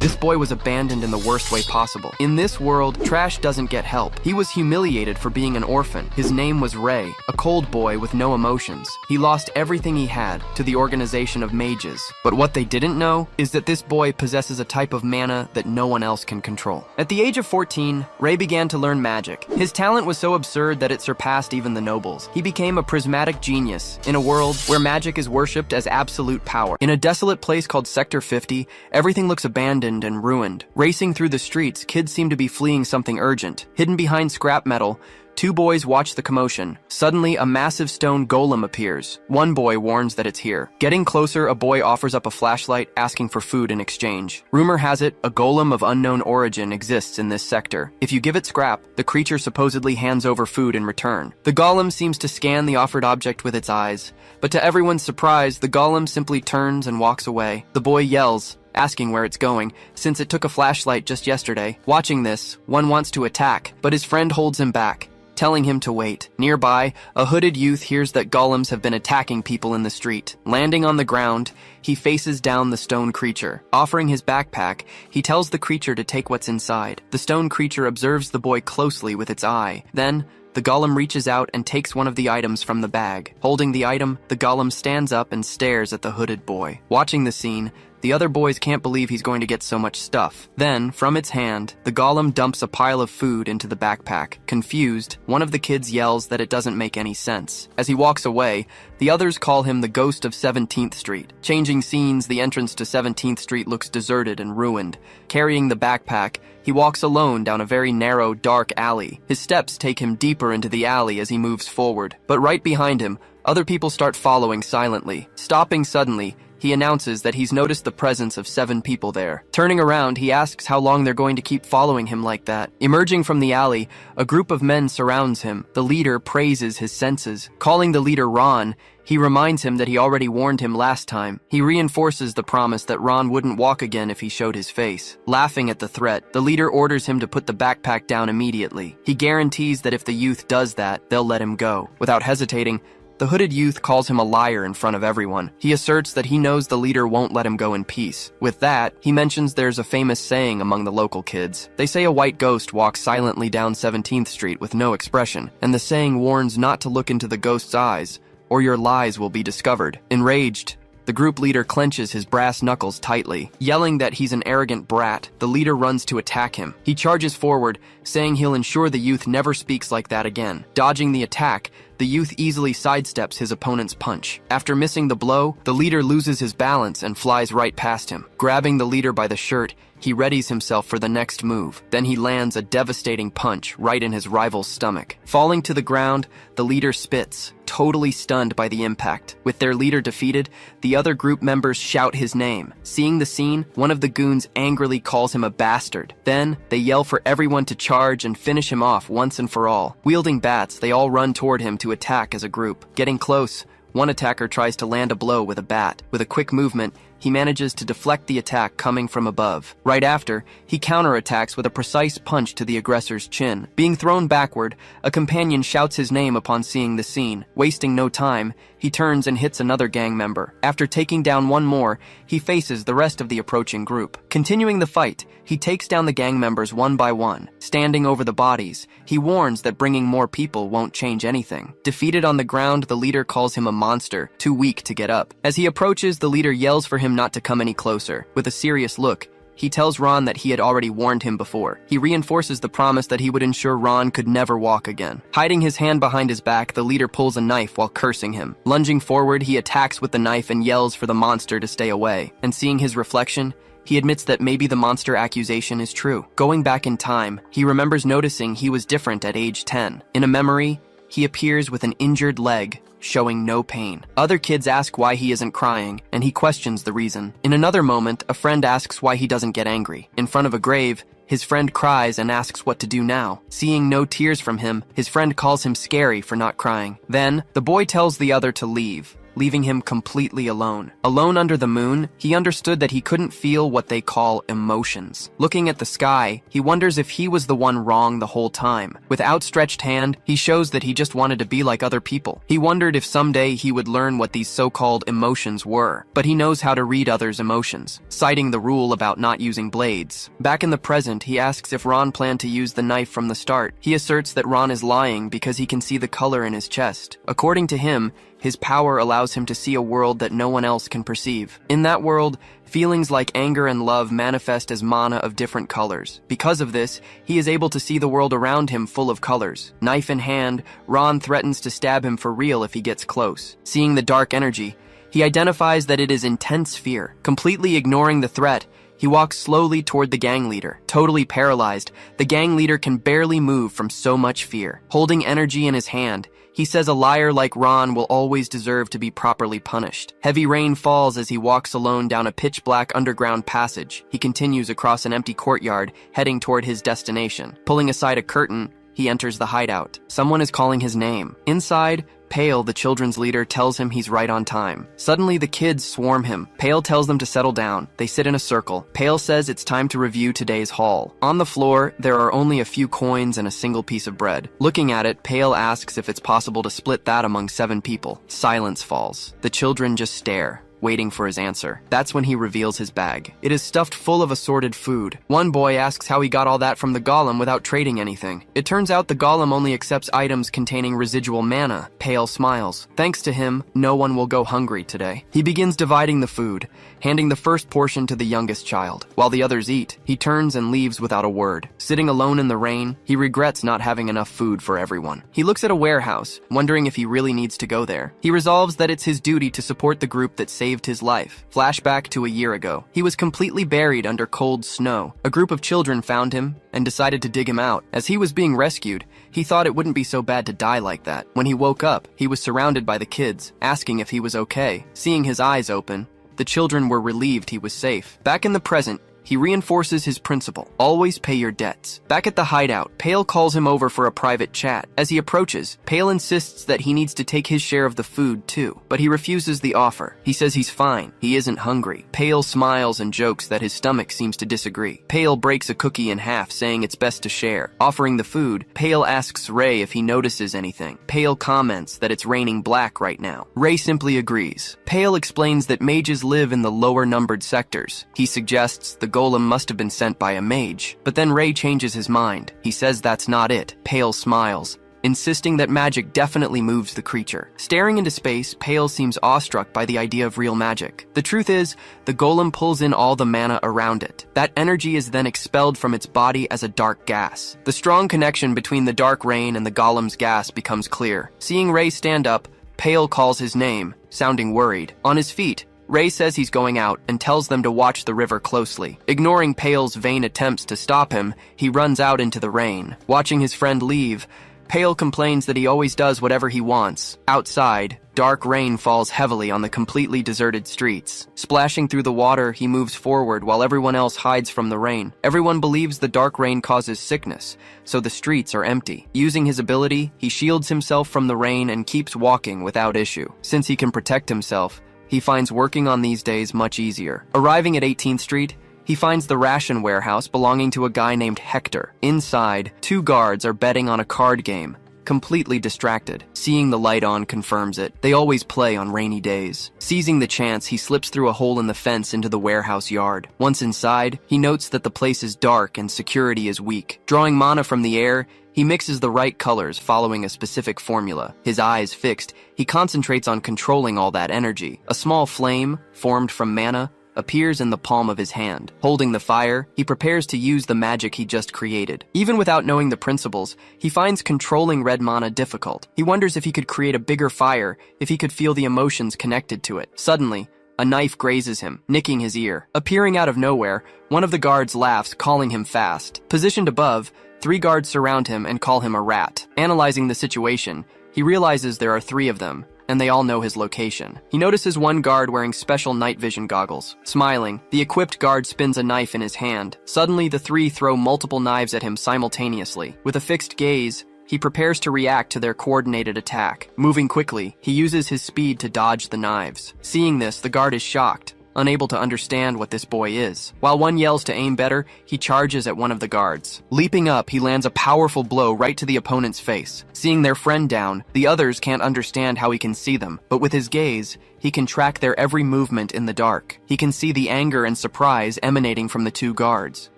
This boy was abandoned in the worst way possible. In this world, trash doesn't get help. He was humiliated for being an orphan. His name was Ray, a cold boy with no emotions. He lost everything he had to the organization of mages. But what they didn't know is that this boy possesses a type of mana that no one else can control. At the age of 14, Ray began to learn magic. His talent was so absurd that it surpassed even the nobles. He became a prismatic genius in a world where magic is worshipped as absolute power. In a desolate place called Sector 50, everything looks abandoned and ruined. Racing through the streets, kids seem to be fleeing something urgent. Hidden behind scrap metal, two boys watch the commotion. Suddenly, a massive stone golem appears. One boy warns that it's here. Getting closer, a boy offers up a flashlight, asking for food in exchange. Rumor has it, a golem of unknown origin exists in this sector. If you give it scrap, the creature supposedly hands over food in return. The golem seems to scan the offered object with its eyes, but to everyone's surprise, the golem simply turns and walks away. The boy yells, asking where it's going, since it took a flashlight just yesterday. Watching this, one wants to attack, but his friend holds him back, telling him to wait. Nearby, a hooded youth hears that golems have been attacking people in the street. Landing on the ground, he faces down the stone creature. Offering his backpack, he tells the creature to take what's inside. The stone creature observes the boy closely with its eye. Then, the golem reaches out and takes one of the items from the bag. Holding the item, the golem stands up and stares at the hooded boy. Watching the scene, the other boys can't believe he's going to get so much stuff. Then, from its hand, the golem dumps a pile of food into the backpack. Confused, one of the kids yells that it doesn't make any sense. As he walks away, the others call him the ghost of 17th Street. Changing scenes, the entrance to 17th Street looks deserted and ruined. Carrying the backpack, he walks alone down a very narrow, dark alley. His steps take him deeper into the alley as he moves forward. But right behind him, other people start following silently. Stopping suddenly, he announces that he's noticed the presence of 7 people there. Turning around, he asks how long they're going to keep following him like that. Emerging from the alley, a group of men surrounds him. The leader praises his senses. Calling the leader Ron, he reminds him that he already warned him last time. He reinforces the promise that Ron wouldn't walk again if he showed his face. Laughing at the threat, the leader orders him to put the backpack down immediately. He guarantees that if the youth does that, they'll let him go. Without hesitating, the hooded youth calls him a liar in front of everyone. He asserts that he knows the leader won't let him go in peace. With that, he mentions there's a famous saying among the local kids. They say a white ghost walks silently down 17th Street with no expression, and the saying warns not to look into the ghost's eyes, or your lies will be discovered. Enraged, the group leader clenches his brass knuckles tightly. Yelling that he's an arrogant brat, the leader runs to attack him. He charges forward, saying he'll ensure the youth never speaks like that again. Dodging the attack, the youth easily sidesteps his opponent's punch. After missing the blow, the leader loses his balance and flies right past him. Grabbing the leader by the shirt, he readies himself for the next move. Then he lands a devastating punch right in his rival's stomach. Falling to the ground, the leader spits, totally stunned by the impact. With their leader defeated, the other group members shout his name. Seeing the scene, one of the goons angrily calls him a bastard. Then, they yell for everyone to charge and finish him off once and for all. Wielding bats, they all run toward him to attack as a group. Getting close, one attacker tries to land a blow with a bat. With a quick movement, he manages to deflect the attack coming from above. Right after, he counterattacks with a precise punch to the aggressor's chin. Being thrown backward, a companion shouts his name upon seeing the scene. Wasting no time, he turns and hits another gang member. After taking down one more, he faces the rest of the approaching group. Continuing the fight, he takes down the gang members one by one. Standing over the bodies, he warns that bringing more people won't change anything. Defeated on the ground, the leader calls him a monster, too weak to get up. As he approaches, the leader yells for him not to come any closer. With a serious look, he tells Ron that he had already warned him before. He reinforces the promise that he would ensure Ron could never walk again. Hiding his hand behind his back, the leader pulls a knife while cursing him. Lunging forward, he attacks with the knife and yells for the monster to stay away. And seeing his reflection, he admits that maybe the monster accusation is true. Going back in time, he remembers noticing he was different at age 10. In a memory, he appears with an injured leg, showing no pain. Other kids ask why he isn't crying, and he questions the reason. In another moment, a friend asks why he doesn't get angry. In front of a grave, his friend cries and asks what to do now. Seeing no tears from him, his friend calls him scary for not crying. Then, the boy tells the other to leave, leaving him completely alone. Alone under the moon, he understood that he couldn't feel what they call emotions. Looking at the sky, he wonders if he was the one wrong the whole time. With outstretched hand, he shows that he just wanted to be like other people. He wondered if someday he would learn what these so-called emotions were, but he knows how to read others' emotions, citing the rule about not using blades. Back in the present, he asks if Ron planned to use the knife from the start. He asserts that Ron is lying because he can see the color in his chest. According to him, his power allows him to see a world that no one else can perceive. In that world, feelings like anger and love manifest as mana of different colors. Because of this, he is able to see the world around him full of colors. Knife in hand, Ron threatens to stab him for real if he gets close. Seeing the dark energy, he identifies that it is intense fear. Completely ignoring the threat, he walks slowly toward the gang leader. Totally paralyzed, the gang leader can barely move from so much fear. Holding energy in his hand, he says a liar like Ron will always deserve to be properly punished. Heavy rain falls as he walks alone down a pitch-black underground passage. He continues across an empty courtyard, heading toward his destination. Pulling aside a curtain, he enters the hideout. Someone is calling his name. Inside, Pale, the children's leader, tells him he's right on time. Suddenly, the kids swarm him. Pale tells them to settle down. They sit in a circle. Pale says it's time to review today's haul. On the floor, there are only a few coins and a single piece of bread. Looking at it, Pale asks if it's possible to split that among 7 people. Silence falls. The children just stare, waiting for his answer. That's when he reveals his bag. It is stuffed full of assorted food. One boy asks how he got all that from the golem without trading anything. It turns out the golem only accepts items containing residual mana. Pale smiles. Thanks to him, no one will go hungry today. He begins dividing the food, handing the first portion to the youngest child. While the others eat, he turns and leaves without a word. Sitting alone in the rain, he regrets not having enough food for everyone. He looks at a warehouse, wondering if he really needs to go there. He resolves that it's his duty to support the group that saved his life. Flashback to a year ago. He was completely buried under cold snow. A group of children found him and decided to dig him out. As he was being rescued, he thought it wouldn't be so bad to die like that. When he woke up, he was surrounded by the kids, asking if he was okay. Seeing his eyes open, the children were relieved he was safe. Back in the present, he reinforces his principle. Always pay your debts. Back at the hideout, Pale calls him over for a private chat. As he approaches, Pale insists that he needs to take his share of the food too, but he refuses the offer. He says he's fine. He isn't hungry. Pale smiles and jokes that his stomach seems to disagree. Pale breaks a cookie in half, saying it's best to share. Offering the food, Pale asks Ray if he notices anything. Pale comments that it's raining black right now. Ray simply agrees. Pale explains that mages live in the lower numbered sectors. He suggests the golem must have been sent by a mage, but then Ray changes his mind. He says that's not it. Pale smiles, insisting that magic definitely moves the creature. Staring into space, Pale seems awestruck by the idea of real magic. The truth is, the golem pulls in all the mana around it. That energy is then expelled from its body as a dark gas. The strong connection between the dark rain and the golem's gas becomes clear. Seeing Ray stand up, Pale calls his name, sounding worried. On his feet, Ray says he's going out and tells them to watch the river closely. Ignoring Pale's vain attempts to stop him, he runs out into the rain. Watching his friend leave, Pale complains that he always does whatever he wants. Outside, dark rain falls heavily on the completely deserted streets. Splashing through the water, he moves forward while everyone else hides from the rain. Everyone believes the dark rain causes sickness, so the streets are empty. Using his ability, he shields himself from the rain and keeps walking without issue. Since he can protect himself, he finds working on these days much easier. Arriving at 18th Street, he finds the ration warehouse belonging to a guy named Hector. Inside, 2 guards are betting on a card game, completely distracted. Seeing the light on confirms it. They always play on rainy days. Seizing the chance, he slips through a hole in the fence into the warehouse yard. Once inside, he notes that the place is dark and security is weak. Drawing mana from the air, he mixes the right colors following a specific formula. His eyes fixed, he concentrates on controlling all that energy. A small flame, formed from mana, appears in the palm of his hand. Holding the fire, he prepares to use the magic he just created. Even without knowing the principles, he finds controlling red mana difficult. He wonders if he could create a bigger fire, if he could feel the emotions connected to it. Suddenly, a knife grazes him, nicking his ear. Appearing out of nowhere, one of the guards laughs, calling him fast. Positioned above, 3 guards surround him and call him a rat. Analyzing the situation, he realizes there are 3 of them, and they all know his location. He notices one guard wearing special night vision goggles. Smiling, the equipped guard spins a knife in his hand. Suddenly, the 3 throw multiple knives at him simultaneously. With a fixed gaze, he prepares to react to their coordinated attack. Moving quickly, he uses his speed to dodge the knives. Seeing this, the guard is shocked, unable to understand what this boy is. While one yells to aim better, he charges at one of the guards. Leaping up, he lands a powerful blow right to the opponent's face. Seeing their friend down, the others can't understand how he can see them, but with his gaze, he can track their every movement in the dark. He can see the anger and surprise emanating from the two guards.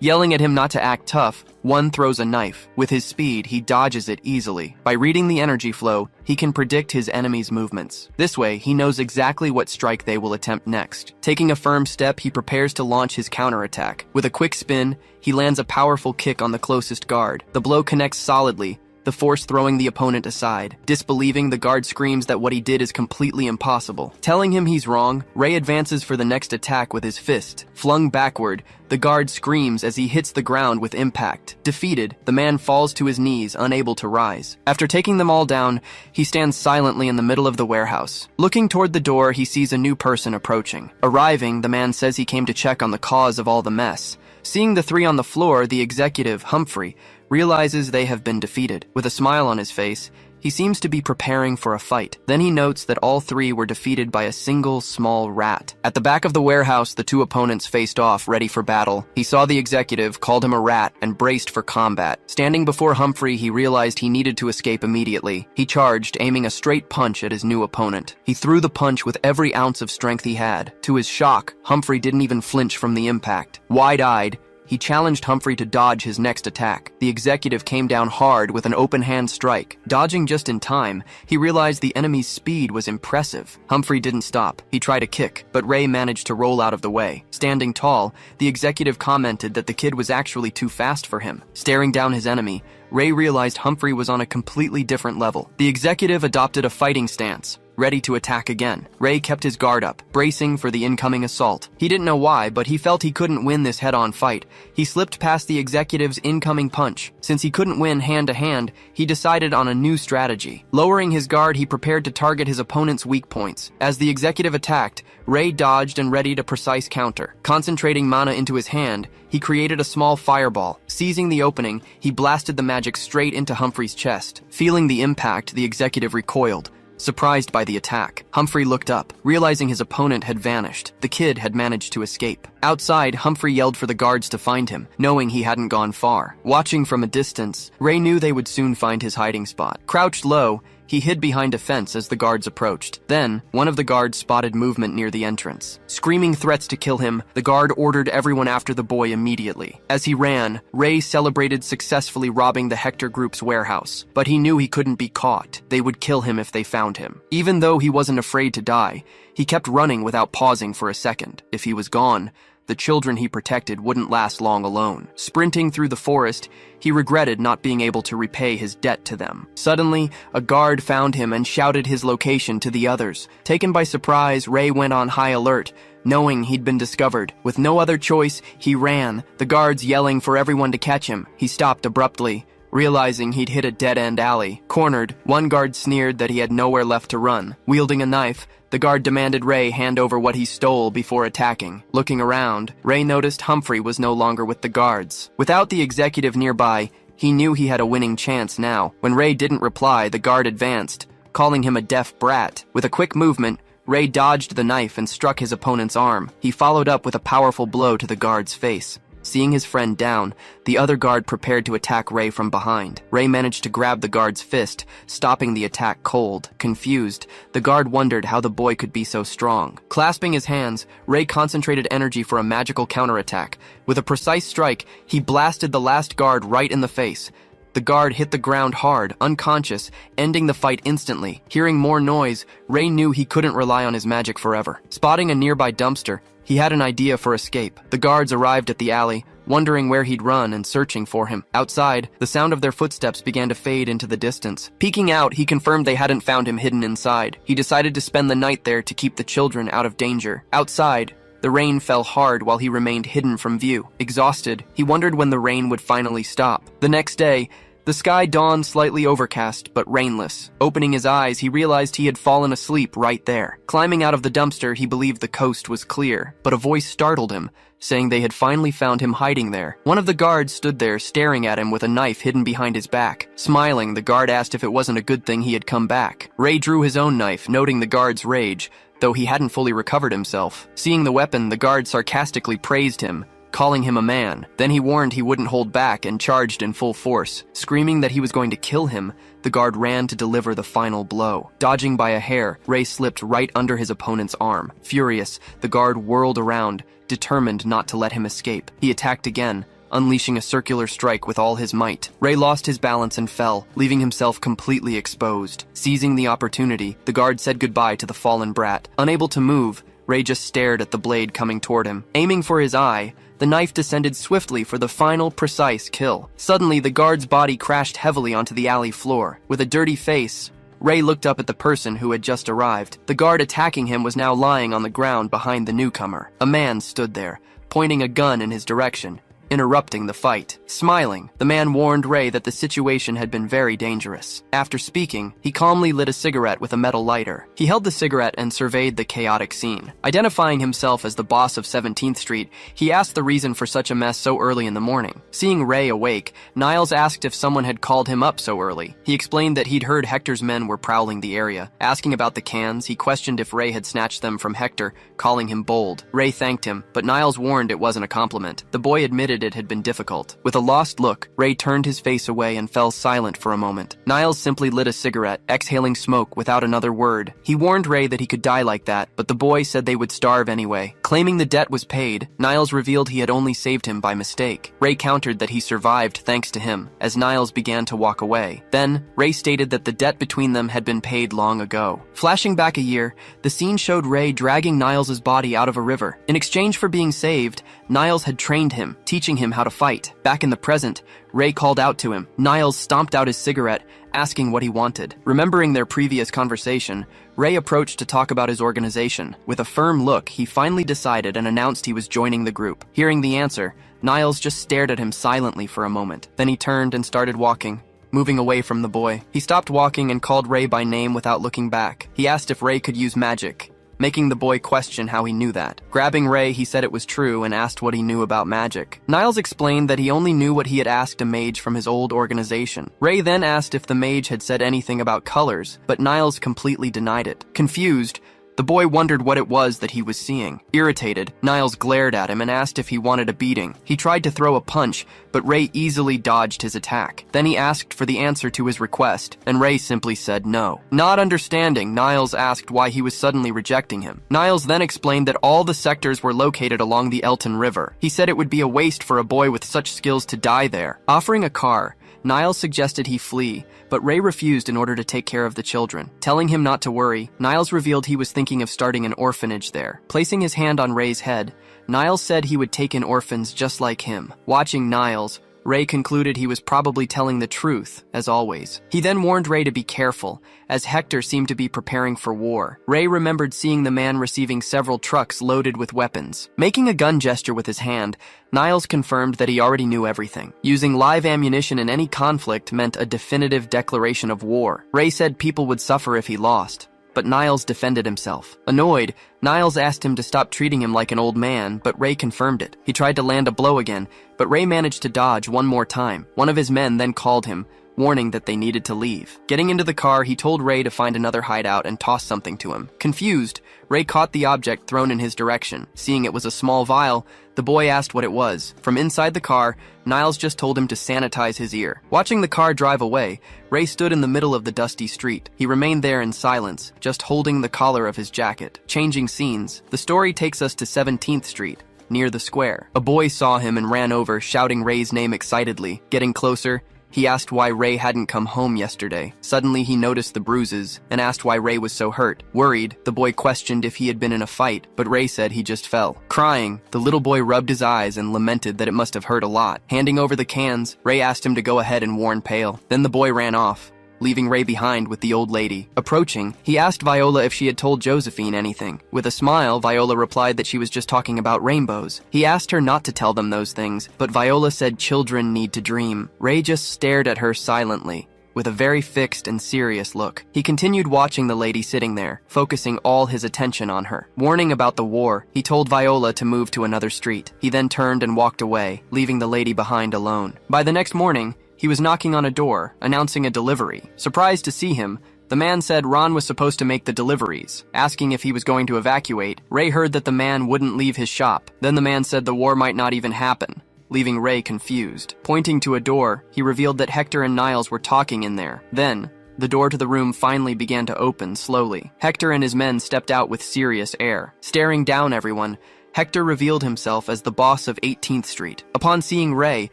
Yelling at him not to act tough, one throws a knife. With his speed, he dodges it easily. By reading the energy flow, he can predict his enemy's movements. This way, he knows exactly what strike they will attempt next. Taking a firm step, he prepares to launch his counterattack. With a quick spin, he lands a powerful kick on the closest guard. The blow connects solidly, the force throwing the opponent aside. Disbelieving, the guard screams that what he did is completely impossible. Telling him he's wrong, Ray advances for the next attack with his fist. Flung backward, the guard screams as he hits the ground with impact. Defeated, the man falls to his knees, unable to rise. After taking them all down, he stands silently in the middle of the warehouse. Looking toward the door, he sees a new person approaching. Arriving, the man says he came to check on the cause of all the mess. Seeing the three on the floor, the executive, Humphrey, realizes they have been defeated. With a smile on his face, he seems to be preparing for a fight. Then he notes that all three were defeated by a single small rat. At the back of the warehouse, the two opponents faced off, ready for battle. He saw the executive, called him a rat, and braced for combat. Standing before Humphrey, he realized he needed to escape immediately. He charged, aiming a straight punch at his new opponent. He threw the punch with every ounce of strength he had. To his shock, Humphrey didn't even flinch from the impact. Wide-eyed, he challenged Humphrey to dodge his next attack. The executive came down hard with an open-hand strike. Dodging just in time, he realized the enemy's speed was impressive. Humphrey didn't stop. He tried a kick, but Ray managed to roll out of the way. Standing tall, the executive commented that the kid was actually too fast for him. Staring down his enemy, Ray realized Humphrey was on a completely different level. The executive adopted a fighting stance, ready to attack again. Ray kept his guard up, bracing for the incoming assault. He didn't know why, but he felt he couldn't win this head-on fight. He slipped past the executive's incoming punch. Since he couldn't win hand-to-hand, he decided on a new strategy. Lowering his guard, he prepared to target his opponent's weak points. As the executive attacked, Ray dodged and readied a precise counter. Concentrating mana into his hand, he created a small fireball. Seizing the opening, he blasted the magic straight into Humphrey's chest. Feeling the impact, the executive recoiled, surprised by the attack. Humphrey looked up, realizing his opponent had vanished. The kid had managed to escape. Outside, Humphrey yelled for the guards to find him, knowing he hadn't gone far. Watching from a distance, Ray knew they would soon find his hiding spot. Crouched low, he hid behind a fence as the guards approached. Then, one of the guards spotted movement near the entrance. Screaming threats to kill him, the guard ordered everyone after the boy immediately. As he ran, Ray celebrated successfully robbing the Hector Group's warehouse. But he knew he couldn't be caught. They would kill him if they found him. Even though he wasn't afraid to die, he kept running without pausing for a second. If he was gone, the children he protected wouldn't last long alone. Sprinting through the forest, he regretted not being able to repay his debt to them. Suddenly, a guard found him and shouted his location to the others. Taken by surprise, Ray went on high alert, knowing he'd been discovered. With no other choice, he ran, the guards yelling for everyone to catch him. He stopped abruptly, realizing he'd hit a dead-end alley. Cornered, one guard sneered that he had nowhere left to run. Wielding a knife, the guard demanded Ray hand over what he stole before attacking. Looking around, Ray noticed Humphrey was no longer with the guards. Without the executive nearby, he knew he had a winning chance now. When Ray didn't reply, the guard advanced, calling him a deaf brat. With a quick movement, Ray dodged the knife and struck his opponent's arm. He followed up with a powerful blow to the guard's face. Seeing his friend down, the other guard prepared to attack Ray from behind. Ray managed to grab the guard's fist, stopping the attack cold. Confused, the guard wondered how the boy could be so strong. Clasping his hands, Ray concentrated energy for a magical counterattack. With a precise strike, he blasted the last guard right in the face. The guard hit the ground hard, unconscious, ending the fight instantly. Hearing more noise, Ray knew he couldn't rely on his magic forever. Spotting a nearby dumpster, he had an idea for escape. The guards arrived at the alley, wondering where he'd run and searching for him. Outside, the sound of their footsteps began to fade into the distance. Peeking out, he confirmed they hadn't found him hidden inside. He decided to spend the night there to keep the children out of danger. Outside, the rain fell hard while he remained hidden from view. Exhausted, he wondered when the rain would finally stop. The next day, the sky dawned slightly overcast, but rainless. Opening his eyes, he realized he had fallen asleep right there. Climbing out of the dumpster, he believed the coast was clear, but a voice startled him, saying they had finally found him hiding there. One of the guards stood there staring at him with a knife hidden behind his back. Smiling, the guard asked if it wasn't a good thing he had come back. Ray drew his own knife, noting the guard's rage, though he hadn't fully recovered himself. Seeing the weapon, the guard sarcastically praised him, calling him a man. Then he warned he wouldn't hold back and charged in full force. Screaming that he was going to kill him, the guard ran to deliver the final blow. Dodging by a hair, Ray slipped right under his opponent's arm. Furious, the guard whirled around, determined not to let him escape. He attacked again, unleashing a circular strike with all his might. Ray lost his balance and fell, leaving himself completely exposed. Seizing the opportunity, the guard said goodbye to the fallen brat. Unable to move, Ray just stared at the blade coming toward him. Aiming for his eye, the knife descended swiftly for the final, precise kill. Suddenly, the guard's body crashed heavily onto the alley floor. With a dirty face, Ray looked up at the person who had just arrived. The guard attacking him was now lying on the ground behind the newcomer. A man stood there, pointing a gun in his direction, interrupting the fight. Smiling, the man warned Ray that the situation had been very dangerous. After speaking, he calmly lit a cigarette with a metal lighter. He held the cigarette and surveyed the chaotic scene. Identifying himself as the boss of 17th Street, he asked the reason for such a mess so early in the morning. Seeing Ray awake, Niles asked if someone had called him up so early. He explained that he'd heard Hector's men were prowling the area. Asking about the cans, he questioned if Ray had snatched them from Hector, calling him bold. Ray thanked him, but Niles warned it wasn't a compliment. The boy admitted it had been difficult. With a lost look, Ray turned his face away and fell silent for a moment. Niles simply lit a cigarette, exhaling smoke without another word. He warned Ray that he could die like that, but the boy said they would starve anyway. Claiming the debt was paid, Niles revealed he had only saved him by mistake. Ray countered that he survived thanks to him, as Niles began to walk away. Then, Ray stated that the debt between them had been paid long ago. Flashing back a year, the scene showed Ray dragging Niles's body out of a river. In exchange for being saved, Niles had trained him, teaching him how to fight. Back in the present, Ray called out to him. Niles stomped out his cigarette, asking what he wanted. Remembering their previous conversation, Ray approached to talk about his organization. With a firm look, he finally decided and announced he was joining the group. Hearing the answer, Niles just stared at him silently for a moment. Then he turned and started walking, moving away from the boy. He stopped walking and called Ray by name without looking back. He asked if Ray could use magic, making the boy question how he knew that. Grabbing Ray, he said it was true and asked what he knew about magic. Niles explained that he only knew what he had asked a mage from his old organization. Ray then asked if the mage had said anything about colors, but Niles completely denied it. Confused, the boy wondered what it was that he was seeing. Irritated, Niles glared at him and asked if he wanted a beating. He tried to throw a punch, but Ray easily dodged his attack. Then he asked for the answer to his request, and Ray simply said no. Not understanding, Niles asked why he was suddenly rejecting him. Niles then explained that all the sectors were located along the Elton River. He said it would be a waste for a boy with such skills to die there. Offering a car, Niles suggested he flee, but Ray refused in order to take care of the children. Telling him not to worry, Niles revealed he was thinking of starting an orphanage there. Placing his hand on Ray's head, Niles said he would take in orphans just like him. Watching Niles, Ray concluded he was probably telling the truth, as always. He then warned Ray to be careful, as Hector seemed to be preparing for war. Ray remembered seeing the man receiving several trucks loaded with weapons. Making a gun gesture with his hand, Niles confirmed that he already knew everything. Using live ammunition in any conflict meant a definitive declaration of war. Ray said people would suffer if he lost, but Niles defended himself. Annoyed, Niles asked him to stop treating him like an old man, but Ray confirmed it. He tried to land a blow again, but Ray managed to dodge one more time. One of his men then called him, warning that they needed to leave. Getting into the car, he told Ray to find another hideout and toss something to him. Confused, Ray caught the object thrown in his direction. Seeing it was a small vial, the boy asked what it was. From inside the car, Niles just told him to sanitize his ear. Watching the car drive away, Ray stood in the middle of the dusty street. He remained there in silence, just holding the collar of his jacket. Changing scenes, the story takes us to 17th Street, near the square. A boy saw him and ran over, shouting Ray's name excitedly. Getting closer, he asked why Ray hadn't come home yesterday. Suddenly, he noticed the bruises and asked why Ray was so hurt. Worried, the boy questioned if he had been in a fight, but Ray said he just fell. Crying, the little boy rubbed his eyes and lamented that it must have hurt a lot. Handing over the cans, Ray asked him to go ahead and warn Pale. Then the boy ran off, leaving Ray behind with the old lady. Approaching, he asked Viola if she had told Josephine anything. With a smile, Viola replied that she was just talking about rainbows. He asked her not to tell them those things, but Viola said children need to dream. Ray just stared at her silently. with a very fixed and serious look. He continued watching the lady sitting there, focusing all his attention on her. Warning about the war, he told Viola to move to another street. He then turned and walked away, leaving the lady behind alone. By the next morning, he was knocking on a door, announcing a delivery. Surprised to see him, the man said Ron was supposed to make the deliveries. Asking if he was going to evacuate, Ray heard that the man wouldn't leave his shop. Then the man said the war might not even happen, leaving Ray confused. Pointing to a door, he revealed that Hector and Niles were talking in there. Then, the door to the room finally began to open slowly. Hector and his men stepped out with serious air. Staring down everyone, Hector revealed himself as the boss of 18th Street. Upon seeing Ray,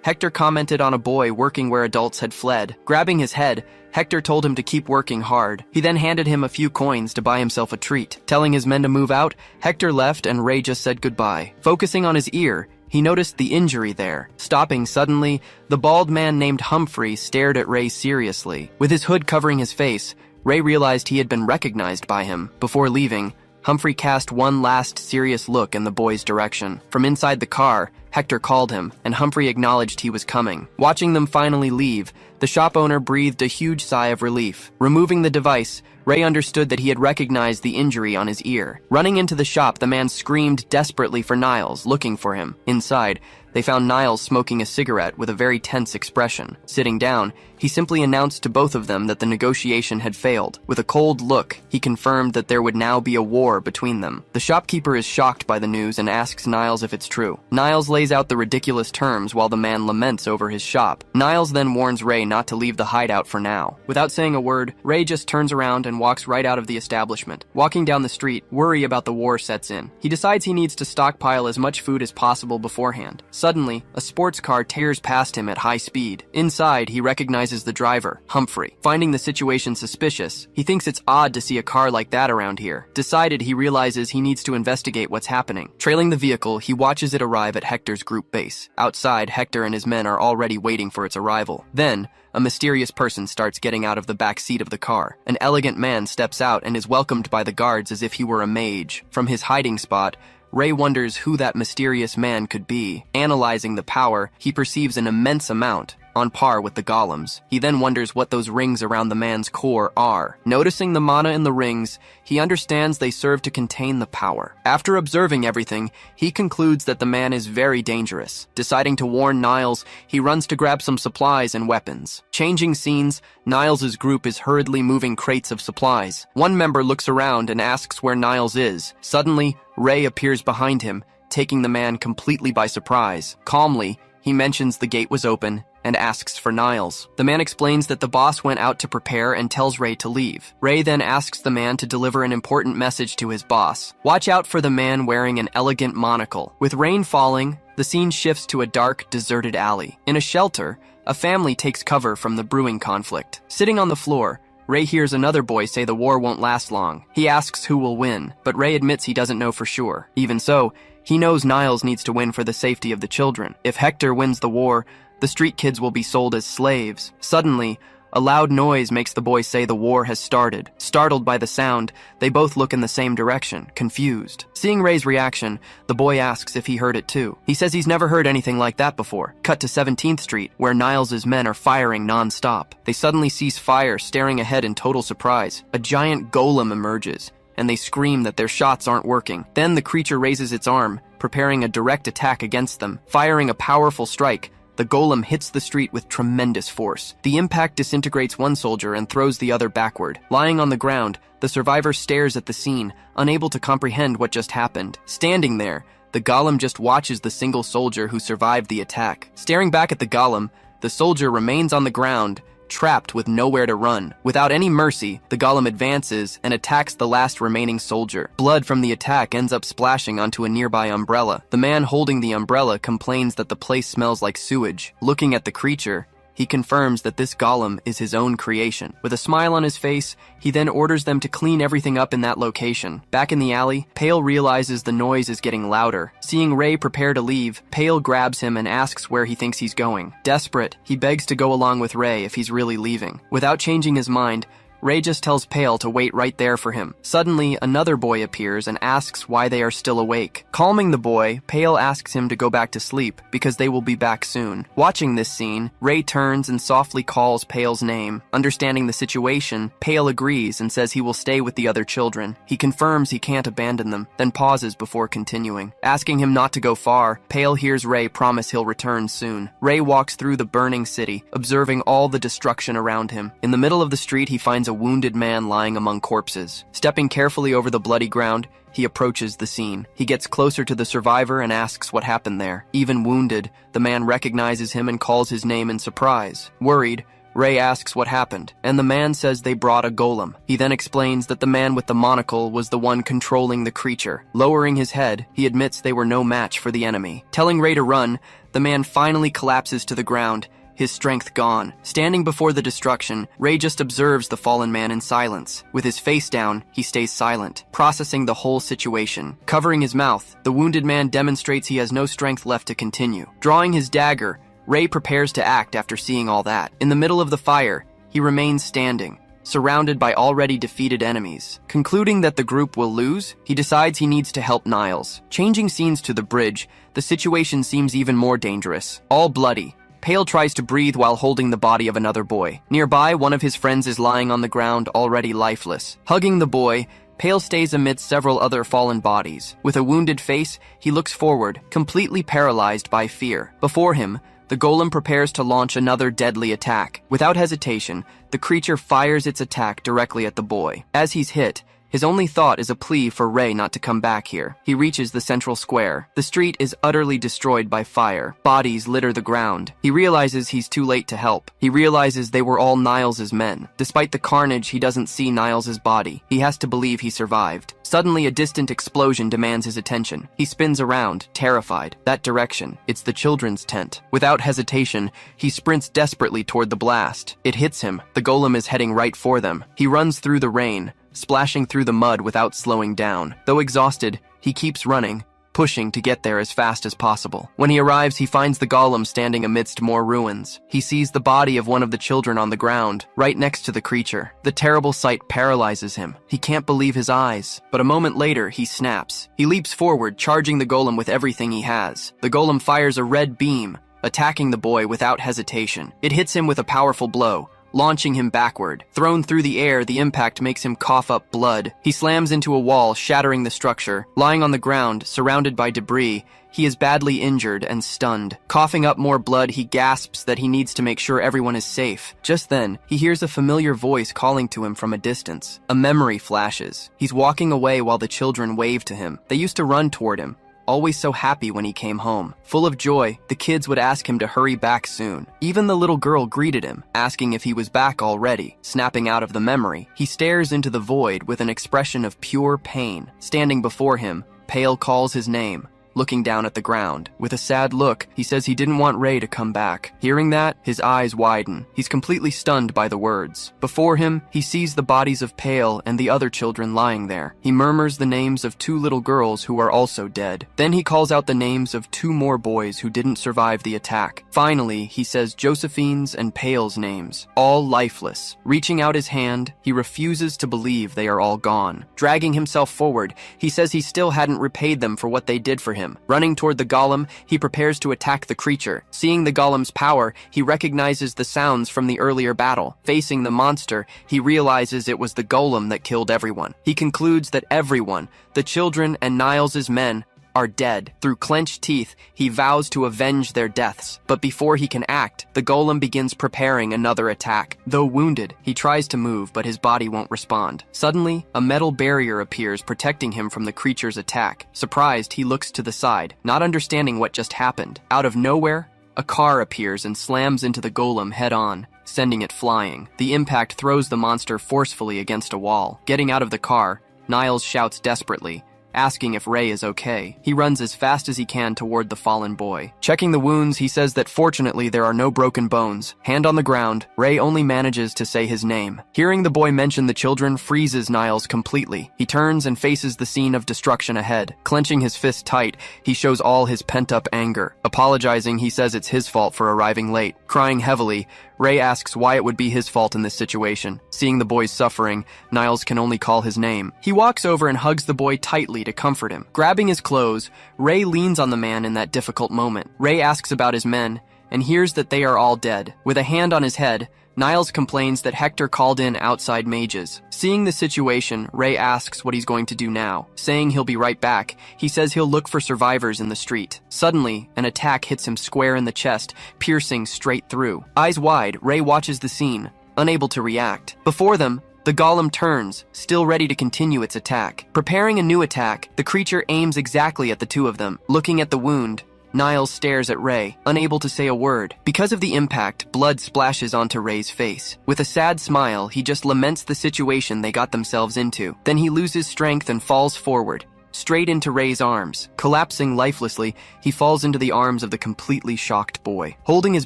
Hector commented on a boy working where adults had fled. Grabbing his head, Hector told him to keep working hard. He then handed him a few coins to buy himself a treat. Telling his men to move out, Hector left and Ray just said goodbye. Focusing on his ear, he noticed the injury there. Stopping suddenly, the bald man named Humphrey stared at Ray seriously. With his hood covering his face, Ray realized he had been recognized by him. Before leaving, Humphrey cast one last serious look in the boy's direction. From inside the car, Hector called him, and Humphrey acknowledged he was coming. Watching them finally leave, the shop owner breathed a huge sigh of relief. Removing the device, Ray understood that he had recognized the injury on his ear. Running into the shop, the man screamed desperately for Niles, looking for him. Inside, they found Niles smoking a cigarette with a very tense expression. Sitting down, he simply announced to both of them that the negotiation had failed. With a cold look, he confirmed that there would now be a war between them. The shopkeeper is shocked by the news and asks Niles if it's true. Niles lays out the ridiculous terms while the man laments over his shop. Niles then warns Ray not to leave the hideout for now. Without saying a word, Ray just turns around and walks right out of the establishment. Walking down the street, worry about the war sets in. He decides he needs to stockpile as much food as possible beforehand. Suddenly, a sports car tears past him at high speed. Inside, he recognizes the driver, Humphrey. Finding the situation suspicious, he thinks it's odd to see a car like that around here. Decided, he realizes he needs to investigate what's happening. Trailing the vehicle, he watches it arrive at Hector's group base. Outside, Hector and his men are already waiting for its arrival. Then, a mysterious person starts getting out of the back seat of the car. An elegant man steps out and is welcomed by the guards as if he were a mage. From his hiding spot, Ray wonders who that mysterious man could be. Analyzing the power, he perceives an immense amount, on par with the golems. He then wonders what those rings around the man's core are. Noticing the mana in the rings, he understands they serve to contain the power. After observing everything, he concludes that the man is very dangerous. Deciding to warn Niles, he runs to grab some supplies and weapons. Changing scenes, Niles' group is hurriedly moving crates of supplies. One member looks around and asks where Niles is. Suddenly, Ray appears behind him, taking the man completely by surprise. Calmly, he mentions the gate was open and asks for Niles. The man explains that the boss went out to prepare and tells Ray to leave. Ray then asks the man to deliver an important message to his boss. Watch out for the man wearing an elegant monocle. With rain falling, the scene shifts to a dark, deserted alley. In a shelter, a family takes cover from the brewing conflict. Sitting on the floor, Ray hears another boy say the war won't last long. He asks who will win, but Ray admits he doesn't know for sure. Even so, he knows Niles needs to win for the safety of the children. If Hector wins the war, the street kids will be sold as slaves. Suddenly, a loud noise makes the boy say the war has started. Startled by the sound, they both look in the same direction, confused. Seeing Ray's reaction, the boy asks if he heard it too. He says he's never heard anything like that before. Cut to 17th Street, where Niles' men are firing non-stop. They suddenly cease fire, staring ahead in total surprise. A giant golem emerges, and they scream that their shots aren't working. Then the creature raises its arm, preparing a direct attack against them. Firing a powerful strike, the golem hits the street with tremendous force. The impact disintegrates one soldier and throws the other backward. Lying on the ground, the survivor stares at the scene, unable to comprehend what just happened. Standing there, the golem just watches the single soldier who survived the attack. Staring back at the golem, the soldier remains on the ground, trapped with nowhere to run. Without any mercy, the golem advances and attacks the last remaining soldier. Blood from the attack ends up splashing onto a nearby umbrella. The man holding the umbrella complains that the place smells like sewage. Looking at the creature, he confirms that this golem is his own creation. With a smile on his face, he then orders them to clean everything up in that location. Back in the alley, Pale realizes the noise is getting louder. Seeing Ray prepare to leave, Pale grabs him and asks where he thinks he's going. Desperate, he begs to go along with Ray if he's really leaving. Without changing his mind, Ray just tells Pale to wait right there for him. Suddenly, another boy appears and asks why they are still awake. Calming the boy, Pale asks him to go back to sleep because they will be back soon. Watching this scene, Ray turns and softly calls Pale's name. Understanding the situation, Pale agrees and says he will stay with the other children. He confirms he can't abandon them, then pauses before continuing. Asking him not to go far, Pale hears Ray promise he'll return soon. Ray walks through the burning city, observing all the destruction around him. In the middle of the street, he finds a wounded man lying among corpses. Stepping carefully over the bloody ground, he approaches the scene. He gets closer to the survivor and asks what happened there. Even wounded, the man recognizes him and calls his name in surprise. Worried, Ray asks what happened, and the man says they brought a golem. He then explains that the man with the monocle was the one controlling the creature. Lowering his head, he admits they were no match for the enemy. Telling Ray to run, the man finally collapses to the ground, his strength gone. Standing before the destruction, Ray just observes the fallen man in silence. With his face down, he stays silent, processing the whole situation. Covering his mouth, the wounded man demonstrates he has no strength left to continue. Drawing his dagger, Ray prepares to act after seeing all that. In the middle of the fire, he remains standing, surrounded by already defeated enemies. Concluding that the group will lose, he decides he needs to help Niles. Changing scenes to the bridge, the situation seems even more dangerous. All bloody, Pale tries to breathe while holding the body of another boy. Nearby, one of his friends is lying on the ground, already lifeless. Hugging the boy, Pale stays amidst several other fallen bodies. With a wounded face, he looks forward, completely paralyzed by fear. Before him, the golem prepares to launch another deadly attack. Without hesitation, the creature fires its attack directly at the boy. As he's hit, his only thought is a plea for Ray not to come back here. He reaches the central square. The street is utterly destroyed by fire. Bodies litter the ground. He realizes he's too late to help. He realizes they were all Niles' men. Despite the carnage, he doesn't see Niles' body. He has to believe he survived. Suddenly, a distant explosion demands his attention. He spins around, terrified. That direction. It's the children's tent. Without hesitation, he sprints desperately toward the blast. It hits him. The golem is heading right for them. He runs through the rain, splashing through the mud without slowing down. Though exhausted, he keeps running, pushing to get there as fast as possible. When he arrives, he finds the golem standing amidst more ruins. He sees the body of one of the children on the ground, right next to the creature. The terrible sight paralyzes him. He can't believe his eyes. But a moment later, he snaps. He leaps forward, charging the golem with everything he has. The golem fires a red beam, attacking the boy without hesitation. It hits him with a powerful blow, launching him backward. Thrown through the air, the impact makes him cough up blood. He slams into a wall, shattering the structure. Lying on the ground, surrounded by debris, he is badly injured and stunned. Coughing up more blood, he gasps that he needs to make sure everyone is safe. Just then, he hears a familiar voice calling to him from a distance. A memory flashes. He's walking away while the children wave to him. They used to run toward him, always so happy when he came home. Full of joy, the kids would ask him to hurry back soon. Even the little girl greeted him, asking if he was back already. Snapping out of the memory, he stares into the void with an expression of pure pain. Standing before him, Pale calls his name, looking down at the ground. With a sad look, he says he didn't want Ray to come back. Hearing that, his eyes widen. He's completely stunned by the words. Before him, he sees the bodies of Pale and the other children lying there. He murmurs the names of 2 little girls who are also dead. Then he calls out the names of 2 more boys who didn't survive the attack. Finally, he says Josephine's and Pale's names, all lifeless. Reaching out his hand, he refuses to believe they are all gone. Dragging himself forward, he says he still hadn't repaid them for what they did for him. Running toward the golem, he prepares to attack the creature. Seeing the golem's power, he recognizes the sounds from the earlier battle. Facing the monster, he realizes it was the golem that killed everyone. He concludes that everyone, the children and Niles' men, are dead. Through clenched teeth, he vows to avenge their deaths. But before he can act, the golem begins preparing another attack. Though wounded, he tries to move, but his body won't respond. Suddenly, a metal barrier appears, protecting him from the creature's attack. Surprised, he looks to the side, not understanding what just happened. Out of nowhere, a car appears and slams into the golem head-on, sending it flying. The impact throws the monster forcefully against a wall. Getting out of the car, Niles shouts desperately, asking if Ray is okay. He runs as fast as he can toward the fallen boy. Checking the wounds, he says that fortunately there are no broken bones. Hand on the ground, Ray only manages to say his name. Hearing the boy mention the children freezes Niles completely. He turns and faces the scene of destruction ahead. Clenching his fist tight, he shows all his pent-up anger. Apologizing, he says it's his fault for arriving late. Crying heavily, Ray asks why it would be his fault in this situation. Seeing the boy's suffering, Niles can only call his name. He walks over and hugs the boy tightly to comfort him. Grabbing his clothes, Ray leans on the man in that difficult moment. Ray asks about his men, and hears that they are all dead. With a hand on his head, Niles complains that Hector called in outside mages. Seeing the situation, Ray asks what he's going to do now. Saying he'll be right back, he says he'll look for survivors in the street. Suddenly, an attack hits him square in the chest, piercing straight through. Eyes wide, Ray watches the scene, unable to react. Before them, the golem turns, still ready to continue its attack. Preparing a new attack, the creature aims exactly at the two of them. Looking at the wound, Niles stares at Ray, unable to say a word. Because of the impact, blood splashes onto Ray's face. With a sad smile, he just laments the situation they got themselves into. Then he loses strength and falls forward, straight into Ray's arms. Collapsing lifelessly, he falls into the arms of the completely shocked boy. Holding his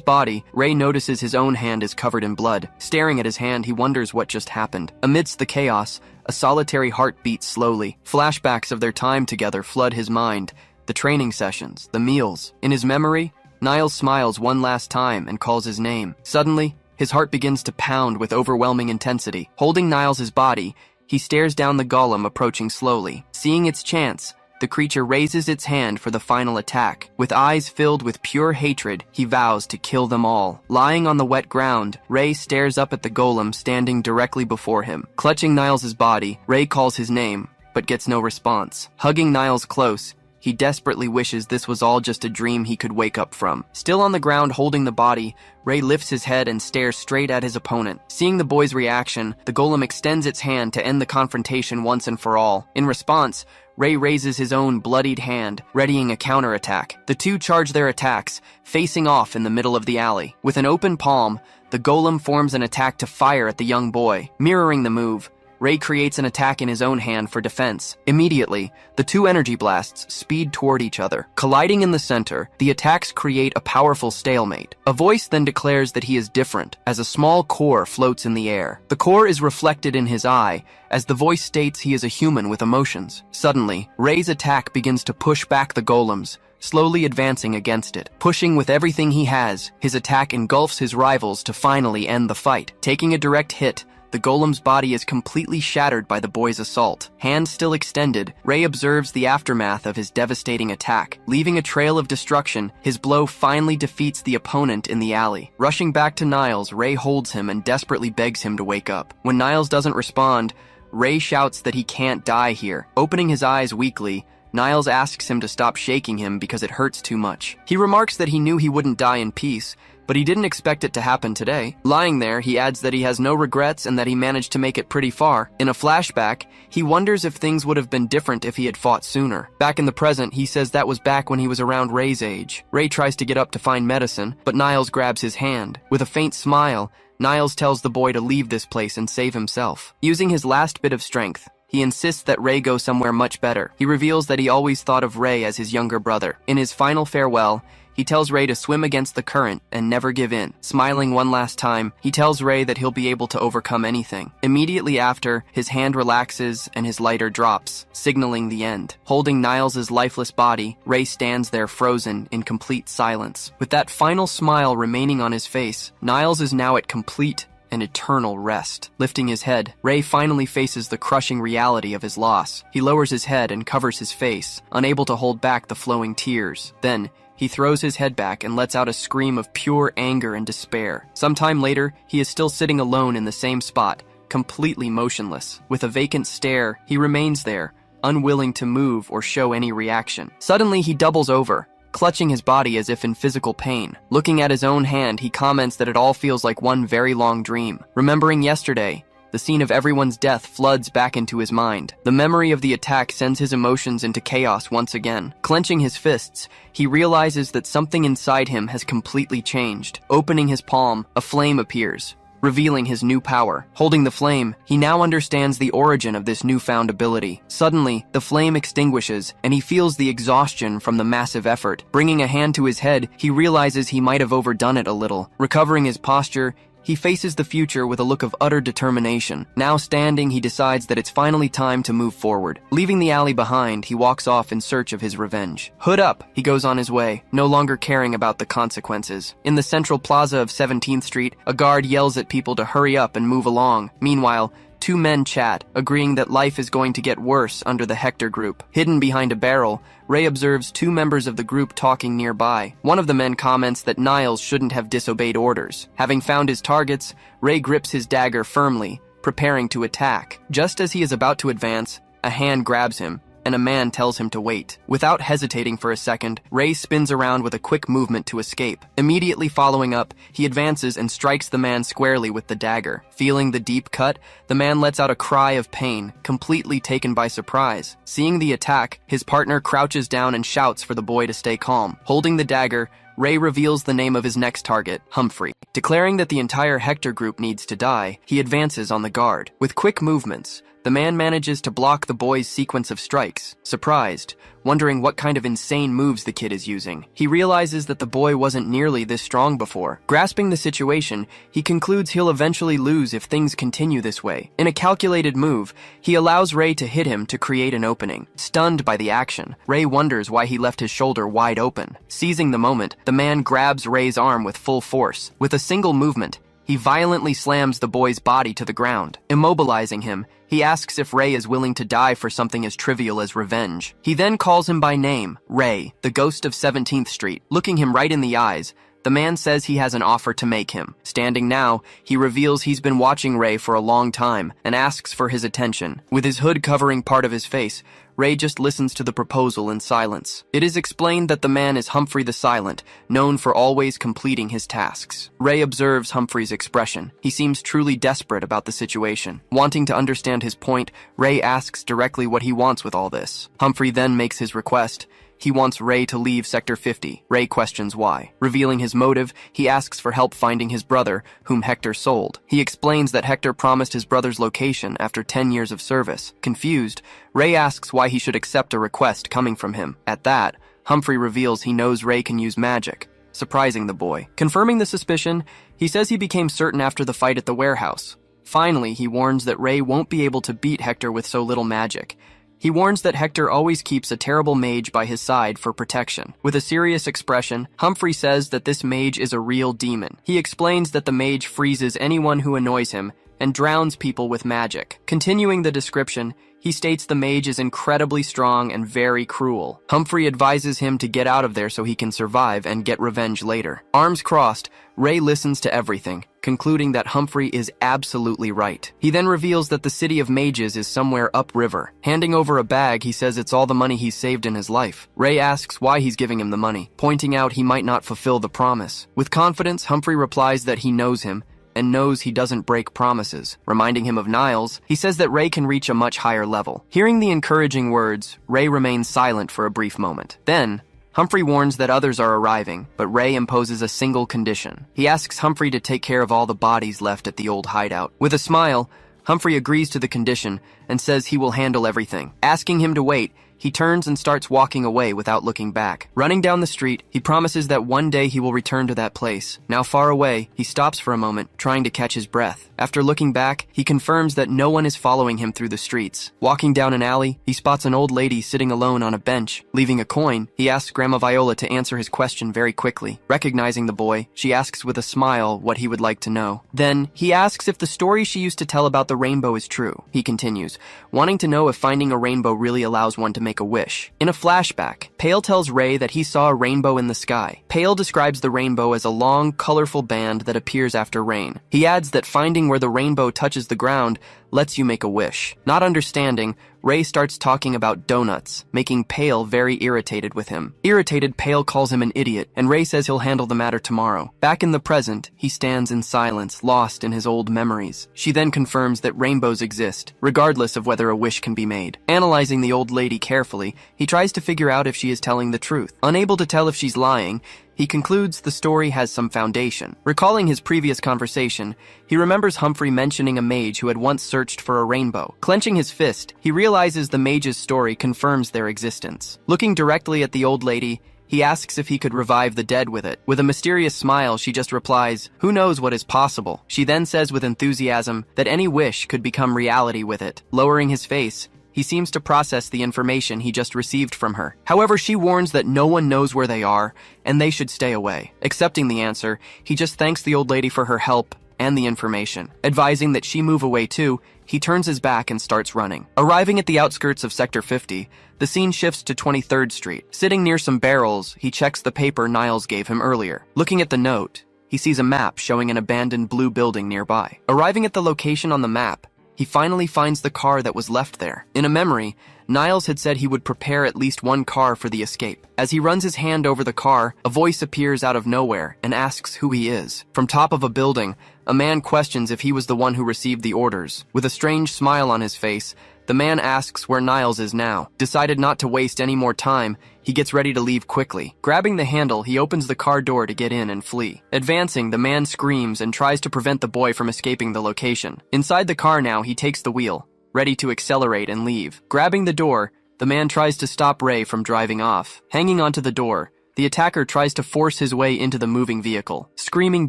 body, Ray notices his own hand is covered in blood. Staring at his hand, he wonders what just happened. Amidst the chaos, a solitary heart beats slowly. Flashbacks of their time together flood his mind. The training sessions, the meals. In his memory, Niles smiles one last time and calls his name. Suddenly, his heart begins to pound with overwhelming intensity. Holding Niles' body, he stares down the golem approaching slowly. Seeing its chance, the creature raises its hand for the final attack. With eyes filled with pure hatred, he vows to kill them all. Lying on the wet ground, Ray stares up at the golem standing directly before him. Clutching Niles' body, Ray calls his name, but gets no response. Hugging Niles close, he desperately wishes this was all just a dream he could wake up from. Still on the ground holding the body, Ray lifts his head and stares straight at his opponent. Seeing the boy's reaction, the golem extends its hand to end the confrontation once and for all. In response, Ray raises his own bloodied hand, readying a counterattack. The two charge their attacks, facing off in the middle of the alley. With an open palm, the golem forms an attack to fire at the young boy. Mirroring the move, Ray creates an attack in his own hand for defense. Immediately, the two energy blasts speed toward each other. Colliding in the center, the attacks create a powerful stalemate. A voice then declares that he is different, as a small core floats in the air. The core is reflected in his eye, as the voice states he is a human with emotions. Suddenly, Ray's attack begins to push back the golems, slowly advancing against it. Pushing with everything he has, his attack engulfs his rivals to finally end the fight. Taking a direct hit, the golem's body is completely shattered by the boy's assault. Hand still extended, Ray observes the aftermath of his devastating attack. Leaving a trail of destruction, his blow finally defeats the opponent in the alley. Rushing back to Niles, Ray holds him and desperately begs him to wake up. When Niles doesn't respond, Ray shouts that he can't die here. Opening his eyes weakly, Niles asks him to stop shaking him because it hurts too much. He remarks that he knew he wouldn't die in peace, but he didn't expect it to happen today. Lying there, he adds that he has no regrets and that he managed to make it pretty far. In a flashback, he wonders if things would have been different if he had fought sooner. Back in the present, he says that was back when he was around Ray's age. Ray tries to get up to find medicine, but Niles grabs his hand. With a faint smile, Niles tells the boy to leave this place and save himself. Using his last bit of strength, he insists that Ray go somewhere much better. He reveals that he always thought of Ray as his younger brother. In his final farewell, he tells Ray to swim against the current and never give in. Smiling one last time, he tells Ray that he'll be able to overcome anything. Immediately after, his hand relaxes and his lighter drops, signaling the end. Holding Niles' lifeless body, Ray stands there frozen in complete silence. With that final smile remaining on his face, Niles is now at complete and eternal rest. Lifting his head, Ray finally faces the crushing reality of his loss. He lowers his head and covers his face, unable to hold back the flowing tears. Then, he throws his head back and lets out a scream of pure anger and despair. Sometime later, he is still sitting alone in the same spot, completely motionless. With a vacant stare, he remains there, unwilling to move or show any reaction. Suddenly, he doubles over, clutching his body as if in physical pain. Looking at his own hand, he comments that it all feels like one very long dream. Remembering yesterday, the scene of everyone's death floods back into his mind. The memory of the attack sends his emotions into chaos once again. Clenching his fists, he realizes that something inside him has completely changed. Opening his palm, a flame appears, revealing his new power. Holding the flame, he now understands the origin of this newfound ability. Suddenly, the flame extinguishes, and he feels the exhaustion from the massive effort. Bringing a hand to his head, he realizes he might have overdone it a little. Recovering his posture, he faces the future with a look of utter determination. Now standing, he decides that it's finally time to move forward. Leaving the alley behind, he walks off in search of his revenge. Hood up, he goes on his way, no longer caring about the consequences. In the central plaza of 17th Street, a guard yells at people to hurry up and move along. Meanwhile, two men chat, agreeing that life is going to get worse under the Hector group. Hidden behind a barrel, Ray observes two members of the group talking nearby. One of the men comments that Niles shouldn't have disobeyed orders. Having found his targets, Ray grips his dagger firmly, preparing to attack. Just as he is about to advance, a hand grabs him, and a man tells him to wait. Without hesitating for a second, Ray spins around with a quick movement to escape. Immediately following up, he advances and strikes the man squarely with the dagger. Feeling the deep cut, the man lets out a cry of pain, completely taken by surprise. Seeing the attack, his partner crouches down and shouts for the boy to stay calm. Holding the dagger, Ray reveals the name of his next target, Humphrey. Declaring that the entire Hector group needs to die, he advances on the guard. With quick movements, the man manages to block the boy's sequence of strikes. Surprised, wondering what kind of insane moves the kid is using, he realizes that the boy wasn't nearly this strong before. Grasping the situation, he concludes he'll eventually lose if things continue this way. In a calculated move, he allows Ray to hit him to create an opening. Stunned by the action, Ray wonders why he left his shoulder wide open. Seizing the moment, the man grabs Ray's arm with full force. With a single movement, he violently slams the boy's body to the ground. Immobilizing him, he asks if Ray is willing to die for something as trivial as revenge. He then calls him by name, Ray, the ghost of 17th Street. Looking him right in the eyes, the man says he has an offer to make him. Standing now, he reveals he's been watching Ray for a long time and asks for his attention. With his hood covering part of his face, Ray just listens to the proposal in silence. It is explained that the man is Humphrey the Silent, known for always completing his tasks. Ray observes Humphrey's expression. He seems truly desperate about the situation. Wanting to understand his point, Ray asks directly what he wants with all this. Humphrey then makes his request. He wants Ray to leave Sector 50. Ray questions why. Revealing his motive, he asks for help finding his brother, whom Hector sold. He explains that Hector promised his brother's location after 10 years of service. Confused, Ray asks why he should accept a request coming from him. At that, Humphrey reveals he knows Ray can use magic, surprising the boy. Confirming the suspicion, he says he became certain after the fight at the warehouse. Finally, he warns that Ray won't be able to beat Hector with so little magic. He warns that Hector always keeps a terrible mage by his side for protection. With a serious expression, Humphrey says that this mage is a real demon. He explains that the mage freezes anyone who annoys him and drowns people with magic. Continuing the description, he states the mage is incredibly strong and very cruel. Humphrey advises him to get out of there so he can survive and get revenge later. Arms crossed, Ray listens to everything, concluding that Humphrey is absolutely right. He then reveals that the city of mages is somewhere upriver. Handing over a bag, he says it's all the money he's saved in his life. Ray asks why he's giving him the money, pointing out he might not fulfill the promise. With confidence, Humphrey replies that he knows him and knows he doesn't break promises. Reminding him of Niles, he says that Ray can reach a much higher level. Hearing the encouraging words, Ray remains silent for a brief moment. Then, Humphrey warns that others are arriving, but Ray imposes a single condition. He asks Humphrey to take care of all the bodies left at the old hideout. With a smile, Humphrey agrees to the condition and says he will handle everything. Asking him to wait, he turns and starts walking away without looking back. Running down the street, he promises that one day he will return to that place. Now far away, he stops for a moment, trying to catch his breath. After looking back, he confirms that no one is following him through the streets. Walking down an alley, he spots an old lady sitting alone on a bench. Leaving a coin, he asks Grandma Viola to answer his question very quickly. Recognizing the boy, she asks with a smile what he would like to know. Then, he asks if the story she used to tell about the rainbow is true. He continues, wanting to know if finding a rainbow really allows one to make a wish. In a flashback, Pale tells Ray that he saw a rainbow in the sky. Pale describes the rainbow as a long, colorful band that appears after rain. He adds that finding where the rainbow touches the ground lets you make a wish. Not understanding, Ray starts talking about donuts, making Pale very irritated with him. Irritated, Pale calls him an idiot, and Ray says he'll handle the matter tomorrow. Back in the present, he stands in silence, lost in his old memories. She then confirms that rainbows exist, regardless of whether a wish can be made. Analyzing the old lady carefully, he tries to figure out if she is telling the truth. Unable to tell if she's lying, He concludes the story has some foundation. Recalling his previous conversation, he remembers Humphrey mentioning a mage who had once searched for a rainbow. Clenching his fist, he realizes the mage's story confirms their existence. Looking directly at the old lady, he asks if he could revive the dead with it. With a mysterious smile, she just replies, "Who knows what is possible?" She then says with enthusiasm that any wish could become reality with it. Lowering his face, he seems to process the information he just received from her. However, she warns that no one knows where they are, and they should stay away. Accepting the answer, he just thanks the old lady for her help and the information. Advising that she move away too, he turns his back and starts running. Arriving at the outskirts of Sector 50, the scene shifts to 23rd Street. Sitting near some barrels, he checks the paper Niles gave him earlier. Looking at the note, he sees a map showing an abandoned blue building nearby. Arriving at the location on the map, he finally finds the car that was left there. In a memory, Niles had said he would prepare at least one car for the escape. As he runs his hand over the car, a voice appears out of nowhere and asks who he is. From top of a building, a man questions if he was the one who received the orders. With a strange smile on his face, the man asks where Niles is now. Decided not to waste any more time, he gets ready to leave quickly. Grabbing the handle, he opens the car door to get in and flee. Advancing, the man screams and tries to prevent the boy from escaping the location. Inside the car now, he takes the wheel, ready to accelerate and leave. Grabbing the door, the man tries to stop Ray from driving off. Hanging onto the door, the attacker tries to force his way into the moving vehicle. Screaming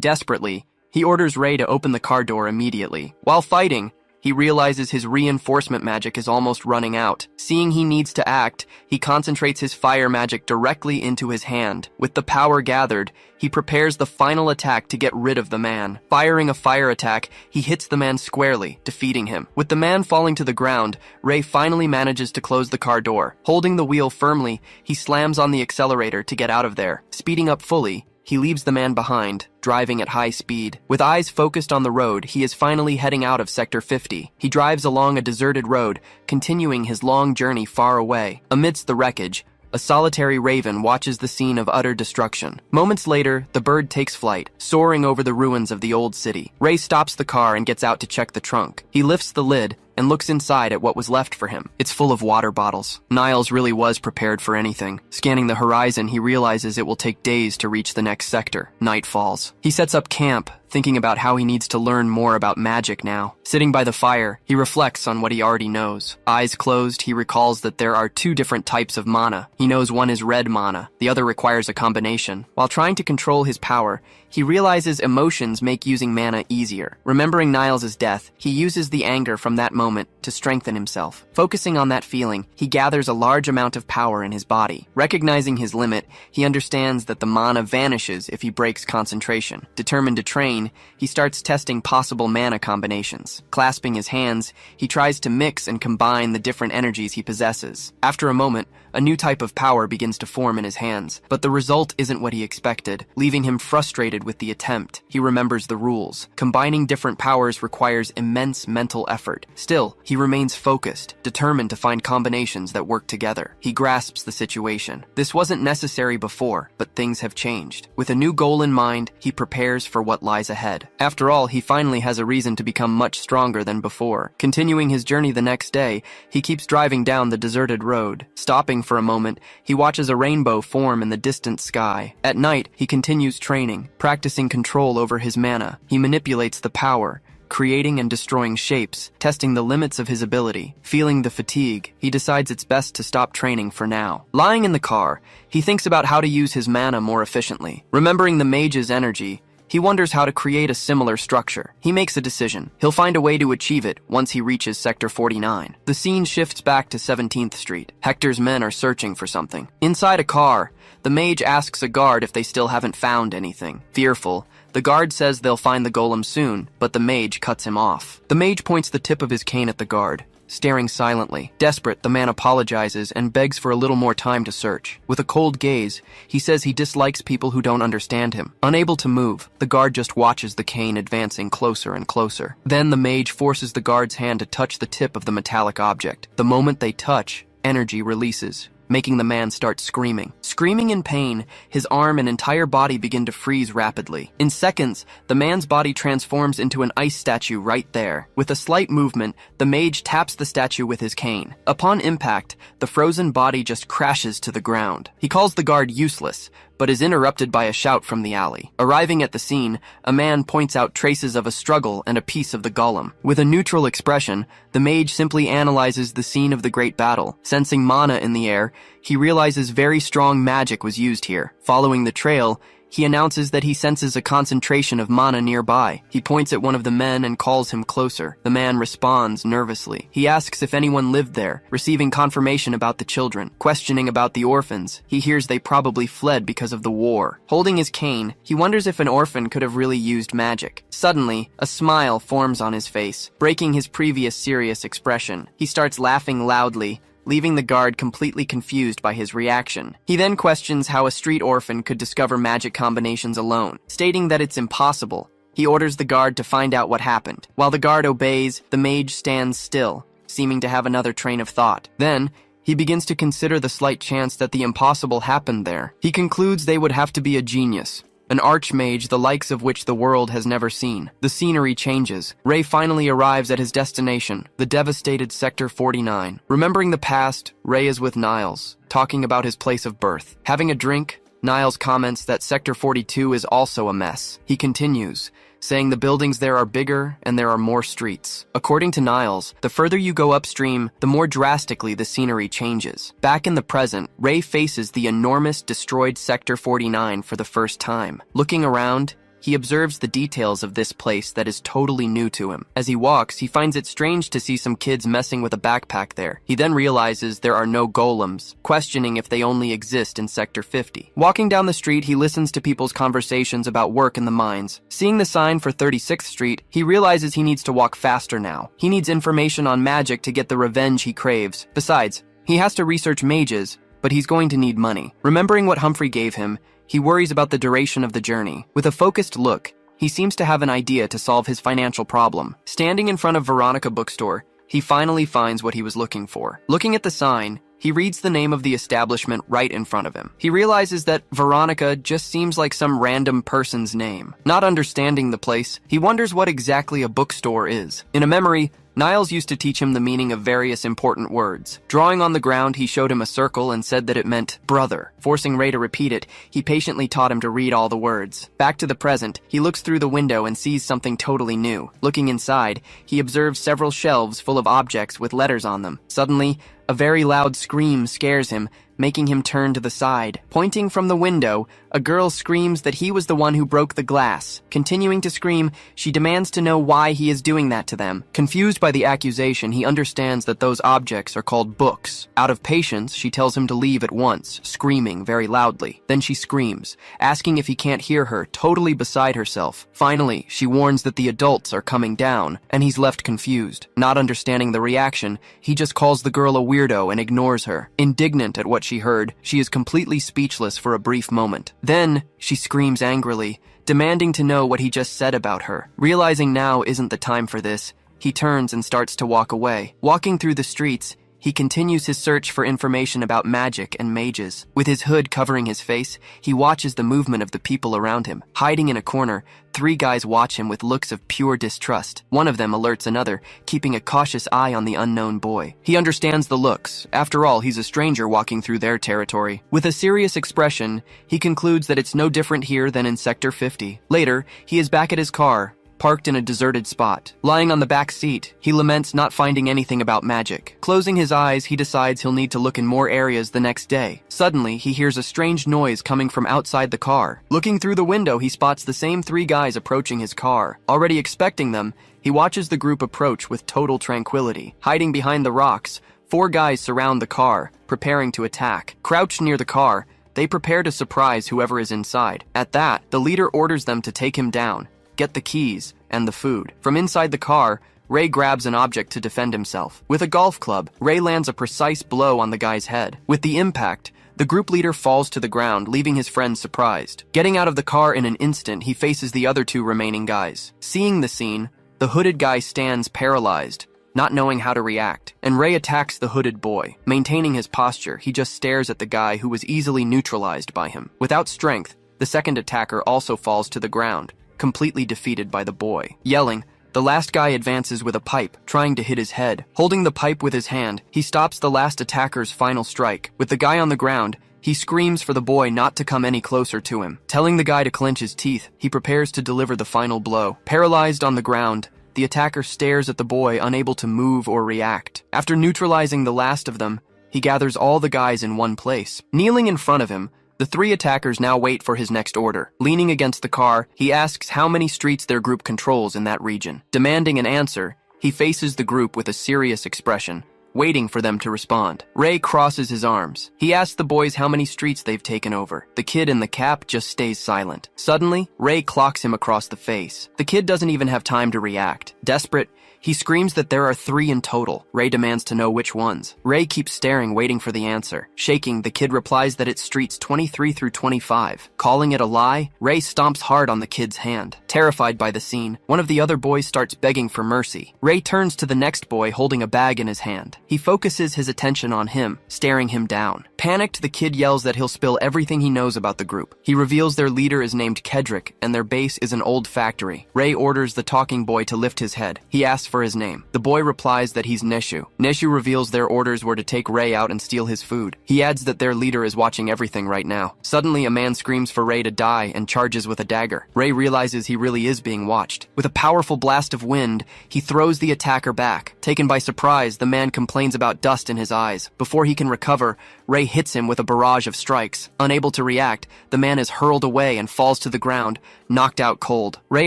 desperately, he orders Ray to open the car door immediately. While fighting, he realizes his reinforcement magic is almost running out. Seeing he needs to act, he concentrates his fire magic directly into his hand. With the power gathered, he prepares the final attack to get rid of the man. Firing a fire attack, he hits the man squarely, defeating him. With the man falling to the ground, Ray finally manages to close the car door. Holding the wheel firmly, he slams on the accelerator to get out of there. Speeding up fully, he leaves the man behind, driving at high speed. With eyes focused on the road, he is finally heading out of Sector 50. He drives along a deserted road, continuing his long journey far away. Amidst the wreckage, a solitary raven watches the scene of utter destruction. Moments later, the bird takes flight, soaring over the ruins of the old city. Ray stops the car and gets out to check the trunk. He lifts the lid and looks inside at what was left for him. It's full of water bottles. Niles really was prepared for anything. Scanning the horizon, he realizes it will take days to reach the next sector. Night falls. He sets up camp, thinking about how he needs to learn more about magic now. Sitting by the fire, he reflects on what he already knows. Eyes closed, he recalls that there are two different types of mana. He knows one is red mana, the other requires a combination. While trying to control his power, he realizes emotions make using mana easier. Remembering Niles' death, he uses the anger from that moment to strengthen himself. Focusing on that feeling, he gathers a large amount of power in his body. Recognizing his limit, he understands that the mana vanishes if he breaks concentration. Determined to train, he starts testing possible mana combinations. Clasping his hands, he tries to mix and combine the different energies he possesses. After a moment, a new type of power begins to form in his hands, but the result isn't what he expected, leaving him frustrated with the attempt. He remembers the rules. Combining different powers requires immense mental effort. Still, he remains focused, determined to find combinations that work together. He grasps the situation. This wasn't necessary before, but things have changed. With a new goal in mind, he prepares for what lies ahead. After all, he finally has a reason to become much stronger than before. Continuing his journey the next day, he keeps driving down the deserted road. Stopping for a moment, he watches a rainbow form in the distant sky. At night, he continues training, practicing control over his mana. He manipulates the power, creating and destroying shapes, testing the limits of his ability. Feeling the fatigue, he decides it's best to stop training for now. Lying in the car, he thinks about how to use his mana more efficiently. Remembering the mage's energy, he wonders how to create a similar structure. He makes a decision. He'll find a way to achieve it once he reaches Sector 49. The scene shifts back to 17th Street. Hector's men are searching for something. Inside a car, the mage asks a guard if they still haven't found anything. Fearful, the guard says they'll find the golem soon, but the mage cuts him off. The mage points the tip of his cane at the guard, staring silently. Desperate, the man apologizes and begs for a little more time to search. With a cold gaze, he says he dislikes people who don't understand him. Unable to move, the guard just watches the cane advancing closer and closer. Then the mage forces the guard's hand to touch the tip of the metallic object. The moment they touch, energy releases, making the man start screaming. Screaming in pain, his arm and entire body begin to freeze rapidly. In seconds, the man's body transforms into an ice statue right there. With a slight movement, the mage taps the statue with his cane. Upon impact, the frozen body just crashes to the ground. He calls the guard useless, but is interrupted by a shout from the alley. Arriving at the scene, a man points out traces of a struggle and a piece of the golem. With a neutral expression, the mage simply analyzes the scene of the great battle. Sensing mana in the air, he realizes very strong magic was used here. Following the trail, he announces that he senses a concentration of mana nearby. He points at one of the men and calls him closer. The man responds nervously. He asks if anyone lived there, receiving confirmation about the children. Questioning about the orphans, he hears they probably fled because of the war. Holding his cane, he wonders if an orphan could have really used magic. Suddenly, a smile forms on his face, breaking his previous serious expression. He starts laughing loudly, leaving the guard completely confused by his reaction. He then questions how a street orphan could discover magic combinations alone, stating that it's impossible. He orders the guard to find out what happened. While the guard obeys, the mage stands still, seeming to have another train of thought. Then, he begins to consider the slight chance that the impossible happened there. He concludes they would have to be a genius, an archmage the likes of which the world has never seen. The scenery changes. Ray finally arrives at his destination, the devastated Sector 49. Remembering the past, Ray is with Niles, talking about his place of birth. Having a drink, Niles comments that Sector 42 is also a mess. He continues, saying the buildings there are bigger and there are more streets. According to Niles, the further you go upstream, the more drastically the scenery changes. Back in the present, Ray faces the enormous destroyed Sector 49 for the first time. Looking around, he observes the details of this place that is totally new to him. As he walks, he finds it strange to see some kids messing with a backpack there. He then realizes there are no golems, questioning if they only exist in Sector 50. Walking down the street, he listens to people's conversations about work in the mines. Seeing the sign for 36th Street, he realizes he needs to walk faster now. He needs information on magic to get the revenge he craves. Besides, he has to research mages, but he's going to need money. Remembering what Humphrey gave him, he worries about the duration of the journey. With a focused look, he seems to have an idea to solve his financial problem. Standing in front of Veronica bookstore, he finally finds what he was looking for. Looking at the sign, he reads the name of the establishment right in front of him. He realizes that Veronica just seems like some random person's name. Not understanding the place, he wonders what exactly a bookstore is. In a memory, Niles used to teach him the meaning of various important words. Drawing on the ground, he showed him a circle and said that it meant brother. Forcing Ray to repeat it, he patiently taught him to read all the words. Back to the present, he looks through the window and sees something totally new. Looking inside, he observes several shelves full of objects with letters on them. Suddenly, a very loud scream scares him, making him turn to the side. Pointing from the window, a girl screams that he was the one who broke the glass. Continuing to scream, she demands to know why he is doing that to them. Confused by the accusation, he understands that those objects are called books. Out of patience, she tells him to leave at once, screaming very loudly. Then she screams, asking if he can't hear her, totally beside herself. Finally, she warns that the adults are coming down, and he's left confused. Not understanding the reaction, he just calls the girl a weirdo and ignores her. Indignant at what she heard, she is completely speechless for a brief moment. Then, she screams angrily, demanding to know what he just said about her. Realizing now isn't the time for this, he turns and starts to walk away. Walking through the streets, he continues his search for information about magic and mages. With his hood covering his face, he watches the movement of the people around him. Hiding in a corner, 3 guys watch him with looks of pure distrust. One of them alerts another, keeping a cautious eye on the unknown boy. He understands the looks. After all, he's a stranger walking through their territory. With a serious expression, he concludes that it's no different here than in Sector 50. Later, he is back at his car, parked in a deserted spot. Lying on the back seat, he laments not finding anything about magic. Closing his eyes, he decides he'll need to look in more areas the next day. Suddenly, he hears a strange noise coming from outside the car. Looking through the window, he spots the same 3 guys approaching his car. Already expecting them, he watches the group approach with total tranquility. Hiding behind the rocks, 4 guys surround the car, preparing to attack. Crouched near the car, they prepare to surprise whoever is inside. At that, the leader orders them to take him down, get the keys, and the food. From inside the car, Ray grabs an object to defend himself. With a golf club, Ray lands a precise blow on the guy's head. With the impact, the group leader falls to the ground, leaving his friends surprised. Getting out of the car in an instant, he faces the other 2 remaining guys. Seeing the scene, the hooded guy stands paralyzed, not knowing how to react, and Ray attacks the hooded boy. Maintaining his posture, he just stares at the guy who was easily neutralized by him. Without strength, the second attacker also falls to the ground, completely defeated by the boy. Yelling, the last guy advances with a pipe, trying to hit his head. Holding the pipe with his hand, he stops the last attacker's final strike. With the guy on the ground, He screams for the boy not to come any closer to him. Telling the guy to clench his teeth, he prepares to deliver the final blow. Paralyzed on the ground, the attacker stares at the boy, unable to move or react. After neutralizing the last of them, he gathers all the guys in one place. Kneeling in front of him, the three attackers now wait for his next order. Leaning against the car, he asks how many streets their group controls in that region. Demanding an answer, he faces the group with a serious expression, waiting for them to respond. Ray crosses his arms. He asks the boys how many streets they've taken over. The kid in the cap just stays silent. Suddenly, Ray clocks him across the face. The kid doesn't even have time to react. Desperate, he screams that there are 3 in total. Ray demands to know which ones. Ray keeps staring, waiting for the answer. Shaking, the kid replies that it's streets 23 through 25. Calling it a lie, Ray stomps hard on the kid's hand. Terrified by the scene, one of the other boys starts begging for mercy. Ray turns to the next boy holding a bag in his hand. He focuses his attention on him, staring him down. Panicked, the kid yells that he'll spill everything he knows about the group. He reveals their leader is named Kendrick, and their base is an old factory. Ray orders the talking boy to lift his head. He asks for his name. The boy replies that he's Neshu. Neshu reveals their orders were to take Ray out and steal his food. He adds that their leader is watching everything right now. Suddenly, a man screams for Ray to die and charges with a dagger. Ray realizes he really is being watched. With a powerful blast of wind, he throws the attacker back. Taken by surprise, the man complains about dust in his eyes. Before he can recover, Ray hits him with a barrage of strikes. Unable to react, the man is hurled away and falls to the ground, knocked out cold. Ray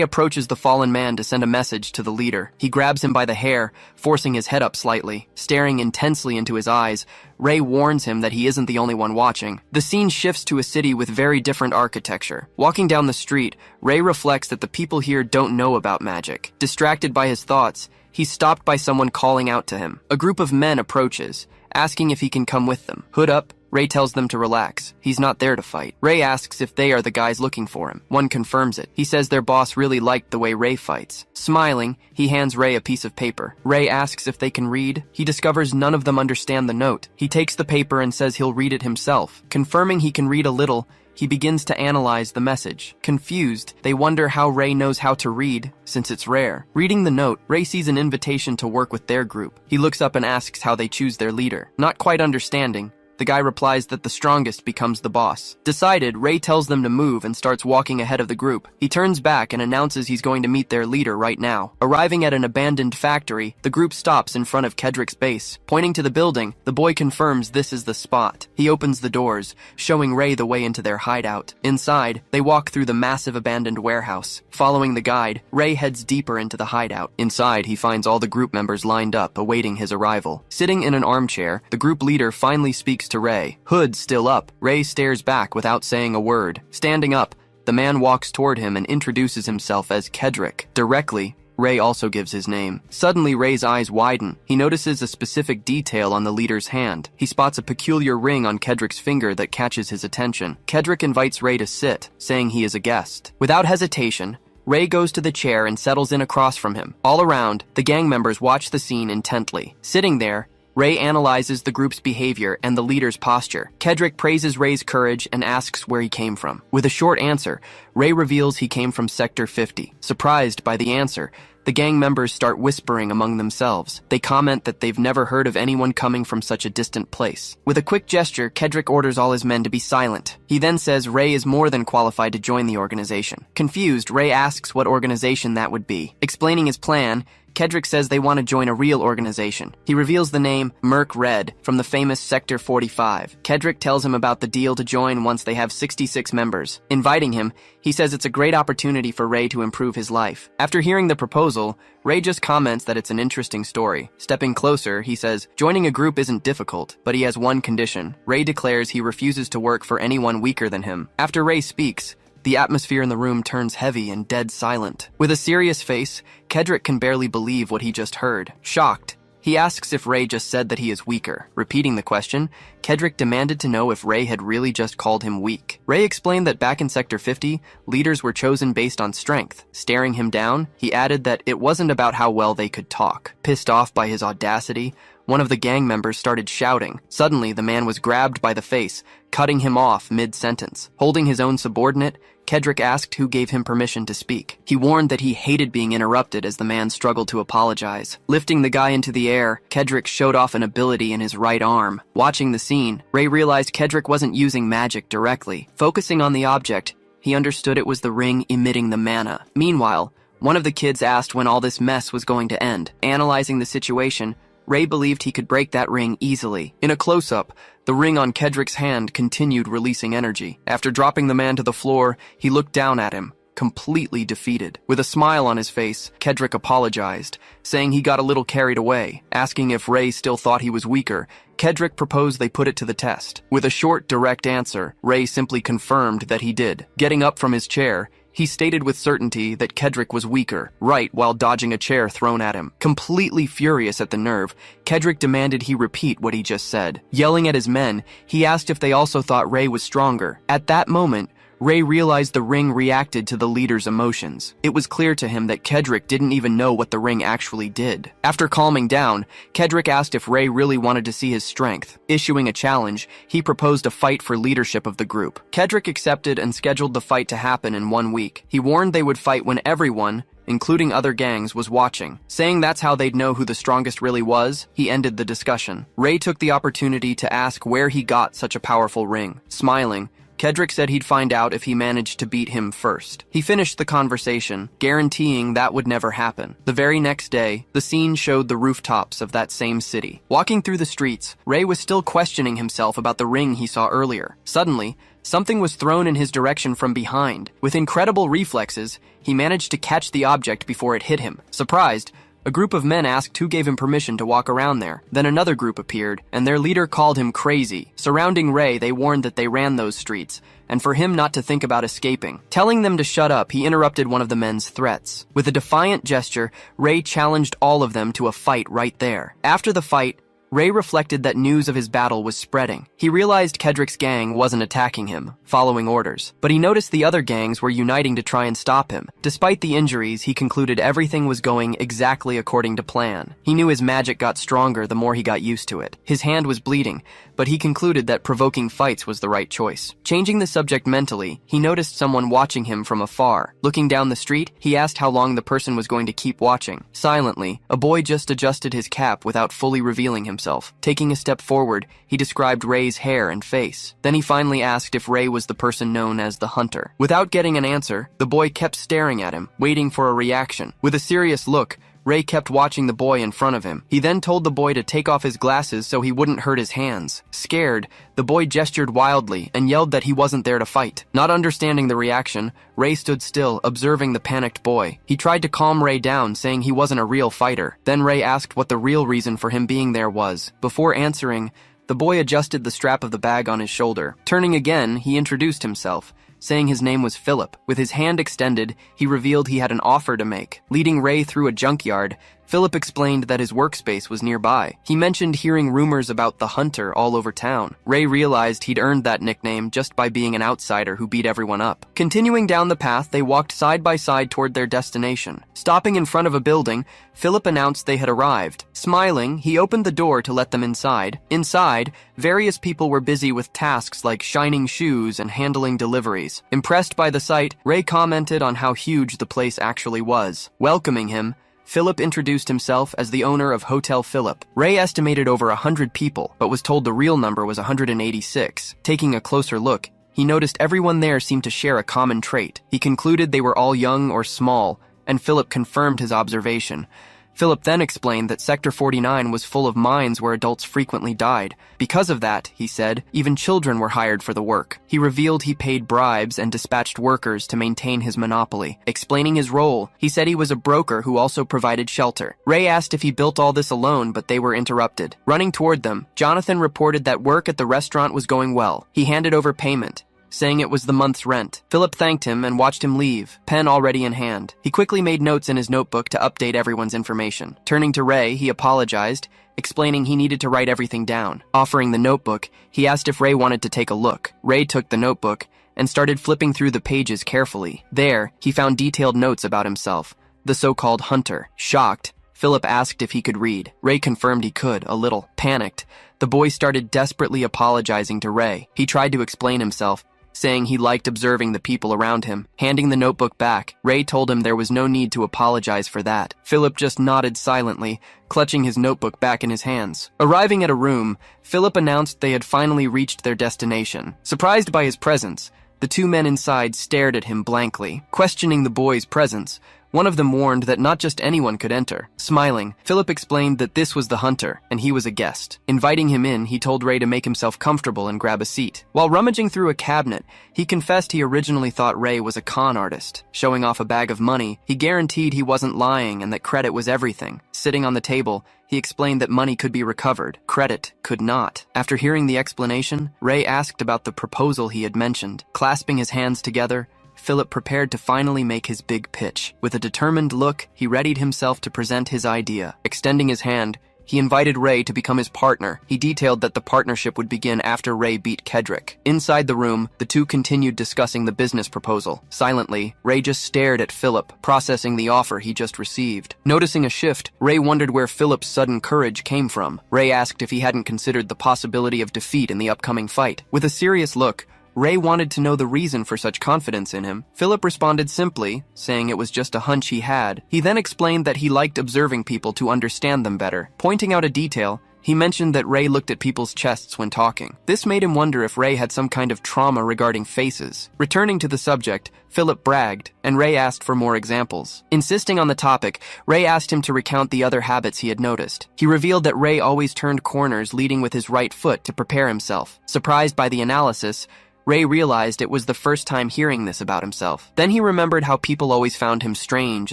approaches the fallen man to send a message to the leader. He grabs him by the hair, forcing his head up slightly. Staring intensely into his eyes, Ray warns him that he isn't the only one watching. The scene shifts to a city with very different architecture. Walking down the street, Ray reflects that the people here don't know about magic. Distracted by his thoughts, he's stopped by someone calling out to him. A group of men approaches, asking if he can come with them. Hood up, Ray tells them to relax. He's not there to fight. Ray asks if they are the guys looking for him. One confirms it. He says their boss really liked the way Ray fights. Smiling, he hands Ray a piece of paper. Ray asks if they can read. He discovers none of them understand the note. He takes the paper and says he'll read it himself. Confirming he can read a little, he begins to analyze the message. Confused, they wonder how Ray knows how to read, since it's rare. Reading the note, Ray sees an invitation to work with their group. He looks up and asks how they choose their leader. Not quite understanding, the guy replies that the strongest becomes the boss. Decided, Ray tells them to move and starts walking ahead of the group. He turns back and announces he's going to meet their leader right now. Arriving at an abandoned factory, the group stops in front of Kendrick's base. Pointing to the building, the boy confirms this is the spot. He opens the doors, showing Ray the way into their hideout. Inside, they walk through the massive abandoned warehouse. Following the guide, Ray heads deeper into the hideout. Inside, he finds all the group members lined up, awaiting his arrival. Sitting in an armchair, the group leader finally speaks to Ray. Hood still up, Ray stares back without saying a word. Standing up, the man walks toward him and introduces himself as Kendrick. Directly, Ray also gives his name. Suddenly, Ray's eyes widen. He notices a specific detail on the leader's hand. He spots a peculiar ring on Kendrick's finger that catches his attention. Kendrick invites Ray to sit, saying he is a guest. Without hesitation, Ray goes to the chair and settles in across from him. All around, the gang members watch the scene intently. Sitting there, Ray analyzes the group's behavior and the leader's posture. Kendrick praises Ray's courage and asks where he came from. With a short answer, Ray reveals he came from Sector 50. Surprised by the answer, the gang members start whispering among themselves. They comment that they've never heard of anyone coming from such a distant place. With a quick gesture, Kendrick orders all his men to be silent. He then says Ray is more than qualified to join the organization. Confused, Ray asks what organization that would be. Explaining his plan, Kendrick says they want to join a real organization. He reveals the name Merc Red from the famous Sector 45. Kendrick tells him about the deal to join once they have 66 members. Inviting him, he says it's a great opportunity for Ray to improve his life. After hearing the proposal, Ray just comments that it's an interesting story. Stepping closer, he says, joining a group isn't difficult, but he has one condition. Ray declares he refuses to work for anyone weaker than him. After Ray speaks, the atmosphere in the room turns heavy and dead silent. With a serious face, Kendrick can barely believe what he just heard. Shocked, he asks if Ray just said that he is weaker. Repeating the question, Kendrick demanded to know if Ray had really just called him weak. Ray explained that back in Sector 50, leaders were chosen based on strength. Staring him down, he added that it wasn't about how well they could talk. Pissed off by his audacity, one of the gang members started shouting. Suddenly, the man was grabbed by the face, cutting him off mid-sentence. Holding his own subordinate, Kendrick asked who gave him permission to speak. He warned that he hated being interrupted as the man struggled to apologize. Lifting the guy into the air, Kendrick showed off an ability in his right arm. Watching the scene, Ray realized Kendrick wasn't using magic directly. Focusing on the object, he understood it was the ring emitting the mana. Meanwhile, one of the kids asked when all this mess was going to end. Analyzing the situation, Ray believed he could break that ring easily. In a close-up, the ring on Kendrick's hand continued releasing energy. After dropping the man to the floor, he looked down at him, completely defeated. With a smile on his face, Kendrick apologized, saying he got a little carried away. Asking if Ray still thought he was weaker, Kendrick proposed they put it to the test. With a short, direct answer, Ray simply confirmed that he did. Getting up from his chair, he stated with certainty that Kendrick was weaker, right while dodging a chair thrown at him. Completely furious at the nerve, Kendrick demanded he repeat what he just said. Yelling at his men, he asked if they also thought Ray was stronger. At that moment, Ray realized the ring reacted to the leader's emotions. It was clear to him that Kendrick didn't even know what the ring actually did. After calming down, Kendrick asked if Ray really wanted to see his strength. Issuing a challenge, he proposed a fight for leadership of the group. Kendrick accepted and scheduled the fight to happen in 1 week. He warned they would fight when everyone, including other gangs, was watching. Saying that's how they'd know who the strongest really was, he ended the discussion. Ray took the opportunity to ask where he got such a powerful ring. Smiling, Kendrick said he'd find out if he managed to beat him first. He finished the conversation, guaranteeing that would never happen. The very next day, the scene showed the rooftops of that same city. Walking through the streets, Ray was still questioning himself about the ring he saw earlier. Suddenly, something was thrown in his direction from behind. With incredible reflexes, he managed to catch the object before it hit him. Surprised, a group of men asked who gave him permission to walk around there. Then another group appeared, and their leader called him crazy. Surrounding Ray, they warned that they ran those streets, and for him not to think about escaping. Telling them to shut up, he interrupted one of the men's threats. With a defiant gesture, Ray challenged all of them to a fight right there. After the fight, Ray reflected that news of his battle was spreading. He realized Kendrick's gang wasn't attacking him, following orders, but he noticed the other gangs were uniting to try and stop him. Despite the injuries, he concluded everything was going exactly according to plan. He knew his magic got stronger the more he got used to it. His hand was bleeding, but he concluded that provoking fights was the right choice. Changing the subject mentally, he noticed someone watching him from afar. Looking down the street, he asked how long the person was going to keep watching. Silently, a boy just adjusted his cap without fully revealing himself. Taking a step forward, he described Ray's hair and face. Then he finally asked if Ray was the person known as the Hunter. Without getting an answer, the boy kept staring at him, waiting for a reaction. With a serious look, Ray kept watching the boy in front of him. He then told the boy to take off his glasses so he wouldn't hurt his hands. Scared, the boy gestured wildly and yelled that he wasn't there to fight. Not understanding the reaction, Ray stood still, observing the panicked boy. He tried to calm Ray down, saying he wasn't a real fighter. Then Ray asked what the real reason for him being there was. Before answering, the boy adjusted the strap of the bag on his shoulder. Turning again, he introduced himself, saying his name was Philip. With his hand extended, he revealed he had an offer to make. Leading Ray through a junkyard, Philip explained that his workspace was nearby. He mentioned hearing rumors about the Hunter all over town. Ray realized he'd earned that nickname just by being an outsider who beat everyone up. Continuing down the path, they walked side by side toward their destination. Stopping in front of a building, Philip announced they had arrived. Smiling, he opened the door to let them inside. Inside, various people were busy with tasks like shining shoes and handling deliveries. Impressed by the sight, Ray commented on how huge the place actually was. Welcoming him, Philip introduced himself as the owner of Hotel Philip. Ray estimated over 100 people, but was told the real number was 186. Taking a closer look, he noticed everyone there seemed to share a common trait. He concluded they were all young or small, and Philip confirmed his observation. Philip then explained that Sector 49 was full of mines where adults frequently died. Because of that, he said, even children were hired for the work. He revealed he paid bribes and dispatched workers to maintain his monopoly. Explaining his role, he said he was a broker who also provided shelter. Ray asked if he built all this alone, but they were interrupted. Running toward them, Jonathan reported that work at the restaurant was going well. He handed over payment, saying it was the month's rent. Philip thanked him and watched him leave, pen already in hand. He quickly made notes in his notebook to update everyone's information. Turning to Ray, he apologized, explaining he needed to write everything down. Offering the notebook, he asked if Ray wanted to take a look. Ray took the notebook and started flipping through the pages carefully. There, he found detailed notes about himself, the so-called Hunter. Shocked, Philip asked if he could read. Ray confirmed he could, a little. Panicked, the boy started desperately apologizing to Ray. He tried to explain himself, saying he liked observing the people around him. Handing the notebook back, Ray told him there was no need to apologize for that. Philip just nodded silently, clutching his notebook back in his hands. Arriving at a room, Philip announced they had finally reached their destination. Surprised by his presence, the two men inside stared at him blankly. Questioning the boy's presence, one of them warned that not just anyone could enter. Smiling, Philip explained that this was the hunter, and he was a guest. Inviting him in, he told Ray to make himself comfortable and grab a seat. While rummaging through a cabinet, he confessed he originally thought Ray was a con artist. Showing off a bag of money, he guaranteed he wasn't lying and that credit was everything. Sitting on the table, he explained that money could be recovered, credit could not. After hearing the explanation, Ray asked about the proposal he had mentioned. Clasping his hands together, Philip prepared to finally make his big pitch. With a determined look, he readied himself to present his idea. Extending his hand, he invited Ray to become his partner. He detailed that the partnership would begin after Ray beat Kendrick. Inside the room, the two continued discussing the business proposal. Silently, Ray just stared at Philip, processing the offer he just received. Noticing a shift, Ray wondered where Philip's sudden courage came from. Ray asked if he hadn't considered the possibility of defeat in the upcoming fight. With a serious look, Ray wanted to know the reason for such confidence in him. Philip responded simply, saying it was just a hunch he had. He then explained that he liked observing people to understand them better. Pointing out a detail, he mentioned that Ray looked at people's chests when talking. This made him wonder if Ray had some kind of trauma regarding faces. Returning to the subject, Philip bragged, and Ray asked for more examples. Insisting on the topic, Ray asked him to recount the other habits he had noticed. He revealed that Ray always turned corners leading with his right foot to prepare himself. Surprised by the analysis, Ray realized it was the first time hearing this about himself. Then he remembered how people always found him strange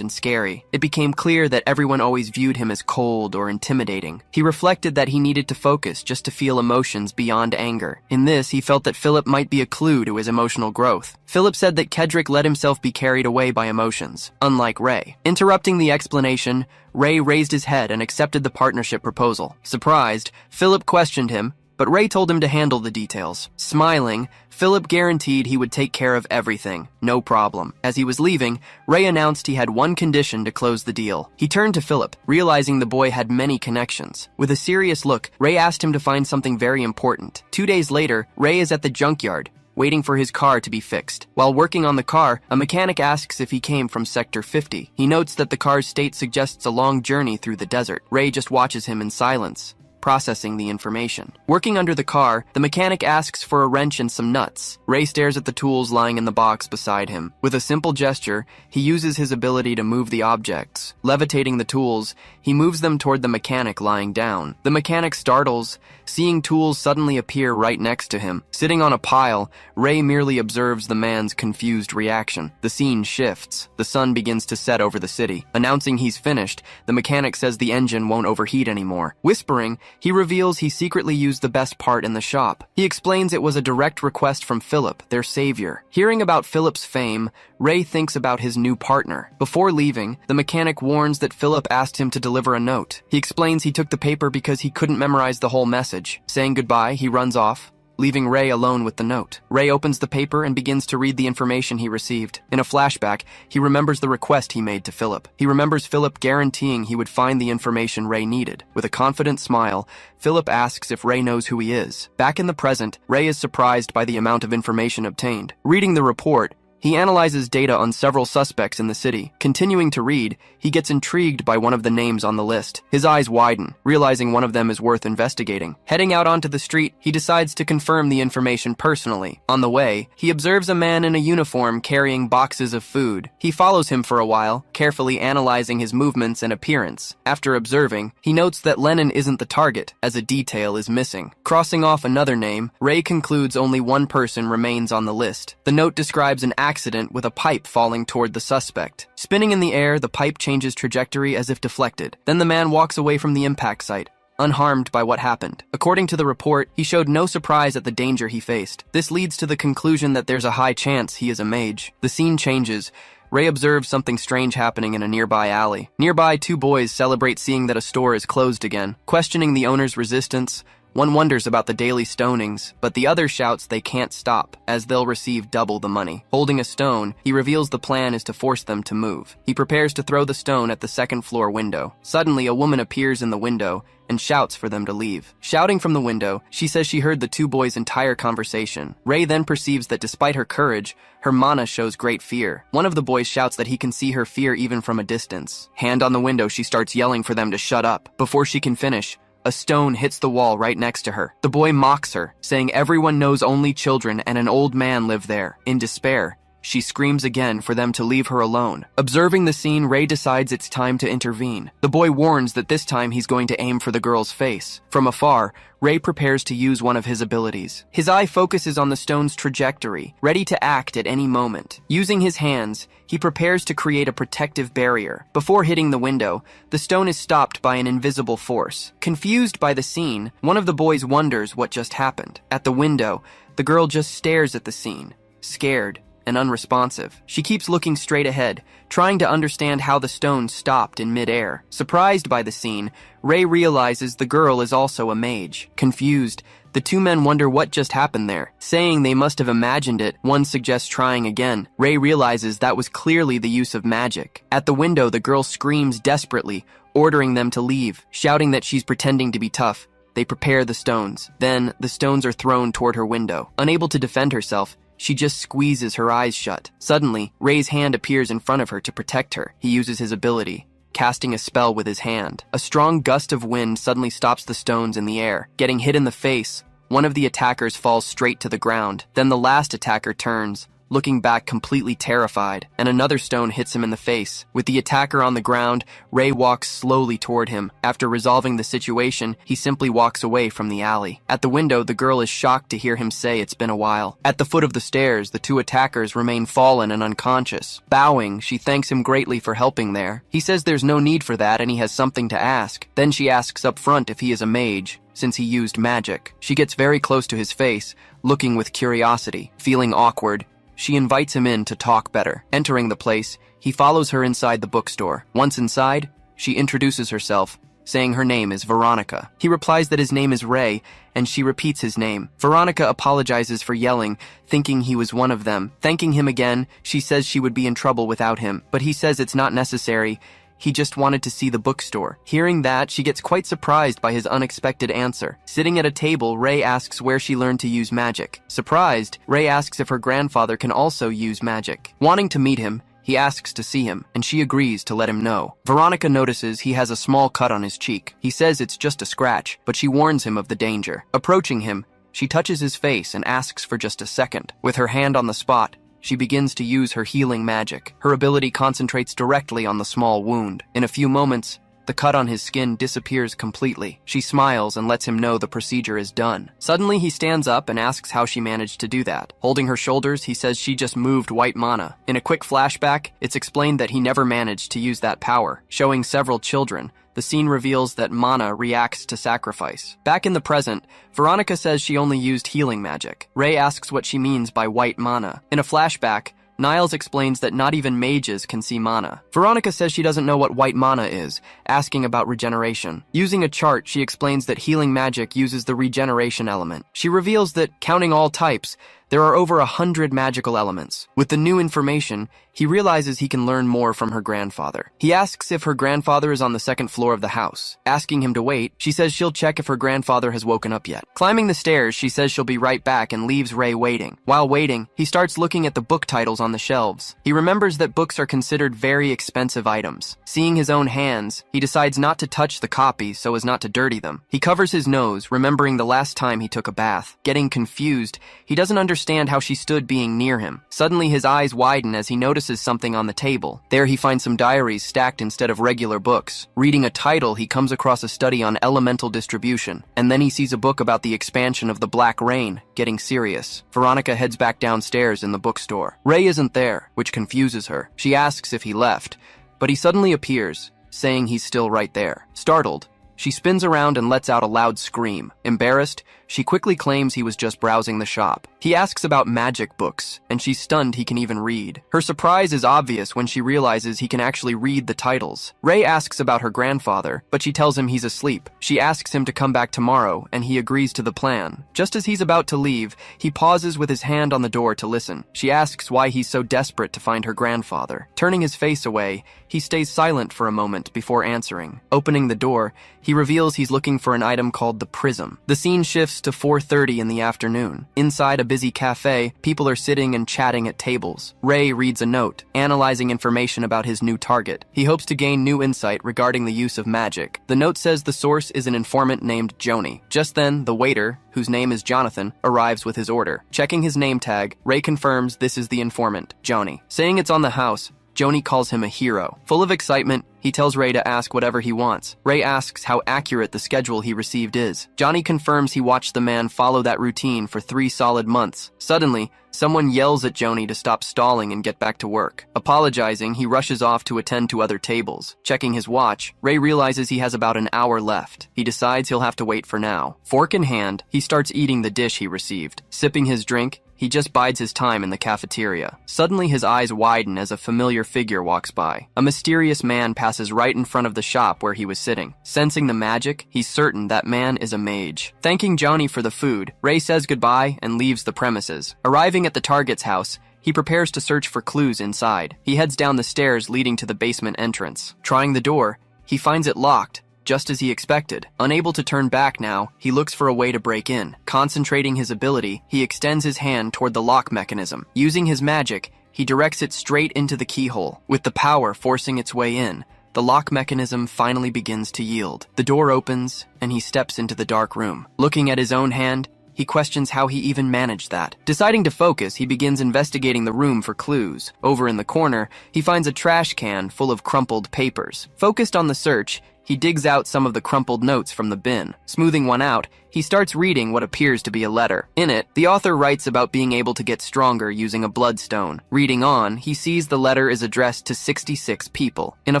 and scary. It became clear that everyone always viewed him as cold or intimidating. He reflected that he needed to focus just to feel emotions beyond anger. In this, he felt that Philip might be a clue to his emotional growth. Philip said that Kendrick let himself be carried away by emotions, unlike Ray. Interrupting the explanation, Ray raised his head and accepted the partnership proposal. Surprised, Philip questioned him, but Ray told him to handle the details. Smiling, Philip guaranteed he would take care of everything, no problem. As he was leaving, Ray announced he had one condition to close the deal. He turned to Philip, realizing the boy had many connections. With a serious look, Ray asked him to find something very important. 2 days later, Ray is at the junkyard, waiting for his car to be fixed. While working on the car, a mechanic asks if he came from Sector 50. He notes that the car's state suggests a long journey through the desert. Ray just watches him in silence, processing the information. Working under the car, the mechanic asks for a wrench and some nuts. Ray stares at the tools lying in the box beside him. With a simple gesture, he uses his ability to move the objects. Levitating the tools, he moves them toward the mechanic lying down. The mechanic startles, seeing tools suddenly appear right next to him. Sitting on a pile, Ray merely observes the man's confused reaction. The scene shifts. The sun begins to set over the city. Announcing he's finished, the mechanic says the engine won't overheat anymore. Whispering, he reveals he secretly used the best part in the shop. He explains it was a direct request from Philip, their savior. Hearing about Philip's fame, Ray thinks about his new partner. Before leaving, the mechanic warns that Philip asked him to deliver a note. He explains he took the paper because he couldn't memorize the whole message. Saying goodbye, he runs off, leaving Ray alone with the note. Ray opens the paper and begins to read the information he received. In a flashback, he remembers the request he made to Philip. He remembers Philip guaranteeing he would find the information Ray needed. With a confident smile, Philip asks if Ray knows who he is. Back in the present, Ray is surprised by the amount of information obtained. Reading the report, he analyzes data on several suspects in the city. Continuing to read, he gets intrigued by one of the names on the list. His eyes widen, realizing one of them is worth investigating. Heading out onto the street, he decides to confirm the information personally. On the way, he observes a man in a uniform carrying boxes of food. He follows him for a while, carefully analyzing his movements and appearance. After observing, he notes that Lennon isn't the target, as a detail is missing. Crossing off another name, Ray concludes only one person remains on the list. The note describes an accident with a pipe falling toward the suspect. Spinning in the air, the pipe changes trajectory as if deflected. Then the man walks away from the impact site, unharmed by what happened. According to the report, he showed no surprise at the danger he faced. This leads to the conclusion that there's a high chance he is a mage. The scene changes. Ray observes something strange happening in a nearby alley. Nearby, two boys celebrate seeing that a store is closed again. Questioning the owner's resistance, One wonders about the daily stonings, but the other shouts they can't stop, as they'll receive double the money. Holding a stone, he reveals the plan is to force them to move. He prepares to throw the stone at the second-floor window. Suddenly, a woman appears in the window and shouts for them to leave. Shouting from the window, she says she heard the two boys' entire conversation. Rei then perceives that despite her courage, her mana shows great fear. One of the boys shouts that he can see her fear even from a distance. Hand on the window, she starts yelling for them to shut up. Before she can finish, a stone hits the wall right next to her. The boy mocks her, saying everyone knows only children and an old man live there. In despair, she screams again for them to leave her alone. Observing the scene, Rei decides it's time to intervene. The boy warns that this time he's going to aim for the girl's face. From afar, Rei prepares to use one of his abilities. His eye focuses on the stone's trajectory, ready to act at any moment. Using his hands, he prepares to create a protective barrier. Before hitting the window, the stone is stopped by an invisible force. Confused by the scene, one of the boys wonders what just happened. At the window, the girl just stares at the scene, scared and unresponsive. She keeps looking straight ahead, trying to understand how the stone stopped in midair. Surprised by the scene, Rei realizes the girl is also a mage. Confused, the two men wonder what just happened there. Saying they must have imagined it, one suggests trying again. Rei realizes that was clearly the use of magic. At the window, the girl screams desperately, ordering them to leave. Shouting that she's pretending to be tough, they prepare the stones. Then, the stones are thrown toward her window. Unable to defend herself, she just squeezes her eyes shut. Suddenly, Rei's hand appears in front of her to protect her. He uses his ability, casting a spell with his hand. A strong gust of wind suddenly stops the stones in the air. Getting hit in the face, one of the attackers falls straight to the ground. Then the last attacker turns, looking back completely terrified, and another stone hits him in the face. With the attacker on the ground, Rei walks slowly toward him. After resolving the situation, he simply walks away from the alley. At the window, the girl is shocked to hear him say it's been a while. At the foot of the stairs, the two attackers remain fallen and unconscious. Bowing, she thanks him greatly for helping there. He says there's no need for that and he has something to ask. Then she asks up front if he is a mage, since he used magic. She gets very close to his face, looking with curiosity. Feeling awkward, she invites him in to talk better. Entering the place, he follows her inside the bookstore. Once inside, she introduces herself, saying her name is Veronica. He replies that his name is Rei, and she repeats his name. Veronica apologizes for yelling, thinking he was one of them. Thanking him again, she says she would be in trouble without him, but he says it's not necessary. He just wanted to see the bookstore. Hearing that, she gets quite surprised by his unexpected answer. Sitting at a table, Rei asks where she learned to use magic. Surprised, Rei asks if her grandfather can also use magic. Wanting to meet him, he asks to see him, and she agrees to let him know. Veronica notices he has a small cut on his cheek. He says it's just a scratch, but she warns him of the danger. Approaching him, she touches his face and asks for just a second. With her hand on the spot, she begins to use her healing magic. Her ability concentrates directly on the small wound. In a few moments, the cut on his skin disappears completely. She smiles and lets him know the procedure is done. Suddenly, he stands up and asks how she managed to do that. Holding her shoulders, he says she just moved white mana. In a quick flashback, it's explained that he never managed to use that power. Showing several children, the scene reveals that mana reacts to sacrifice. Back in the present, Veronica says she only used healing magic. Rei asks what she means by white mana. In a flashback, Niles explains that not even mages can see mana. Veronica says she doesn't know what white mana is, asking about regeneration. Using a chart, she explains that healing magic uses the regeneration element. She reveals that, counting all types, there are over 100 magical elements. With the new information, he realizes he can learn more from her grandfather. He asks if her grandfather is on the second floor of the house. Asking him to wait, she says she'll check if her grandfather has woken up yet. Climbing the stairs, she says she'll be right back and leaves Rei waiting. While waiting, he starts looking at the book titles on the shelves. He remembers that books are considered very expensive items. Seeing his own hands, he decides not to touch the copies so as not to dirty them. He covers his nose, remembering the last time he took a bath. Getting confused, he doesn't understand how she stood being near him. Suddenly, his eyes widen as he notices something on the table. There he finds some diaries stacked instead of regular books. Reading a title, he comes across a study on elemental distribution, and then he sees a book about the expansion of the Black Rain. Getting serious, Veronica heads back downstairs in the bookstore. Rei isn't there, which confuses her. She asks if he left, but he suddenly appears, saying he's still right there. Startled, she spins around and lets out a loud scream. Embarrassed, She quickly claims he was just browsing the shop. He asks about magic books, and she's stunned he can even read. Her surprise is obvious when she realizes he can actually read the titles. Ray asks about her grandfather, but she tells him he's asleep. She asks him to come back tomorrow, and he agrees to the plan. Just as he's about to leave, he pauses with his hand on the door to listen. She asks why he's so desperate to find her grandfather. Turning his face away, he stays silent for a moment before answering. Opening the door, he reveals he's looking for an item called the prism. The scene shifts to 4:30 in the afternoon. Inside a busy cafe, people are sitting and chatting at tables. Ray reads a note, analyzing information about his new target. He hopes to gain new insight regarding the use of magic. The note says the source is an informant named Joni. Just then, the waiter, whose name is Jonathan, arrives with his order. Checking his name tag, Ray confirms this is the informant, Johnny. Saying it's on the house, Joni calls him a hero. Full of excitement, he tells Ray to ask whatever he wants. Ray asks how accurate the schedule he received is. Johnny confirms he watched the man follow that routine for 3 solid months. Suddenly, someone yells at Joni to stop stalling and get back to work. Apologizing, he rushes off to attend to other tables. Checking his watch, Ray realizes he has about an hour left. He decides he'll have to wait for now. Fork in hand, he starts eating the dish he received. Sipping his drink, he just bides his time in the cafeteria. Suddenly his eyes widen as a familiar figure walks by. A mysterious man passes right in front of the shop where he was sitting. Sensing the magic, he's certain that man is a mage. Thanking Johnny for the food, Ray says goodbye and leaves the premises. Arriving at the target's house, he prepares to search for clues inside. He heads down the stairs leading to the basement entrance. Trying the door, he finds it locked, just as he expected. Unable to turn back now, he looks for a way to break in. Concentrating his ability, he extends his hand toward the lock mechanism. Using his magic, he directs it straight into the keyhole. With the power forcing its way in, the lock mechanism finally begins to yield. The door opens, and he steps into the dark room. Looking at his own hand, he questions how he even managed that. Deciding to focus, he begins investigating the room for clues. Over in the corner, he finds a trash can full of crumpled papers. Focused on the search, he digs out some of the crumpled notes from the bin. Smoothing one out, he starts reading what appears to be a letter. In it, the author writes about being able to get stronger using a bloodstone. Reading on, he sees the letter is addressed to 66 people. In a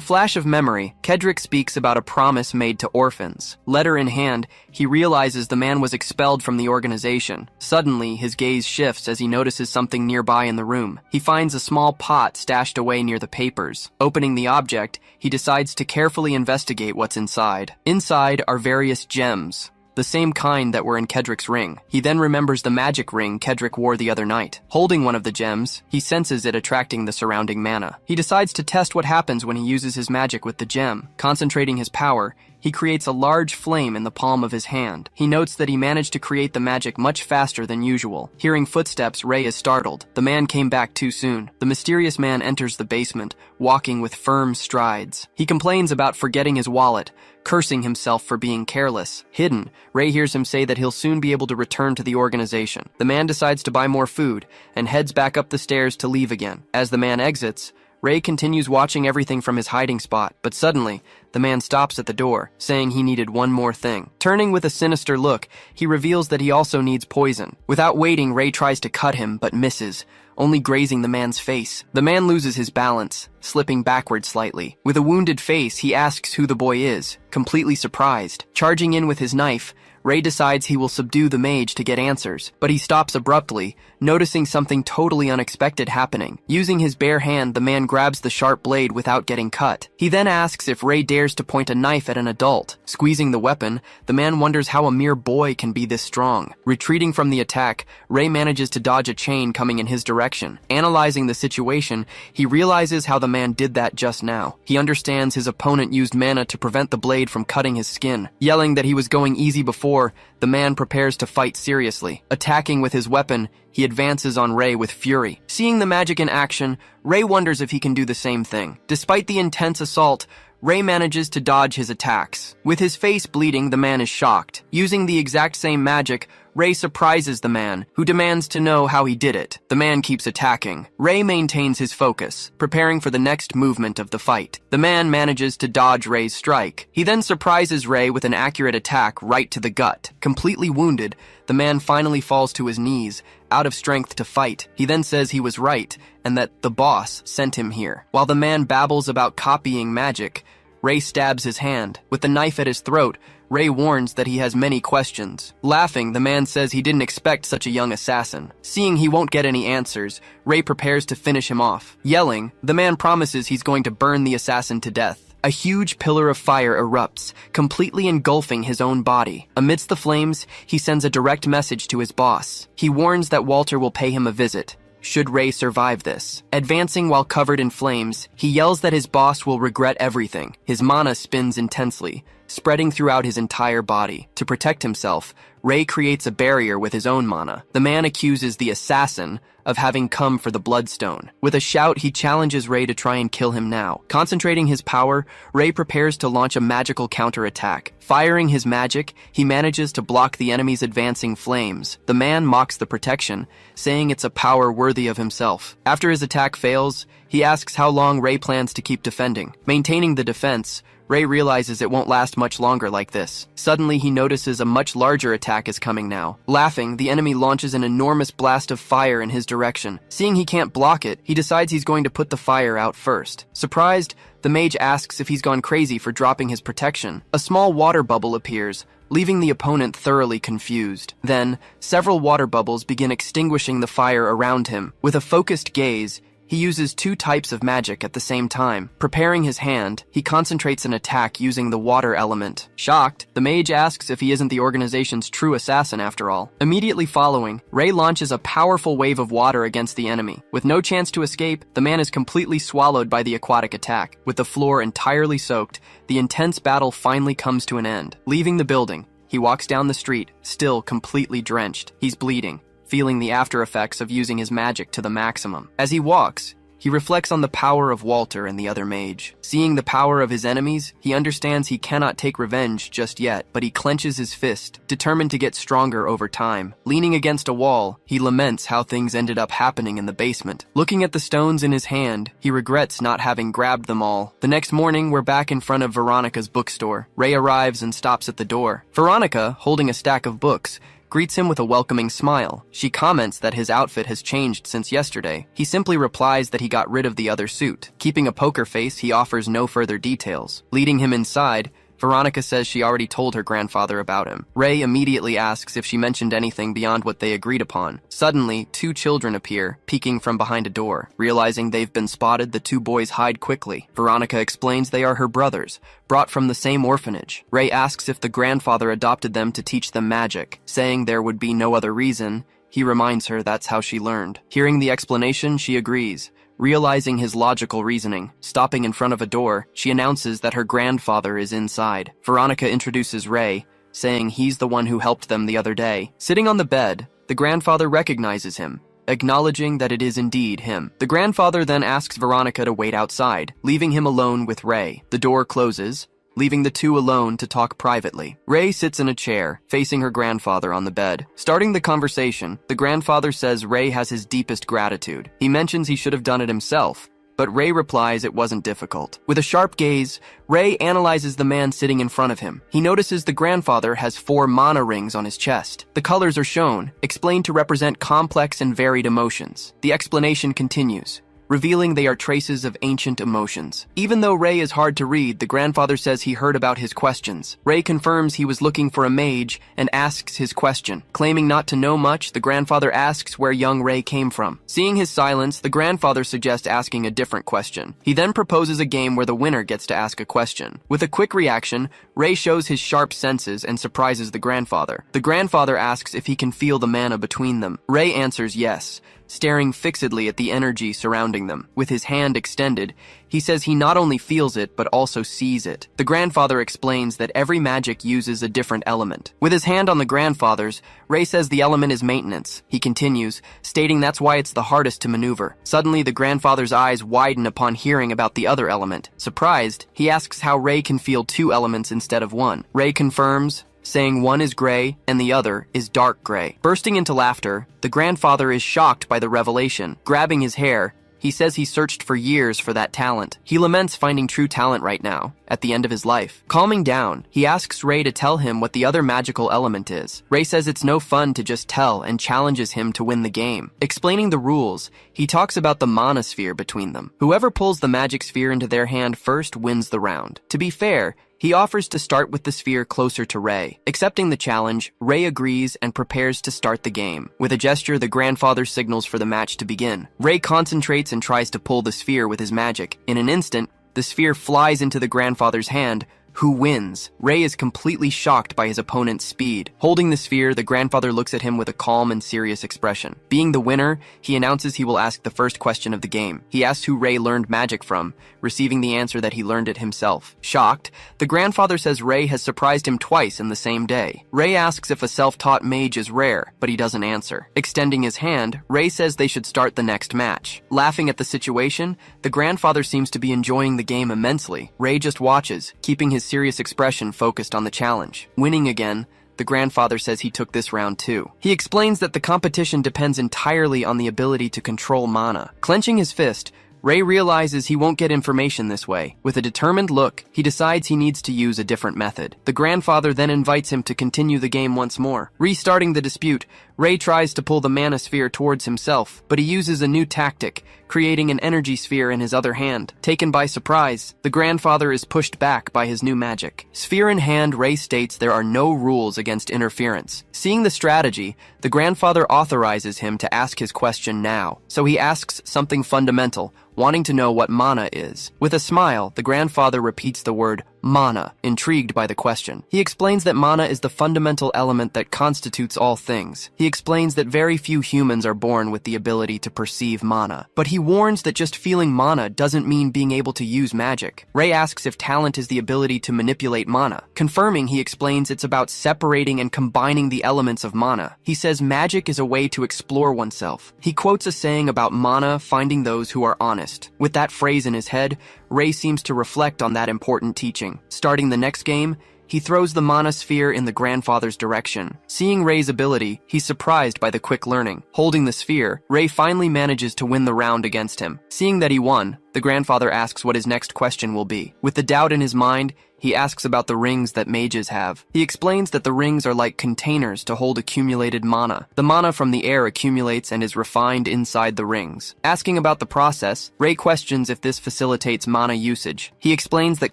flash of memory, Kendrick speaks about a promise made to orphans. Letter in hand, he realizes the man was expelled from the organization. Suddenly, his gaze shifts as he notices something nearby in the room. He finds a small pot stashed away near the papers. Opening the object, he decides to carefully investigate what's inside. Inside are various gems, the same kind that were in Kendrick's ring. He then remembers the magic ring Kendrick wore the other night. Holding one of the gems, he senses it attracting the surrounding mana. He decides to test what happens when he uses his magic with the gem. Concentrating his power, he creates a large flame in the palm of his hand. He notes that he managed to create the magic much faster than usual. Hearing footsteps, Ray is startled. The man came back too soon. The mysterious man enters the basement, walking with firm strides. He complains about forgetting his wallet, cursing himself for being careless. Hidden, Ray hears him say that he'll soon be able to return to the organization. The man decides to buy more food and heads back up the stairs to leave again. As the man exits, Ray continues watching everything from his hiding spot, but suddenly, the man stops at the door, saying he needed one more thing. Turning with a sinister look, he reveals that he also needs poison. Without waiting, Ray tries to cut him, but misses, only grazing the man's face. The man loses his balance, slipping backward slightly. With a wounded face, he asks who the boy is, completely surprised. Charging in with his knife, Ray decides he will subdue the mage to get answers, but he stops abruptly, noticing something totally unexpected happening. Using his bare hand, the man grabs the sharp blade without getting cut. He then asks if Ray dares to point a knife at an adult. Squeezing the weapon, the man wonders how a mere boy can be this strong. Retreating from the attack, Ray manages to dodge a chain coming in his direction. Analyzing the situation, he realizes how the man did that just now. He understands his opponent used mana to prevent the blade from cutting his skin. Yelling that he was going easy before, the man prepares to fight seriously. Attacking with his weapon, he advances on Ray with fury. Seeing the magic in action, Ray wonders if he can do the same thing. Despite the intense assault, Ray manages to dodge his attacks. With his face bleeding, the man is shocked. Using the exact same magic, Ray surprises the man, who demands to know how he did it. The man keeps attacking. Ray maintains his focus, preparing for the next movement of the fight. The man manages to dodge Ray's strike. He then surprises Ray with an accurate attack right to the gut. Completely wounded, the man finally falls to his knees, out of strength to fight. He then says he was right, and that the boss sent him here. While the man babbles about copying magic, Ray stabs his hand. With the knife at his throat, Ray warns that he has many questions. Laughing, the man says he didn't expect such a young assassin. Seeing he won't get any answers, Ray prepares to finish him off. Yelling, the man promises he's going to burn the assassin to death. A huge pillar of fire erupts, completely engulfing his own body. Amidst the flames, he sends a direct message to his boss. He warns that Walter will pay him a visit, should Ray survive this. Advancing while covered in flames, he yells that his boss will regret everything. His mana spins intensely, spreading throughout his entire body. To protect himself, Ray creates a barrier with his own mana. The man accuses the assassin of having come for the bloodstone. With a shout, he challenges Ray to try and kill him now. Concentrating his power, Ray prepares to launch a magical counterattack. Firing his magic, he manages to block the enemy's advancing flames. The man mocks the protection, saying it's a power worthy of himself. After his attack fails, he asks how long Ray plans to keep defending. Maintaining the defense, Ray realizes it won't last much longer like this. Suddenly, he notices a much larger attack is coming now. Laughing, the enemy launches an enormous blast of fire in his direction. Seeing he can't block it, he decides he's going to put the fire out first. Surprised, the mage asks if he's gone crazy for dropping his protection. A small water bubble appears, leaving the opponent thoroughly confused. Then, several water bubbles begin extinguishing the fire around him. With a focused gaze, he uses 2 types of magic at the same time. Preparing his hand, he concentrates an attack using the water element. Shocked, the mage asks if he isn't the organization's true assassin after all. Immediately following, Ray launches a powerful wave of water against the enemy. With no chance to escape, the man is completely swallowed by the aquatic attack. With the floor entirely soaked, the intense battle finally comes to an end. Leaving the building, he walks down the street, still completely drenched. He's bleeding, feeling the after effects of using his magic to the maximum. As he walks, he reflects on the power of Walter and the other mage. Seeing the power of his enemies, he understands he cannot take revenge just yet, but he clenches his fist, determined to get stronger over time. Leaning against a wall, he laments how things ended up happening in the basement. Looking at the stones in his hand, he regrets not having grabbed them all. The next morning, we're back in front of Veronica's bookstore. Ray arrives and stops at the door. Veronica, holding a stack of books, greets him with a welcoming smile. She comments that his outfit has changed since yesterday. He simply replies that he got rid of the other suit. Keeping a poker face, he offers no further details. Leading him inside, Veronica says she already told her grandfather about him. Ray immediately asks if she mentioned anything beyond what they agreed upon. Suddenly, 2 children appear, peeking from behind a door. Realizing they've been spotted, the 2 boys hide quickly. Veronica explains they are her brothers, brought from the same orphanage. Ray asks if the grandfather adopted them to teach them magic. Saying there would be no other reason, he reminds her that's how she learned. Hearing the explanation, she agrees. Realizing his logical reasoning, stopping in front of a door, she announces that her grandfather is inside. Veronica introduces Ray, saying he's the one who helped them the other day. Sitting on the bed, the grandfather recognizes him, acknowledging that it is indeed him. The grandfather then asks Veronica to wait outside, leaving him alone with Ray. The door closes, leaving the 2 alone to talk privately. Ray sits in a chair, facing her grandfather on the bed. Starting the conversation, the grandfather says Ray has his deepest gratitude. He mentions he should have done it himself, but Ray replies it wasn't difficult. With a sharp gaze, Ray analyzes the man sitting in front of him. He notices the grandfather has 4 mana rings on his chest. The colors are shown, explained to represent complex and varied emotions. The explanation continues, revealing they are traces of ancient emotions. Even though Ray is hard to read, the grandfather says he heard about his questions. Ray confirms he was looking for a mage and asks his question. Claiming not to know much, the grandfather asks where young Ray came from. Seeing his silence, the grandfather suggests asking a different question. He then proposes a game where the winner gets to ask a question. With a quick reaction, Ray shows his sharp senses and surprises the grandfather. The grandfather asks if he can feel the mana between them. Ray answers yes, staring fixedly at the energy surrounding them. With his hand extended, he says he not only feels it, but also sees it. The grandfather explains that every magic uses a different element. With his hand on the grandfather's, Ray says the element is maintenance. He continues, stating that's why it's the hardest to maneuver. Suddenly, the grandfather's eyes widen upon hearing about the other element. Surprised, he asks how Ray can feel 2 elements instead of 1. Ray confirms, saying one is gray and the other is dark gray. Bursting into laughter, the grandfather is shocked by the revelation. Grabbing his hair, he says he searched for years for that talent. He laments finding true talent right now, at the end of his life. Calming down, he asks Ray to tell him what the other magical element is. Ray says it's no fun to just tell and challenges him to win the game. Explaining the rules, he talks about the mana sphere between them. Whoever pulls the magic sphere into their hand first wins the round. To be fair, He offers to start with the sphere closer to Ray. Accepting the challenge, Ray agrees and prepares to start the game. With a gesture, the grandfather signals for the match to begin. Ray concentrates and tries to pull the sphere with his magic. In an instant, the sphere flies into the grandfather's hand. Who wins? Ray is completely shocked by his opponent's speed. Holding the sphere, the grandfather looks at him with a calm and serious expression. Being the winner, he announces he will ask the first question of the game. He asks who Ray learned magic from, receiving the answer that he learned it himself. Shocked, the grandfather says Ray has surprised him twice in the same day. Ray asks if a self-taught mage is rare, but he doesn't answer. Extending his hand, Ray says they should start the next match. Laughing at the situation, the grandfather seems to be enjoying the game immensely. Ray just watches, keeping his serious expression focused on the challenge. Winning again, the grandfather says he took this round too. He explains that the competition depends entirely on the ability to control mana. Clenching his fist, Ray realizes he won't get information this way. With a determined look, he decides he needs to use a different method. The grandfather then invites him to continue the game once more. Restarting the dispute, Ray tries to pull the mana sphere towards himself, but he uses a new tactic, creating an energy sphere in his other hand. Taken by surprise, the grandfather is pushed back by his new magic. Sphere in hand, Ray states there are no rules against interference. Seeing the strategy, the grandfather authorizes him to ask his question now. So he asks something fundamental, wanting to know what mana is. With a smile, the grandfather repeats the word mana, intrigued by the question. He explains that mana is the fundamental element that constitutes all things. He explains that very few humans are born with the ability to perceive mana. But he warns that just feeling mana doesn't mean being able to use magic. Ray asks if talent is the ability to manipulate mana. Confirming, he explains it's about separating and combining the elements of mana. He says magic is a way to explore oneself. He quotes a saying about mana finding those who are honest. With that phrase in his head, Ray seems to reflect on that important teaching. Starting the next game, he throws the mana sphere in the grandfather's direction. Seeing Ray's ability, he's surprised by the quick learning. Holding the sphere, Ray finally manages to win the round against him. Seeing that he won, the grandfather asks what his next question will be. With the doubt in his mind, he asks about the rings that mages have. He explains that the rings are like containers to hold accumulated mana. The mana from the air accumulates and is refined inside the rings. Asking about the process, Ray questions if this facilitates mana usage. He explains that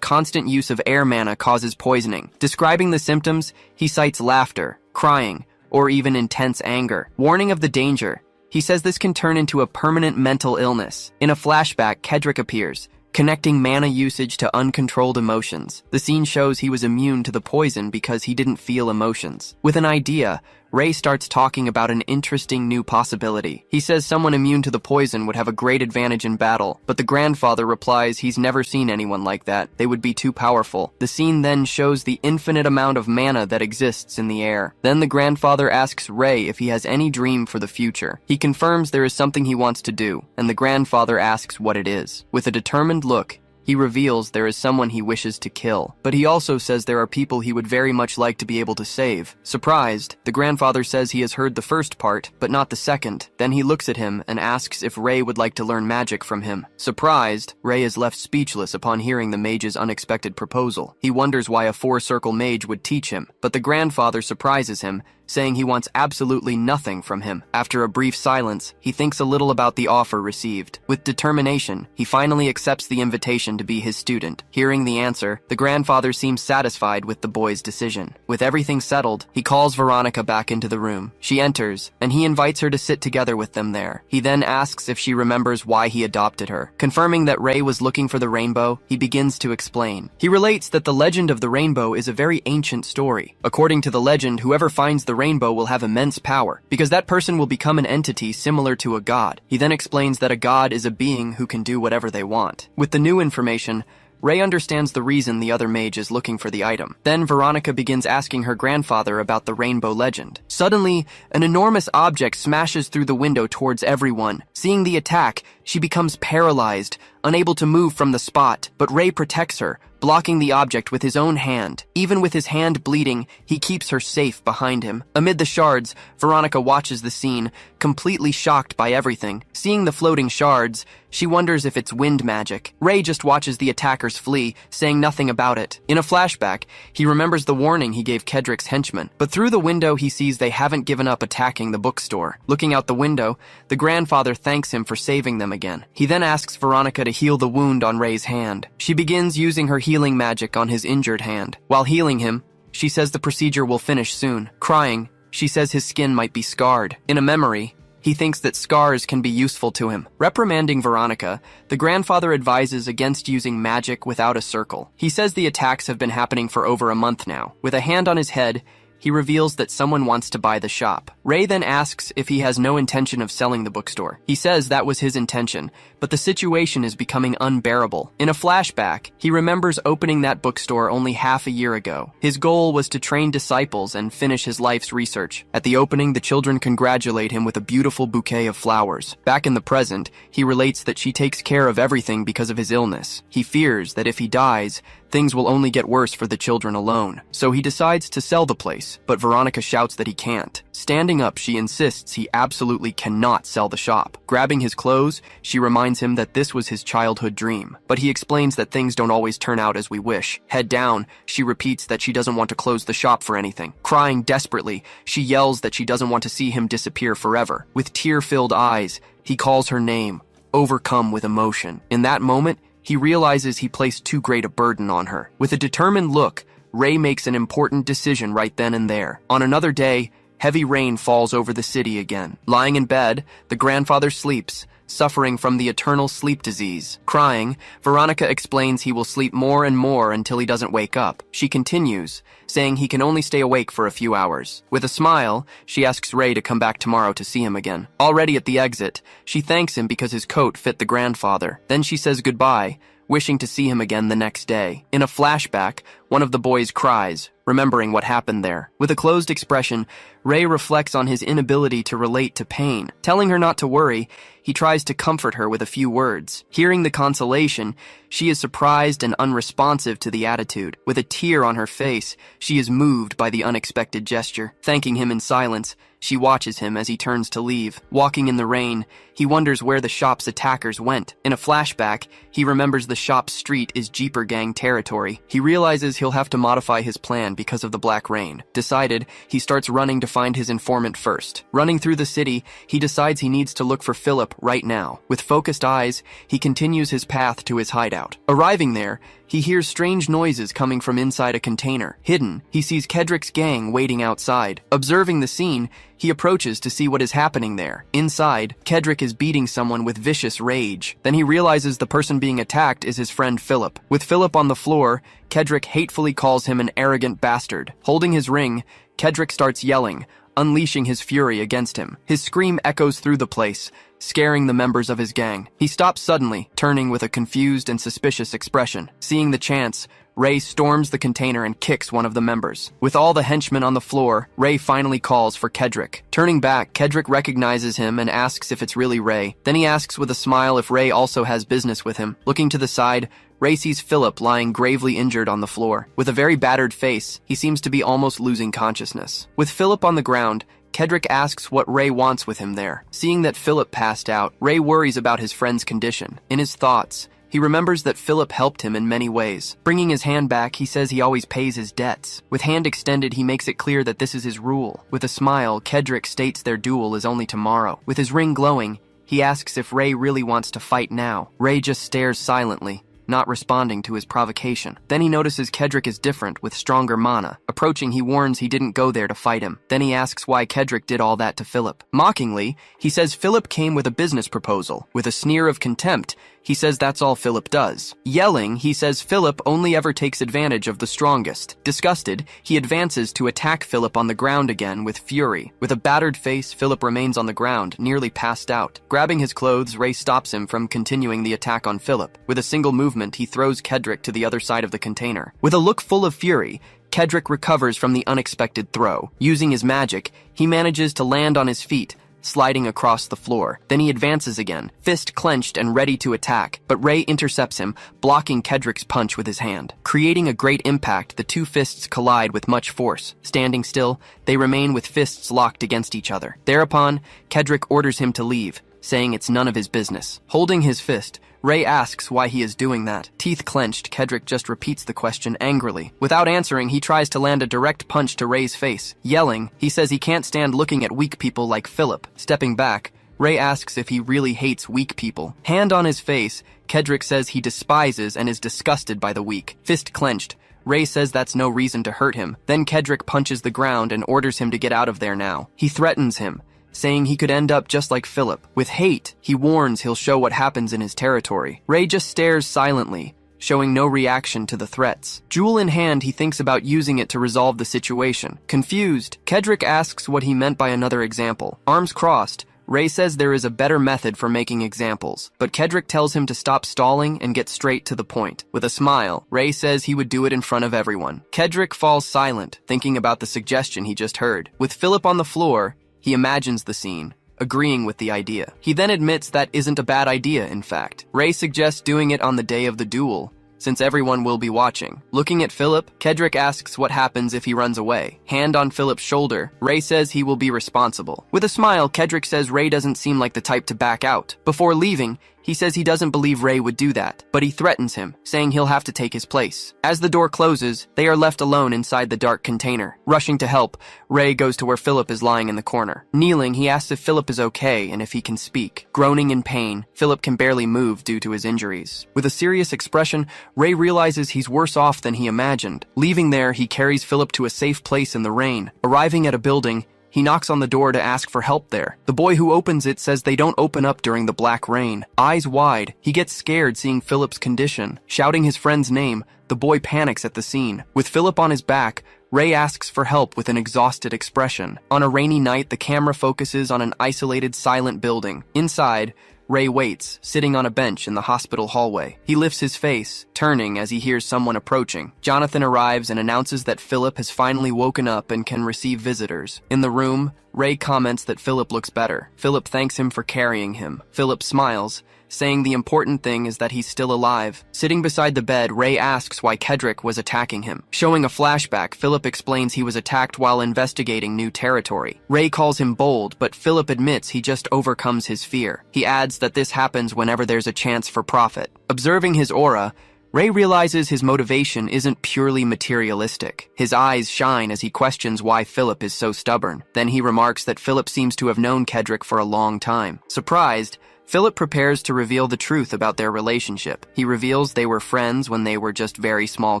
constant use of air mana causes poisoning. Describing the symptoms, he cites laughter, crying, or even intense anger. Warning of the danger, he says this can turn into a permanent mental illness. In a flashback, Kendrick appears, connecting mana usage to uncontrolled emotions. The scene shows he was immune to the poison because he didn't feel emotions. With an idea, Ray starts talking about an interesting new possibility. He says someone immune to the poison would have a great advantage in battle, but the grandfather replies he's never seen anyone like that. They would be too powerful. The scene then shows the infinite amount of mana that exists in the air. Then the grandfather asks Ray if he has any dream for the future. He confirms there is something he wants to do, and the grandfather asks what it is. With a determined look, he reveals there is someone he wishes to kill, but he also says there are people he would very much like to be able to save. Surprised, the grandfather says he has heard the first part, but not the second. Then he looks at him and asks if Ray would like to learn magic from him. Surprised, Ray is left speechless upon hearing the mage's unexpected proposal. He wonders why a four-circle mage would teach him, but the grandfather surprises him, saying he wants absolutely nothing from him. After a brief silence, he thinks a little about the offer received. With determination, he finally accepts the invitation to be his student. Hearing the answer, the grandfather seems satisfied with the boy's decision. With everything settled, he calls Veronica back into the room. She enters, and he invites her to sit together with them there. He then asks if she remembers why he adopted her. Confirming that Ray was looking for the rainbow, he begins to explain. He relates that the legend of the rainbow is a very ancient story. According to the legend, whoever finds the rainbow will have immense power, because that person will become an entity similar to a god. He then explains that a god is a being who can do whatever they want. With the new information, Ray understands the reason the other mage is looking for the item. Then Veronica begins asking her grandfather about the rainbow legend. Suddenly, an enormous object smashes through the window towards everyone. Seeing the attack, she becomes paralyzed, unable to move from the spot, but Ray protects her, blocking the object with his own hand. Even with his hand bleeding, he keeps her safe behind him. Amid the shards, Veronica watches the scene, completely shocked by everything. Seeing the floating shards, she wonders if it's wind magic. Ray just watches the attackers flee, saying nothing about it. In a flashback, he remembers the warning he gave Kendrick's henchmen, but through the window he sees they haven't given up attacking the bookstore. Looking out the window, the grandfather thanks him for saving them again. He then asks Veronica to to heal the wound on Ray's hand. She begins using her healing magic on his injured hand. While healing him, she says the procedure will finish soon. Crying, she says his skin might be scarred. In a memory, he thinks that scars can be useful to him. Reprimanding Veronica, the grandfather advises against using magic without a circle. He says the attacks have been happening for over a month now. With a hand on his head, he reveals that someone wants to buy the shop. Ray then asks if he has no intention of selling the bookstore. He says that was his intention, but the situation is becoming unbearable. In a flashback, he remembers opening that bookstore only half a year ago. His goal was to train disciples and finish his life's research. At the opening, the children congratulate him with a beautiful bouquet of flowers. Back in the present, he relates that she takes care of everything because of his illness. He fears that if he dies, things will only get worse for the children alone. So he decides to sell the place, but Veronica shouts that he can't. Standing up, she insists he absolutely cannot sell the shop. Grabbing his clothes, she reminds him that this was his childhood dream. But he explains that things don't always turn out as we wish. Head down, she repeats that she doesn't want to close the shop for anything. Crying desperately, she yells that she doesn't want to see him disappear forever. With tear-filled eyes, he calls her name, overcome with emotion. In that moment, he realizes he placed too great a burden on her. With a determined look, Ray makes an important decision right then and there. On another day, heavy rain falls over the city again. Lying in bed, the grandfather sleeps, suffering from the eternal sleep disease. Crying, Veronica explains he will sleep more and more until he doesn't wake up. She continues, saying he can only stay awake for a few hours. With a smile, she asks Ray to come back tomorrow to see him again. Already at the exit, she thanks him because his coat fit the grandfather. Then she says goodbye, wishing to see him again the next day. In a flashback, one of the boys cries, remembering what happened there. With a closed expression, Ray reflects on his inability to relate to pain. Telling her not to worry, he tries to comfort her with a few words. Hearing the consolation, she is surprised and unresponsive to the attitude. With a tear on her face, she is moved by the unexpected gesture. Thanking him in silence, she watches him as he turns to leave. Walking in the rain, he wonders where the shop's attackers went. In a flashback, he remembers the shop's street is Jeeper Gang territory. He realizes he'll have to modify his plan because of the black rain. Decided, he starts running to find his informant first. Running through the city, he decides he needs to look for Philip right now. With focused eyes, he continues his path to his hideout. Arriving there, he hears strange noises coming from inside a container. Hidden, he sees Kendrick's gang waiting outside. Observing the scene, he approaches to see what is happening there. Inside, Kendrick is beating someone with vicious rage. Then he realizes the person being attacked is his friend Philip. With Philip on the floor, Kendrick hatefully calls him an arrogant bastard. Holding his ring, Kendrick starts yelling, unleashing his fury against him. His scream echoes through the place, scaring the members of his gang. He stops suddenly, turning with a confused and suspicious expression. Seeing the chance, Ray storms the container and kicks one of the members. With all the henchmen on the floor, Ray finally calls for Kendrick. Turning back, Kendrick recognizes him and asks if it's really Ray. Then he asks with a smile if Ray also has business with him. Looking to the side, Ray sees Philip lying gravely injured on the floor. With a very battered face, he seems to be almost losing consciousness. With Philip on the ground, Kendrick asks what Ray wants with him there. Seeing that Philip passed out, Ray worries about his friend's condition. In his thoughts, he remembers that Philip helped him in many ways. Bringing his hand back, he says he always pays his debts. With hand extended, he makes it clear that this is his rule. With a smile, Kendrick states their duel is only tomorrow. With his ring glowing, he asks if Ray really wants to fight now. Ray just stares silently, not responding to his provocation. Then he notices Kendrick is different, with stronger mana. Approaching, he warns he didn't go there to fight him. Then he asks why Kendrick did all that to Philip. Mockingly, he says Philip came with a business proposal. With a sneer of contempt, he says that's all Philip does. Yelling, he says Philip only ever takes advantage of the strongest. Disgusted, he advances to attack Philip on the ground again with fury. With a battered face, Philip remains on the ground, nearly passed out. Grabbing his clothes, Ray stops him from continuing the attack on Philip. With a single movement, he throws Kendrick to the other side of the container. With a look full of fury, Kendrick recovers from the unexpected throw. Using his magic, he manages to land on his feet, sliding across the floor. Then he advances again, fist clenched and ready to attack, but Ray intercepts him, blocking Kendrick's punch with his hand. Creating a great impact, the two fists collide with much force. Standing still, they remain with fists locked against each other. Thereupon, Kendrick orders him to leave, saying it's none of his business. Holding his fist, Ray asks why he is doing that. Teeth clenched, Kendrick just repeats the question angrily. Without answering, he tries to land a direct punch to Ray's face. Yelling, he says he can't stand looking at weak people like Philip. Stepping back, Ray asks if he really hates weak people. Hand on his face, Kendrick says he despises and is disgusted by the weak. Fist clenched, Ray says that's no reason to hurt him. Then Kendrick punches the ground and orders him to get out of there now. He threatens him, saying he could end up just like Philip. With hate, he warns he'll show what happens in his territory. Ray just stares silently, showing no reaction to the threats. Jewel in hand, he thinks about using it to resolve the situation. Confused, Kendrick asks what he meant by another example. Arms crossed, Ray says there is a better method for making examples, but Kendrick tells him to stop stalling and get straight to the point. With a smile, Ray says he would do it in front of everyone. Kendrick falls silent, thinking about the suggestion he just heard. With Philip on the floor, he imagines the scene, agreeing with the idea. He then admits that isn't a bad idea, in fact. Ray suggests doing it on the day of the duel, since everyone will be watching. Looking at Philip, Kendrick asks what happens if he runs away. Hand on Philip's shoulder, Ray says he will be responsible. With a smile, Kendrick says Ray doesn't seem like the type to back out. Before leaving, he says he doesn't believe Ray would do that, but he threatens him, saying he'll have to take his place. As the door closes, they are left alone inside the dark container. Rushing to help, Ray goes to where Philip is lying in the corner. Kneeling, he asks if Philip is okay and if he can speak. Groaning in pain, Philip can barely move due to his injuries. With a serious expression, Ray realizes he's worse off than he imagined. Leaving there, he carries Philip to a safe place in the rain. Arriving at a building, he knocks on the door to ask for help there. The boy who opens it says they don't open up during the black rain. Eyes wide, he gets scared seeing Philip's condition. Shouting his friend's name, the boy panics at the scene. With Philip on his back, Ray asks for help with an exhausted expression. On a rainy night, the camera focuses on an isolated, silent building. Inside, Ray waits, sitting on a bench in the hospital hallway. He lifts his face, turning as he hears someone approaching. Jonathan arrives and announces that Philip has finally woken up and can receive visitors. In the room, Ray comments that Philip looks better. Philip thanks him for carrying him. Philip smiles, saying the important thing is that he's still alive. Sitting beside the bed, Ray asks why Kendrick was attacking him. Showing a flashback, Philip explains he was attacked while investigating new territory. Ray calls him bold, but Philip admits he just overcomes his fear. He adds that this happens whenever there's a chance for profit. Observing his aura, Ray realizes his motivation isn't purely materialistic. His eyes shine as he questions why Philip is so stubborn. Then he remarks that Philip seems to have known Kendrick for a long time. Surprised, Philip prepares to reveal the truth about their relationship. He reveals they were friends when they were just very small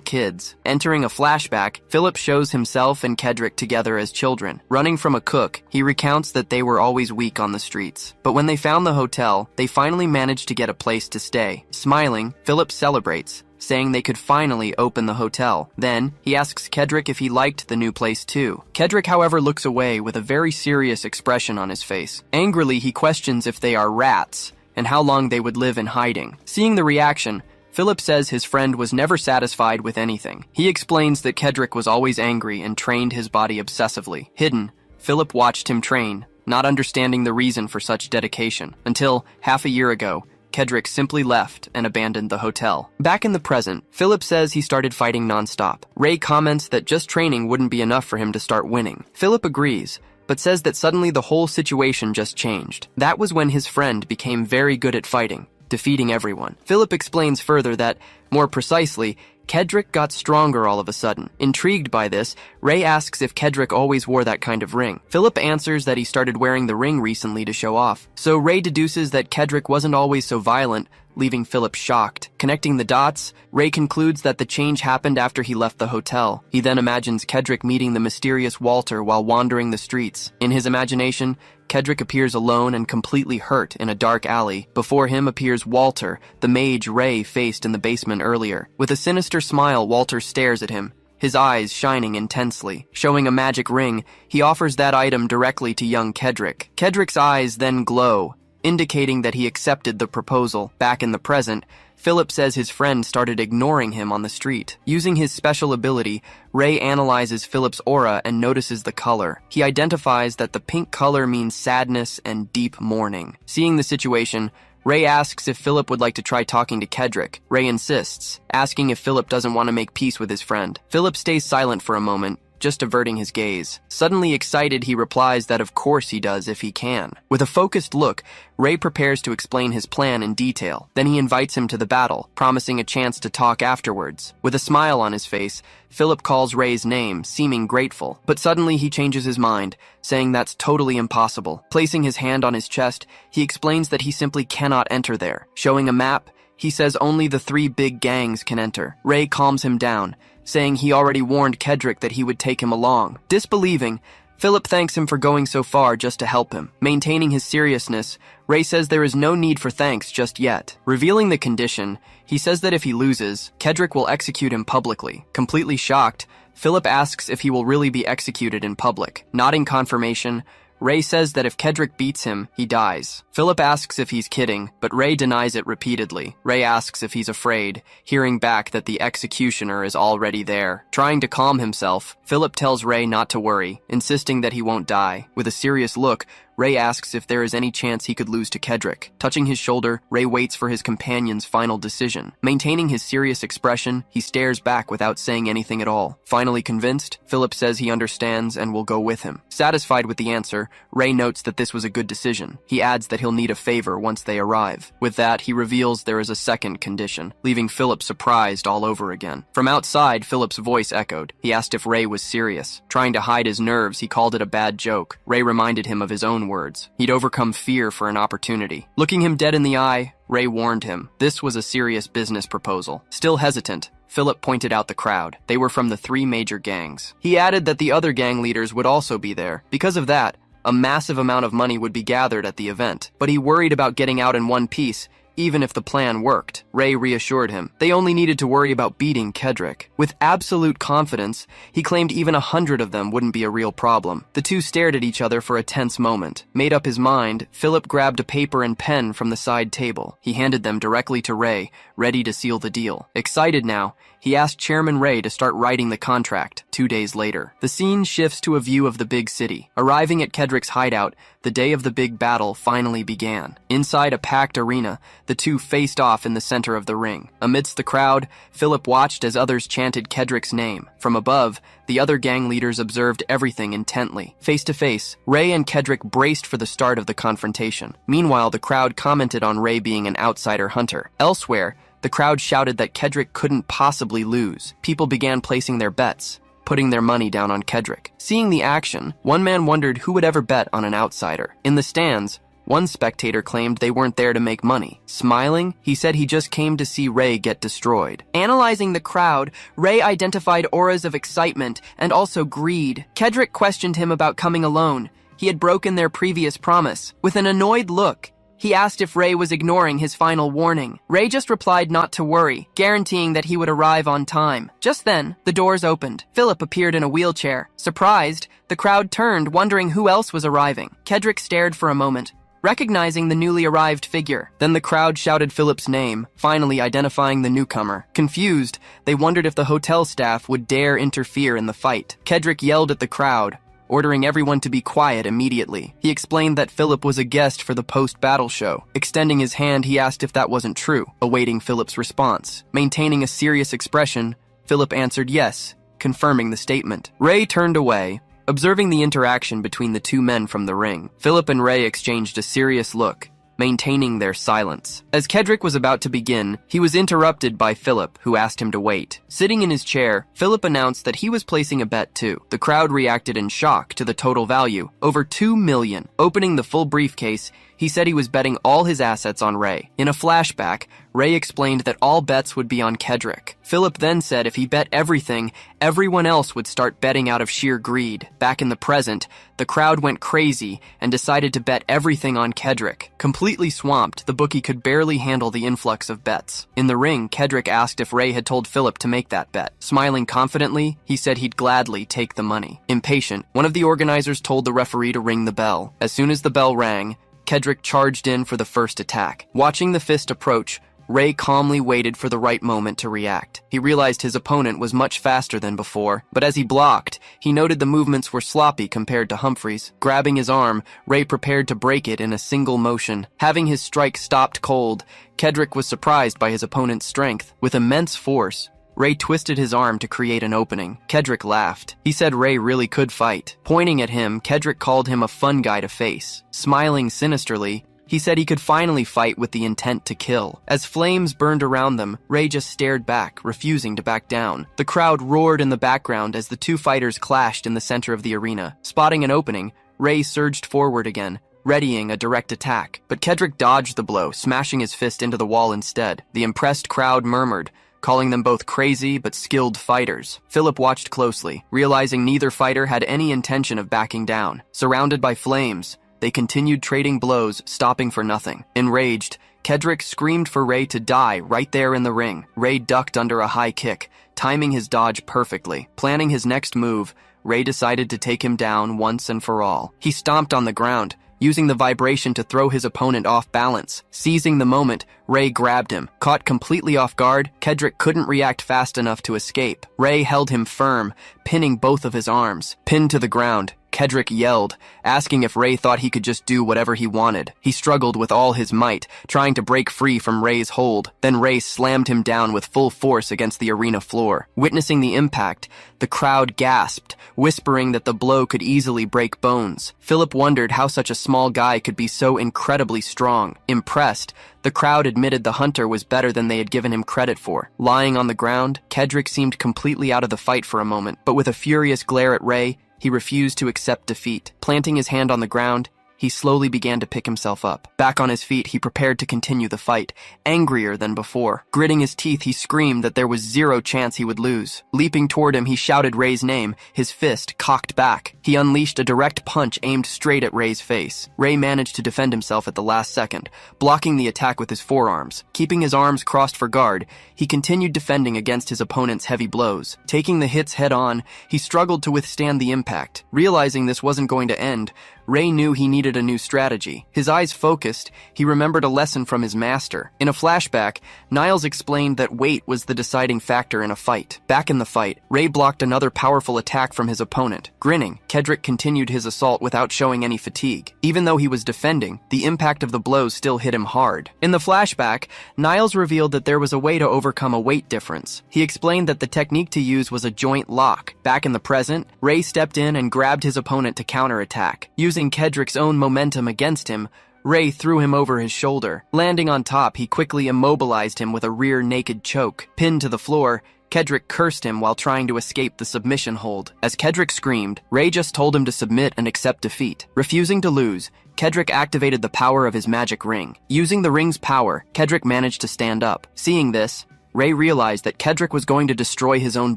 kids. Entering a flashback, Philip shows himself and Kendrick together as children. Running from a cook, he recounts that they were always weak on the streets. But when they found the hotel, they finally managed to get a place to stay. Smiling, Philip celebrates, saying they could finally open the hotel. Then, he asks Kendrick if he liked the new place too. Kendrick, however, looks away with a very serious expression on his face. Angrily, he questions if they are rats and how long they would live in hiding. Seeing the reaction, Philip says his friend was never satisfied with anything. He explains that Kendrick was always angry and trained his body obsessively. Hidden, Philip watched him train, not understanding the reason for such dedication, until, half a year ago, Kendrick simply left and abandoned the hotel. Back in the present, Philip says he started fighting nonstop. Ray comments that just training wouldn't be enough for him to start winning. Philip agrees, but says that suddenly the whole situation just changed. That was when his friend became very good at fighting, defeating everyone. Philip explains further that, more precisely, Kendrick got stronger all of a sudden. Intrigued by this, Ray asks if Kendrick always wore that kind of ring. Philip answers that he started wearing the ring recently to show off. So Ray deduces that Kendrick wasn't always so violent, leaving Philip shocked. Connecting the dots, Ray concludes that the change happened after he left the hotel. He then imagines Kendrick meeting the mysterious Walter while wandering the streets. In his imagination, Kendrick appears alone and completely hurt in a dark alley. Before him appears Walter, the mage Ray faced in the basement earlier. With a sinister smile, Walter stares at him, his eyes shining intensely. Showing a magic ring, he offers that item directly to young Kendrick. Kendrick's eyes then glow, indicating that he accepted the proposal. Back in the present, Philip says his friend started ignoring him on the street. Using his special ability, Ray analyzes Philip's aura and notices the color. He identifies that the pink color means sadness and deep mourning. Seeing the situation, Ray asks if Philip would like to try talking to Kendrick. Ray insists, asking if Philip doesn't want to make peace with his friend. Philip stays silent for a moment, just averting his gaze. Suddenly excited, he replies that of course he does if he can. With a focused look, Ray prepares to explain his plan in detail. Then he invites him to the battle, promising a chance to talk afterwards. With a smile on his face, Philip calls Ray's name, seeming grateful. But suddenly he changes his mind, saying that's totally impossible. Placing his hand on his chest, he explains that he simply cannot enter there. Showing a map, he says only the 3 big gangs can enter. Ray calms him down, saying he already warned Kendrick that he would take him along. Disbelieving, Philip thanks him for going so far just to help him. Maintaining his seriousness, Ray says there is no need for thanks just yet. Revealing the condition, he says that if he loses, Kendrick will execute him publicly. Completely shocked, Philip asks if he will really be executed in public. Nodding confirmation, Ray says that if Kendrick beats him, he dies. Philip asks if he's kidding, but Ray denies it repeatedly. Ray asks if he's afraid, hearing back that the executioner is already there. Trying to calm himself, Philip tells Ray not to worry, insisting that he won't die. With a serious look, Ray asks if there is any chance he could lose to Kendrick. Touching his shoulder, Ray waits for his companion's final decision. Maintaining his serious expression, he stares back without saying anything at all. Finally convinced, Philip says he understands and will go with him. Satisfied with the answer, Ray notes that this was a good decision. He adds that he'll need a favor once they arrive. With that, he reveals there is a second condition, leaving Philip surprised all over again. From outside, Philip's voice echoed. He asked if Ray was serious. Trying to hide his nerves, he called it a bad joke. Ray reminded him of his own words. He'd overcome fear for an opportunity. Looking him dead in the eye, Ray warned him. This was a serious business proposal. Still hesitant, Philip pointed out the crowd. They were from the 3 major gangs. He added that the other gang leaders would also be there. Because of that, a massive amount of money would be gathered at the event. But he worried about getting out in one piece, even if the plan worked. Ray reassured him. They only needed to worry about beating Kendrick. With absolute confidence, he claimed even 100 of them wouldn't be a real problem. The two stared at each other for a tense moment. Made up his mind, Philip grabbed a paper and pen from the side table. He handed them directly to Ray, ready to seal the deal. Excited now, he asked Chairman Ray to start writing the contract. 2 days later, the scene shifts to a view of the big city. Arriving at Kendrick's hideout, the day of the big battle finally began. Inside a packed arena, the two faced off in the center of the ring. Amidst the crowd, Philip watched as others chanted Kendrick's name. From above, the other gang leaders observed everything intently. Face to face, Ray and Kendrick braced for the start of the confrontation. Meanwhile, the crowd commented on Ray being an outsider hunter. Elsewhere, the crowd shouted that Kendrick couldn't possibly lose. People began placing their bets, putting their money down on Kendrick. Seeing the action, one man wondered who would ever bet on an outsider. In the stands, one spectator claimed they weren't there to make money. Smiling, he said he just came to see Ray get destroyed. Analyzing the crowd, Ray identified auras of excitement and also greed. Kendrick questioned him about coming alone. He had broken their previous promise. With an annoyed look, he asked if Ray was ignoring his final warning. Ray just replied not to worry, guaranteeing that he would arrive on time. Just then, the doors opened. Philip appeared in a wheelchair. Surprised, the crowd turned, wondering who else was arriving. Kendrick stared for a moment, recognizing the newly arrived figure. Then the crowd shouted Philip's name, finally identifying the newcomer. Confused, they wondered if the hotel staff would dare interfere in the fight. Kendrick yelled at the crowd, ordering everyone to be quiet immediately. He explained that Philip was a guest for the post-battle show. Extending his hand, he asked if that wasn't true, awaiting Philip's response. Maintaining a serious expression, Philip answered yes, confirming the statement. Ray turned away, observing the interaction between the two men from the ring. Philip and Ray exchanged a serious look, maintaining their silence. As Kendrick was about to begin, he was interrupted by Philip, who asked him to wait. Sitting in his chair, Philip announced that he was placing a bet too. The crowd reacted in shock to the total value, over 2 million. Opening the full briefcase, he said he was betting all his assets on Ray. In a flashback, Ray explained that all bets would be on Kendrick. Philip then said if he bet everything, everyone else would start betting out of sheer greed. Back in the present, the crowd went crazy and decided to bet everything on Kendrick. Completely swamped, the bookie could barely handle the influx of bets. In the ring, Kendrick asked if Ray had told Philip to make that bet. Smiling confidently, he said he'd gladly take the money. Impatient, one of the organizers told the referee to ring the bell. As soon as the bell rang, Kendrick charged in for the first attack. Watching the fist approach, Ray calmly waited for the right moment to react. He realized his opponent was much faster than before, but as he blocked, he noted the movements were sloppy compared to Humphrey's. Grabbing his arm, Ray prepared to break it in a single motion. Having his strike stopped cold, Kendrick was surprised by his opponent's strength. With immense force, Ray twisted his arm to create an opening. Kendrick laughed. He said Ray really could fight. Pointing at him, Kendrick called him a fun guy to face. Smiling sinisterly, he said he could finally fight with the intent to kill. As flames burned around them, Ray just stared back, refusing to back down. The crowd roared in the background as the two fighters clashed in the center of the arena. Spotting an opening, Ray surged forward again, readying a direct attack. But Kendrick dodged the blow, smashing his fist into the wall instead. The impressed crowd murmured, calling them both crazy but skilled fighters. Philip watched closely, realizing neither fighter had any intention of backing down. Surrounded by flames, they continued trading blows, stopping for nothing. Enraged, Kendrick screamed for Ray to die right there in the ring. Ray ducked under a high kick, timing his dodge perfectly. Planning his next move, Ray decided to take him down once and for all. He stomped on the ground, using the vibration to throw his opponent off balance. Seizing the moment, Ray grabbed him. Caught completely off guard, Kendrick couldn't react fast enough to escape. Ray held him firm, pinning both of his arms. Pinned to the ground, Kendrick yelled, asking if Ray thought he could just do whatever he wanted. He struggled with all his might, trying to break free from Ray's hold. Then Ray slammed him down with full force against the arena floor. Witnessing the impact, the crowd gasped, whispering that the blow could easily break bones. Philip wondered how such a small guy could be so incredibly strong. Impressed, the crowd admitted the hunter was better than they had given him credit for. Lying on the ground, Kendrick seemed completely out of the fight for a moment, but with a furious glare at Ray, he refused to accept defeat. Planting his hand on the ground, he slowly began to pick himself up. Back on his feet, he prepared to continue the fight, angrier than before. Gritting his teeth, he screamed that there was zero chance he would lose. Leaping toward him, he shouted Ray's name, his fist cocked back. He unleashed a direct punch aimed straight at Ray's face. Ray managed to defend himself at the last second, blocking the attack with his forearms. Keeping his arms crossed for guard, he continued defending against his opponent's heavy blows. Taking the hits head on, he struggled to withstand the impact. Realizing this wasn't going to end, Ray knew he needed a new strategy. His eyes focused, he remembered a lesson from his master. In a flashback, Niles explained that weight was the deciding factor in a fight. Back in the fight, Ray blocked another powerful attack from his opponent. Grinning, Kendrick continued his assault without showing any fatigue. Even though he was defending, the impact of the blows still hit him hard. In the flashback, Niles revealed that there was a way to overcome a weight difference. He explained that the technique to use was a joint lock. Back in the present, Ray stepped in and grabbed his opponent to counterattack. Using Kendrick's own momentum against him, Ray threw him over his shoulder. Landing on top, he quickly immobilized him with a rear naked choke. Pinned to the floor, Kendrick cursed him while trying to escape the submission hold. As Kendrick screamed, Ray just told him to submit and accept defeat. Refusing to lose, Kendrick activated the power of his magic ring. Using the ring's power, Kendrick managed to stand up. Seeing this, Ray realized that Kendrick was going to destroy his own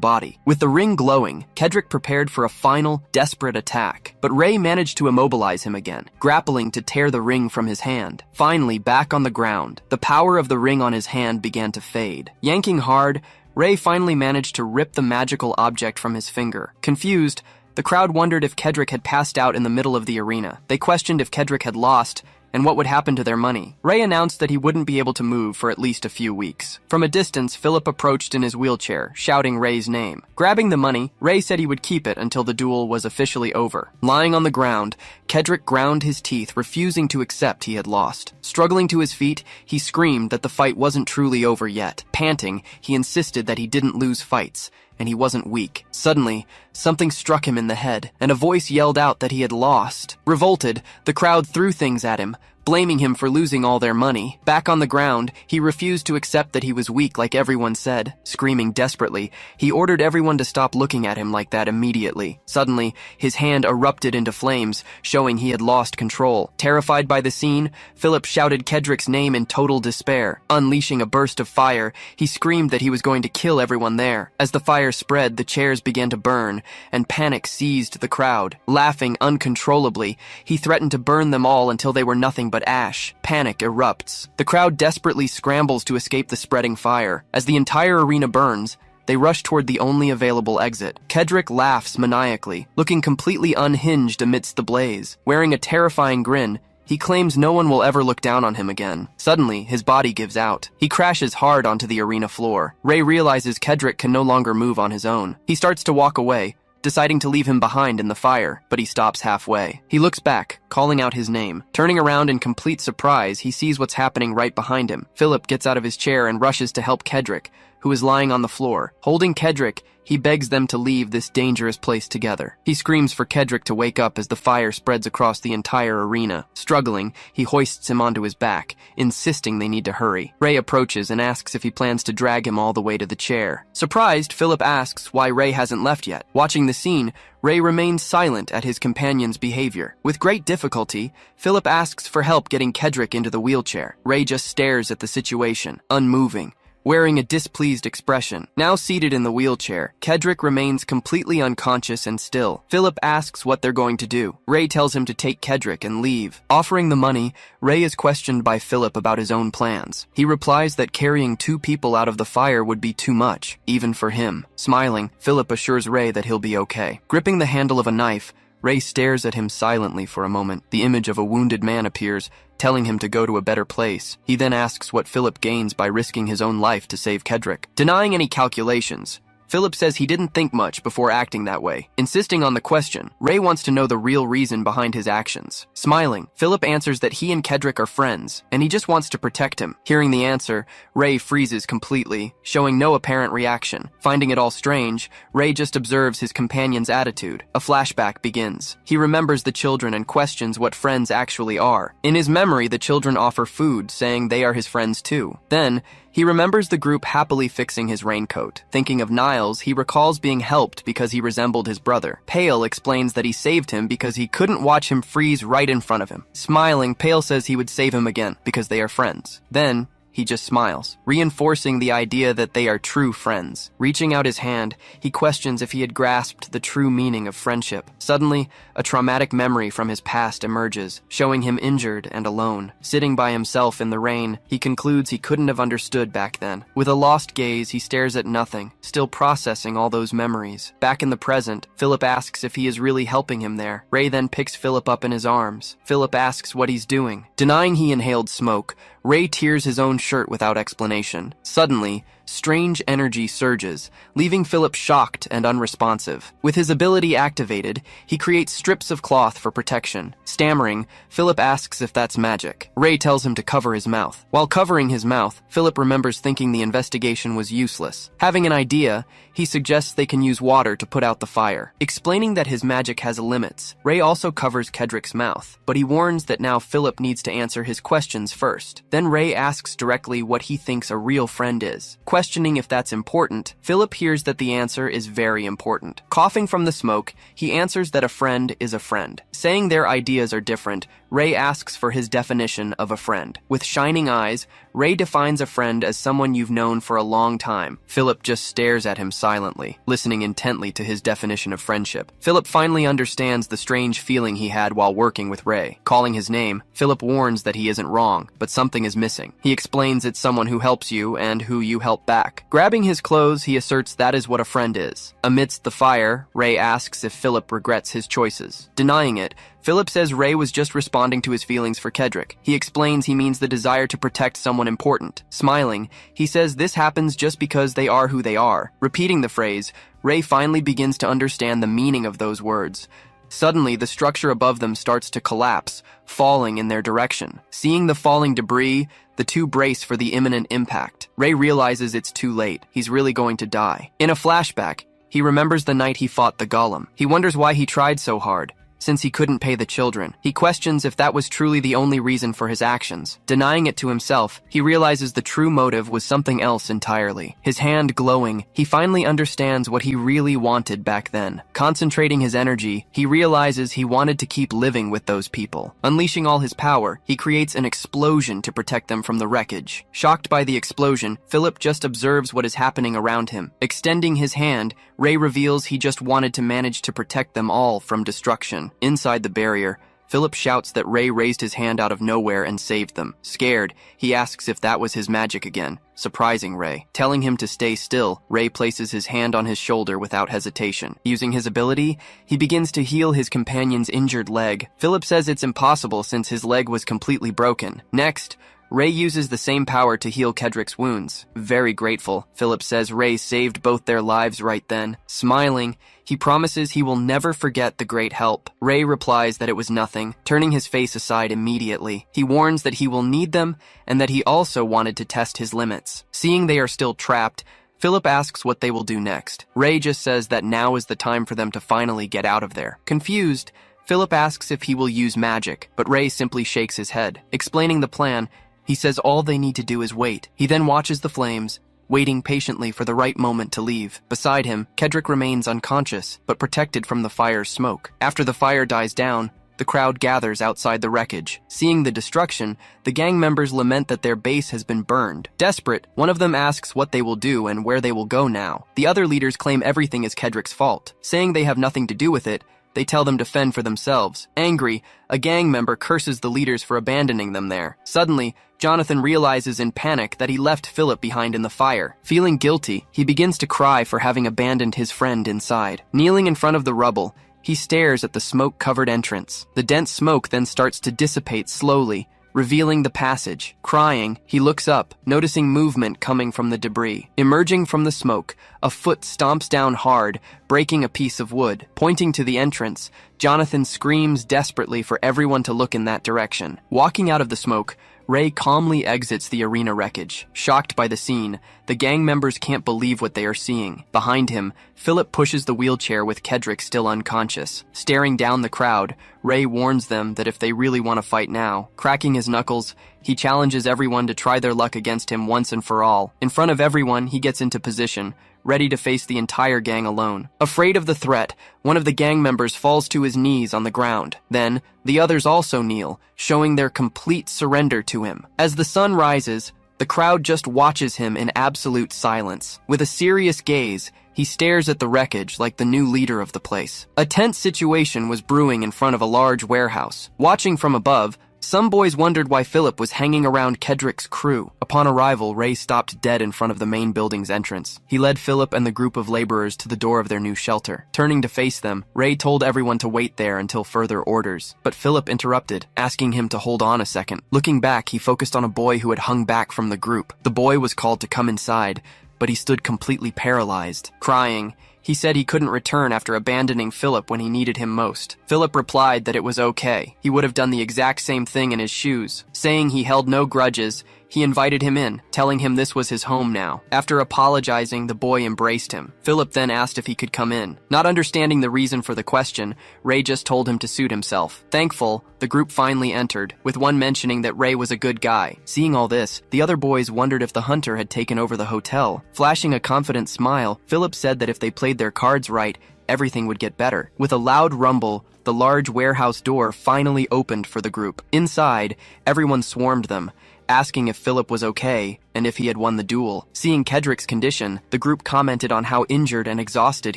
body. With the ring glowing, Kendrick prepared for a final, desperate attack. But Ray managed to immobilize him again, grappling to tear the ring from his hand. Finally, back on the ground, the power of the ring on his hand began to fade. Yanking hard, Ray finally managed to rip the magical object from his finger. Confused, the crowd wondered if Kendrick had passed out in the middle of the arena. They questioned if Kendrick had lost, and what would happen to their money. Ray announced that he wouldn't be able to move for at least a few weeks. From a distance, Philip approached in his wheelchair, shouting Ray's name. Grabbing the money, Ray said he would keep it until the duel was officially over. Lying on the ground, Kendrick ground his teeth, refusing to accept he had lost. Struggling to his feet, he screamed that the fight wasn't truly over yet. Panting, he insisted that he didn't lose fights, and he wasn't weak. Suddenly, something struck him in the head, and a voice yelled out that he had lost. Revolted, the crowd threw things at him, blaming him for losing all their money. Back on the ground, he refused to accept that he was weak like everyone said. Screaming desperately, he ordered everyone to stop looking at him like that immediately. Suddenly, his hand erupted into flames, showing he had lost control. Terrified by the scene, Philip shouted Kendrick's name in total despair. Unleashing a burst of fire, he screamed that he was going to kill everyone there. As the fire spread, the chairs began to burn, and panic seized the crowd. Laughing uncontrollably, he threatened to burn them all until they were nothing but ash. Panic erupts. The crowd desperately scrambles to escape the spreading fire. As the entire arena burns, they rush toward the only available exit. Kendrick laughs maniacally, looking completely unhinged amidst the blaze. Wearing a terrifying grin, he claims no one will ever look down on him again. Suddenly, his body gives out. He crashes hard onto the arena floor. Ray realizes Kendrick can no longer move on his own. He starts to walk away, deciding to leave him behind in the fire, but he stops halfway. He looks back, calling out his name. Turning around in complete surprise, he sees what's happening right behind him. Philip gets out of his chair and rushes to help Kendrick, who is lying on the floor. Holding Kendrick, he begs them to leave this dangerous place together. He screams for Kendrick to wake up as the fire spreads across the entire arena. Struggling, he hoists him onto his back, insisting they need to hurry. Ray approaches and asks if he plans to drag him all the way to the chair. Surprised, Philip asks why Ray hasn't left yet. Watching the scene, Ray remains silent at his companion's behavior. With great difficulty, Philip asks for help getting Kendrick into the wheelchair. Ray just stares at the situation, unmoving, wearing a displeased expression. Now seated in the wheelchair, Kendrick remains completely unconscious and still. Philip asks what they're going to do. Ray tells him to take Kendrick and leave. Offering the money, Ray is questioned by Philip about his own plans. He replies that carrying 2 people out of the fire would be too much, even for him. Smiling, Philip assures Ray that he'll be okay. Gripping the handle of a knife, Ray stares at him silently for a moment. The image of a wounded man appears, telling him to go to a better place. He then asks what Philip gains by risking his own life to save Kendrick. Denying any calculations, Philip says he didn't think much before acting that way. Insisting on the question, Ray wants to know the real reason behind his actions. Smiling, Philip answers that he and Kendrick are friends, and he just wants to protect him. Hearing the answer, Ray freezes completely, showing no apparent reaction. Finding it all strange, Ray just observes his companion's attitude. A flashback begins. He remembers the children and questions what friends actually are. In his memory, the children offer food, saying they are his friends too. Then, he remembers the group happily fixing his raincoat. Thinking of Niles, he recalls being helped because he resembled his brother. Pale explains that he saved him because he couldn't watch him freeze right in front of him. Smiling, Pale says he would save him again because they are friends. Then, he just smiles, reinforcing the idea that they are true friends. Reaching out his hand, he questions if he had grasped the true meaning of friendship. Suddenly, a traumatic memory from his past emerges, showing him injured and alone. Sitting by himself in the rain, he concludes he couldn't have understood back then. With a lost gaze, he stares at nothing, still processing all those memories. Back in the present, Philip asks if he is really helping him there. Ray then picks Philip up in his arms. Philip asks what he's doing. Denying he inhaled smoke, Ray tears his own shirt without explanation. Suddenly, strange energy surges, leaving Philip shocked and unresponsive. With his ability activated, he creates strips of cloth for protection. Stammering, Philip asks if that's magic. Ray tells him to cover his mouth. While covering his mouth, Philip remembers thinking the investigation was useless. Having an idea, he suggests they can use water to put out the fire. Explaining that his magic has limits, Ray also covers Kendrick's mouth, but he warns that now Philip needs to answer his questions first. Then Ray asks directly what he thinks a real friend is. Questioning if that's important, Philip hears that the answer is very important. Coughing from the smoke, he answers that a friend is a friend. Saying their ideas are different, Ray asks for his definition of a friend. With shining eyes, Ray defines a friend as someone you've known for a long time. Philip just stares at him silently, listening intently to his definition of friendship. Philip finally understands the strange feeling he had while working with Ray. Calling his name, Philip warns that he isn't wrong, but something is missing. He explains it's someone who helps you and who you help back. Grabbing his clothes, he asserts that is what a friend is. Amidst the fire, Ray asks if Philip regrets his choices. Denying it, Philip says Ray was just responding to his feelings for Kendrick. He explains he means the desire to protect someone important. Smiling, he says this happens just because they are who they are. Repeating the phrase, Ray finally begins to understand the meaning of those words. Suddenly, the structure above them starts to collapse, falling in their direction. Seeing the falling debris, the two brace for the imminent impact. Ray realizes it's too late. He's really going to die. In a flashback, he remembers the night he fought the golem. He wonders why he tried so hard, since he couldn't pay the children. He questions if that was truly the only reason for his actions. Denying it to himself, he realizes the true motive was something else entirely. His hand glowing, he finally understands what he really wanted back then. Concentrating his energy, he realizes he wanted to keep living with those people. Unleashing all his power, he creates an explosion to protect them from the wreckage. Shocked by the explosion, Philip just observes what is happening around him. Extending his hand, Ray reveals he just wanted to manage to protect them all from destruction. Inside the barrier, Philip shouts that Ray raised his hand out of nowhere and saved them. Scared, he asks if that was his magic again, surprising Ray. Telling him to stay still, Ray places his hand on his shoulder without hesitation. Using his ability, he begins to heal his companion's injured leg. Philip says it's impossible since his leg was completely broken. Next, Ray uses the same power to heal Kendrick's wounds. Very grateful, Philip says Ray saved both their lives right then. Smiling, he promises he will never forget the great help. Ray replies that it was nothing, turning his face aside immediately. He warns that he will need them and that he also wanted to test his limits. Seeing they are still trapped, Philip asks what they will do next. Ray just says that now is the time for them to finally get out of there. Confused, Philip asks if he will use magic, but Ray simply shakes his head. Explaining the plan, he says all they need to do is wait. He then watches the flames, waiting patiently for the right moment to leave. Beside him, Kendrick remains unconscious, but protected from the fire's smoke. After the fire dies down, the crowd gathers outside the wreckage. Seeing the destruction, the gang members lament that their base has been burned. Desperate, one of them asks what they will do and where they will go now. The other leaders claim everything is Kendrick's fault. Saying they have nothing to do with it, they tell them to fend for themselves. Angry, a gang member curses the leaders for abandoning them there. Suddenly, Jonathan realizes in panic that he left Philip behind in the fire. Feeling guilty, he begins to cry for having abandoned his friend inside. Kneeling in front of the rubble, he stares at the smoke-covered entrance. The dense smoke then starts to dissipate slowly, revealing the passage. Crying, he looks up, noticing movement coming from the debris. Emerging from the smoke, a foot stomps down hard, breaking a piece of wood. Pointing to the entrance, Jonathan screams desperately for everyone to look in that direction. Walking out of the smoke, Ray calmly exits the arena wreckage. Shocked by the scene, the gang members can't believe what they are seeing. Behind him, Philip pushes the wheelchair with Kendrick still unconscious. Staring down the crowd, Ray warns them that if they really want to fight now, cracking his knuckles, he challenges everyone to try their luck against him once and for all. In front of everyone, he gets into position, ready to face the entire gang alone. Afraid of the threat, one of the gang members falls to his knees on the ground. Then, the others also kneel, showing their complete surrender to him. As the sun rises, the crowd just watches him in absolute silence. With a serious gaze, he stares at the wreckage like the new leader of the place. A tense situation was brewing in front of a large warehouse. Watching from above, some boys wondered why Philip was hanging around Kendrick's crew. Upon arrival, Ray stopped dead in front of the main building's entrance. He led Philip and the group of laborers to the door of their new shelter. Turning to face them, Ray told everyone to wait there until further orders. But Philip interrupted, asking him to hold on a second. Looking back, he focused on a boy who had hung back from the group. The boy was called to come inside, but he stood completely paralyzed. Crying, he said he couldn't return after abandoning Philip when he needed him most. Philip replied that it was okay. He would have done the exact same thing in his shoes. Saying he held no grudges, he invited him in, telling him this was his home now. After apologizing, the boy embraced him. Philip then asked if he could come in. Not understanding the reason for the question, Ray just told him to suit himself. Thankful, the group finally entered, with one mentioning that Ray was a good guy. Seeing all this, the other boys wondered if the hunter had taken over the hotel. Flashing a confident smile, Philip said that if they played their cards right, everything would get better. With a loud rumble, the large warehouse door finally opened for the group. Inside, everyone swarmed them, asking if Philip was okay and if he had won the duel. Seeing Kendrick's condition, the group commented on how injured and exhausted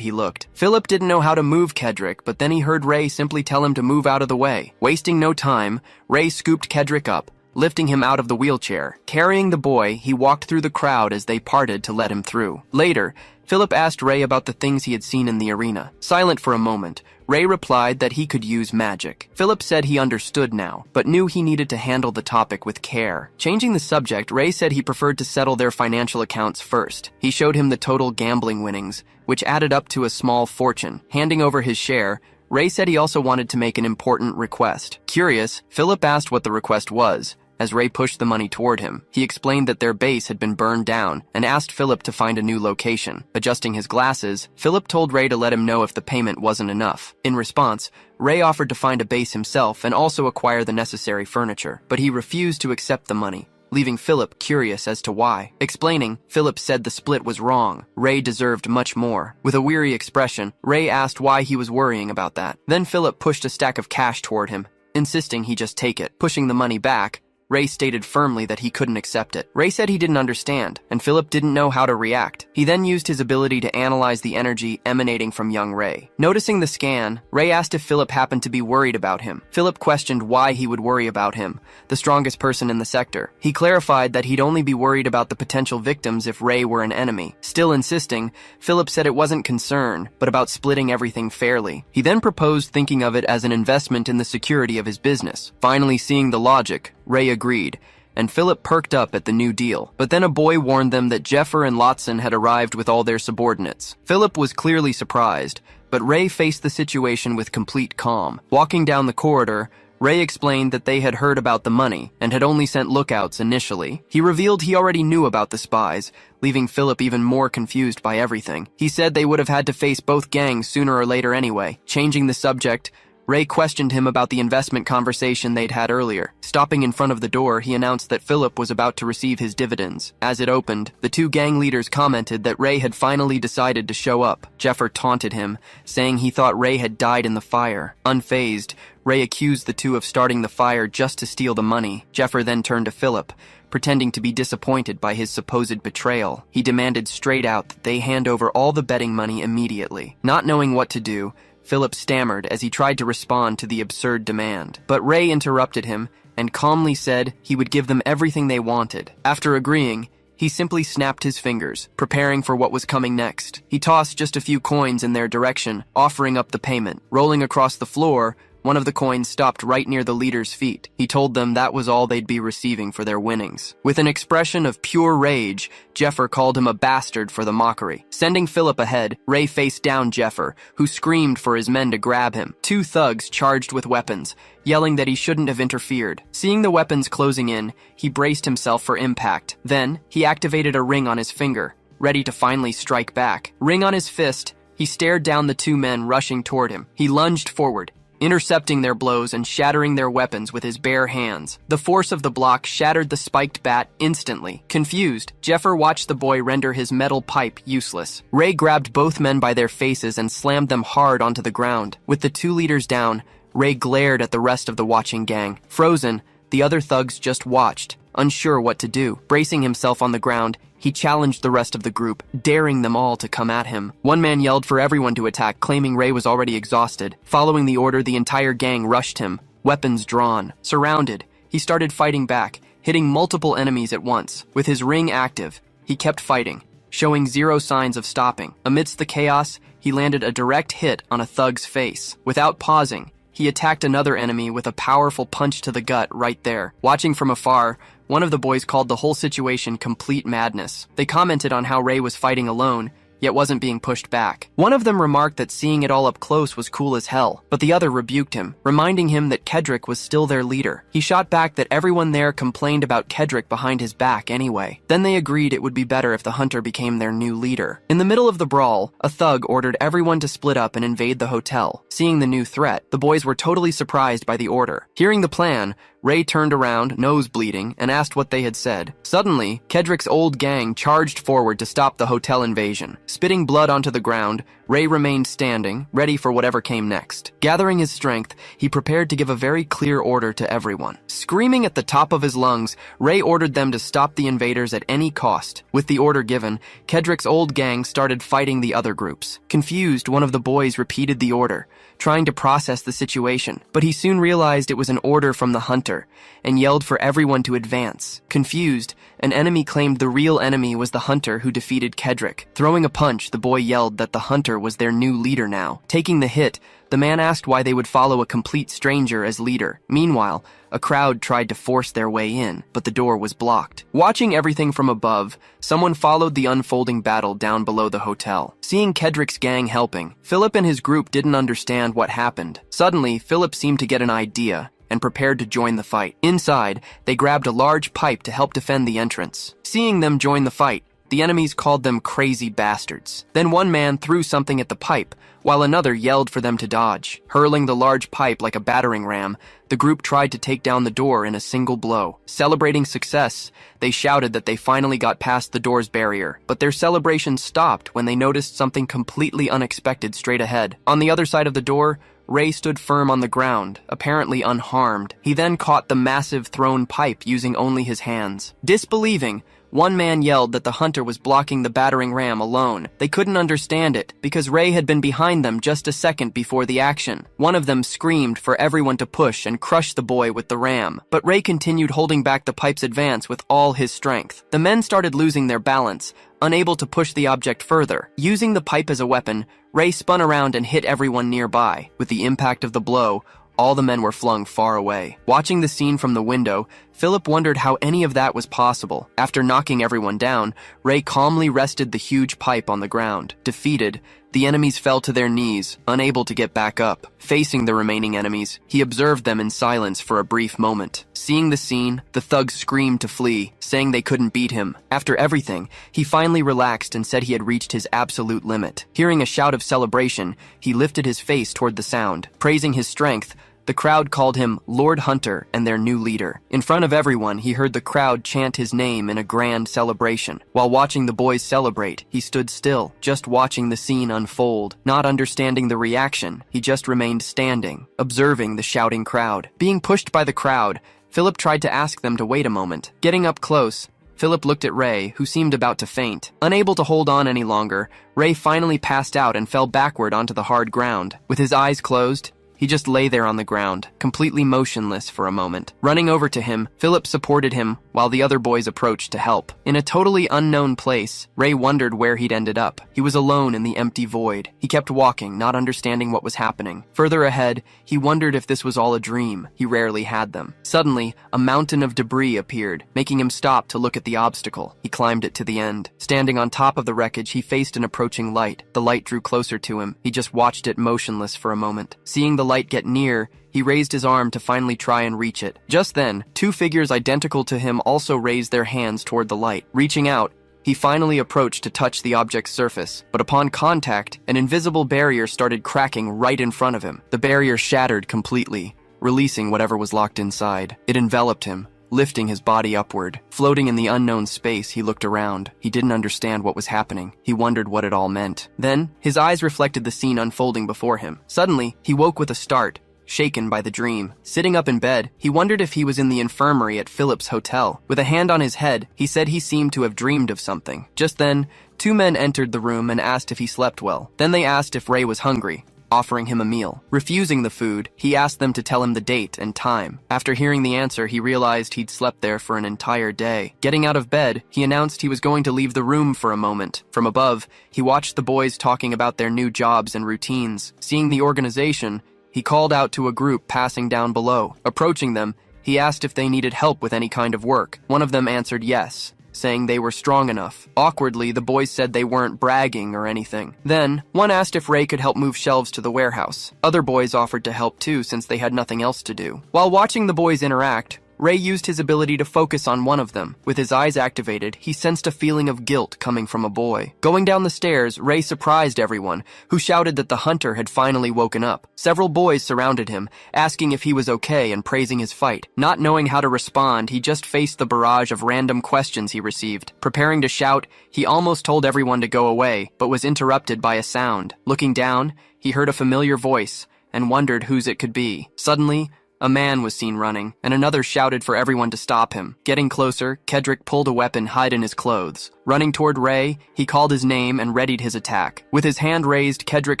he looked. Philip didn't know how to move Kendrick, but then he heard Ray simply tell him to move out of the way. Wasting no time, Ray scooped Kendrick up, lifting him out of the wheelchair. Carrying the boy, he walked through the crowd as they parted to let him through. Later, Philip asked Ray about the things he had seen in the arena. Silent for a moment, Ray replied that he could use magic. Philip said he understood now, but knew he needed to handle the topic with care. Changing the subject, Ray said he preferred to settle their financial accounts first. He showed him the total gambling winnings, which added up to a small fortune. Handing over his share, Ray said he also wanted to make an important request. Curious, Philip asked what the request was. As Ray pushed the money toward him, he explained that their base had been burned down and asked Philip to find a new location. Adjusting his glasses, Philip told Ray to let him know if the payment wasn't enough. In response, Ray offered to find a base himself and also acquire the necessary furniture, but he refused to accept the money, leaving Philip curious as to why. Explaining, Philip said the split was wrong. Ray deserved much more. With a weary expression, Ray asked why he was worrying about that. Then Philip pushed a stack of cash toward him, insisting he just take it. Pushing the money back, Ray stated firmly that he couldn't accept it. Ray said he didn't understand, and Philip didn't know how to react. He then used his ability to analyze the energy emanating from young Ray. Noticing the scan, Ray asked if Philip happened to be worried about him. Philip questioned why he would worry about him, the strongest person in the sector. He clarified that he'd only be worried about the potential victims if Ray were an enemy. Still insisting, Philip said it wasn't concern, but about splitting everything fairly. He then proposed thinking of it as an investment in the security of his business. Finally seeing the logic, Ray agreed, and Philip perked up at the new deal. But then a boy warned them that Jeffer and Lotson had arrived with all their subordinates. Philip was clearly surprised, but Ray faced the situation with complete calm. Walking down the corridor, Ray explained that they had heard about the money and had only sent lookouts initially. He revealed he already knew about the spies, leaving Philip even more confused by everything. He said they would have had to face both gangs sooner or later anyway. Changing the subject, Ray questioned him about the investment conversation they'd had earlier. Stopping in front of the door, he announced that Philip was about to receive his dividends. As it opened, the two gang leaders commented that Ray had finally decided to show up. Jeffer taunted him, saying he thought Ray had died in the fire. Unfazed, Ray accused the two of starting the fire just to steal the money. Jeffer then turned to Philip, pretending to be disappointed by his supposed betrayal. He demanded straight out that they hand over all the betting money immediately. Not knowing what to do, Philip stammered as he tried to respond to the absurd demand. But Ray interrupted him and calmly said he would give them everything they wanted. After agreeing, he simply snapped his fingers, preparing for what was coming next. He tossed just a few coins in their direction, offering up the payment. Rolling across the floor, one of the coins stopped right near the leader's feet. He told them that was all they'd be receiving for their winnings. With an expression of pure rage, Jeffer called him a bastard for the mockery. Sending Philip ahead, Ray faced down Jeffer, who screamed for his men to grab him. Two thugs charged with weapons, yelling that he shouldn't have interfered. Seeing the weapons closing in, he braced himself for impact. Then, he activated a ring on his finger, ready to finally strike back. Ring on his fist, he stared down the two men rushing toward him. He lunged forward, intercepting their blows and shattering their weapons with his bare hands. The force of the block shattered the spiked bat instantly. Confused, Jeffer watched the boy render his metal pipe useless. Ray grabbed both men by their faces and slammed them hard onto the ground. With the two leaders down, Ray glared at the rest of the watching gang. Frozen, the other thugs just watched, unsure what to do. Bracing himself on the ground, he challenged the rest of the group, daring them all to come at him. One man yelled for everyone to attack, claiming Ray was already exhausted. Following the order, the entire gang rushed him, weapons drawn. Surrounded, he started fighting back, hitting multiple enemies at once. With his ring active, he kept fighting, showing zero signs of stopping. Amidst the chaos, he landed a direct hit on a thug's face. Without pausing, he attacked another enemy with a powerful punch to the gut right there. Watching from afar, one of the boys called the whole situation complete madness. They commented on how Ray was fighting alone, yet wasn't being pushed back. One of them remarked that seeing it all up close was cool as hell, but the other rebuked him, reminding him that Kendrick was still their leader. He shot back that everyone there complained about Kendrick behind his back anyway. Then they agreed it would be better if the hunter became their new leader. In the middle of the brawl, a thug ordered everyone to split up and invade the hotel. Seeing the new threat, the boys were totally surprised by the order. Hearing the plan, Ray turned around, nose bleeding, and asked what they had said. Suddenly, Kendrick's old gang charged forward to stop the hotel invasion. Spitting blood onto the ground, Ray remained standing, ready for whatever came next. Gathering his strength, he prepared to give a very clear order to everyone. Screaming at the top of his lungs, Ray ordered them to stop the invaders at any cost. With the order given, Kendrick's old gang started fighting the other groups. Confused, one of the boys repeated the order, trying to process the situation, but he soon realized it was an order from the hunter, and yelled for everyone to advance. Confused, an enemy claimed the real enemy was the hunter who defeated Kendrick. Throwing a punch, the boy yelled that the hunter was their new leader now. Taking the hit, the man asked why they would follow a complete stranger as leader. Meanwhile, a crowd tried to force their way in, but the door was blocked. Watching everything from above, someone followed the unfolding battle down below the hotel. Seeing Kendrick's gang helping, Philip and his group didn't understand what happened. Suddenly, Philip seemed to get an idea and prepared to join the fight. Inside, they grabbed a large pipe to help defend the entrance. Seeing them join the fight, the enemies called them crazy bastards. Then one man threw something at the pipe, while another yelled for them to dodge. Hurling the large pipe like a battering ram, the group tried to take down the door in a single blow. Celebrating success, they shouted that they finally got past the door's barrier, but their celebration stopped when they noticed something completely unexpected straight ahead. On the other side of the door, Ray stood firm on the ground, apparently unharmed. He then caught the massive thrown pipe using only his hands. Disbelieving, one man yelled that the hunter was blocking the battering ram alone. They couldn't understand it, because Ray had been behind them just a second before the action. One of them screamed for everyone to push and crush the boy with the ram, but Ray continued holding back the pipe's advance with all his strength. The men started losing their balance, unable to push the object further. Using the pipe as a weapon, Ray spun around and hit everyone nearby. With the impact of the blow, all the men were flung far away. Watching the scene from the window, Philip wondered how any of that was possible. After knocking everyone down, Ray calmly rested the huge pipe on the ground. Defeated, The enemies fell to their knees, unable to get back up. Facing the remaining enemies, he observed them in silence for a brief moment. Seeing the scene, the thugs screamed to flee, saying they couldn't beat him. After everything, he finally relaxed and said he had reached his absolute limit. Hearing a shout of celebration, he lifted his face toward the sound. Praising his strength, the crowd called him Lord Hunter and their new leader. In front of everyone, he heard the crowd chant his name in a grand celebration. While watching the boys celebrate, he stood still, just watching the scene unfold. Not understanding the reaction, he just remained standing, observing the shouting crowd. Being pushed by the crowd, Philip tried to ask them to wait a moment. Getting up close, Philip looked at Ray, who seemed about to faint. Unable to hold on any longer, Ray finally passed out and fell backward onto the hard ground. With his eyes closed, he just lay there on the ground, completely motionless for a moment. Running over to him, Philip supported him while the other boys approached to help. In a totally unknown place, Ray wondered where he'd ended up. He was alone in the empty void. He kept walking, not understanding what was happening. Further ahead, he wondered if this was all a dream. He rarely had them. Suddenly, a mountain of debris appeared, making him stop to look at the obstacle. He climbed it to the end. Standing on top of the wreckage, he faced an approaching light. The light drew closer to him. He just watched it motionless for a moment. Seeing the light get near, he raised his arm to finally try and reach it. Just then, two figures identical to him also raised their hands toward the light. Reaching out, he finally approached to touch the object's surface, but upon contact, an invisible barrier started cracking right in front of him. The barrier shattered completely, releasing whatever was locked inside. It enveloped him, lifting his body upward. Floating in the unknown space, he looked around. He didn't understand what was happening. He wondered what it all meant. Then, his eyes reflected the scene unfolding before him. Suddenly, he woke with a start, shaken by the dream. Sitting up in bed, he wondered if he was in the infirmary at Philip's hotel. With a hand on his head, he said he seemed to have dreamed of something. Just then, two men entered the room and asked if he slept well. Then they asked if Ray was hungry, offering him a meal. Refusing the food, he asked them to tell him the date and time. After hearing the answer, he realized he'd slept there for an entire day. Getting out of bed, he announced he was going to leave the room for a moment. From above, he watched the boys talking about their new jobs and routines. Seeing the organization, he called out to a group passing down below. Approaching them, he asked if they needed help with any kind of work. One of them answered yes, saying they were strong enough. Awkwardly, the boys said they weren't bragging or anything. Then, one asked if Ray could help move shelves to the warehouse. Other boys offered to help too, since they had nothing else to do. While watching the boys interact, Ray used his ability to focus on one of them. With his eyes activated, he sensed a feeling of guilt coming from a boy. Going down the stairs, Ray surprised everyone, who shouted that the hunter had finally woken up. Several boys surrounded him, asking if he was okay and praising his fight. Not knowing how to respond, he just faced the barrage of random questions he received. Preparing to shout, he almost told everyone to go away, but was interrupted by a sound. Looking down, he heard a familiar voice, and wondered whose it could be. Suddenly, a man was seen running, and another shouted for everyone to stop him. Getting closer, Kendrick pulled a weapon hid in his clothes. Running toward Ray, he called his name and readied his attack. With his hand raised, Kendrick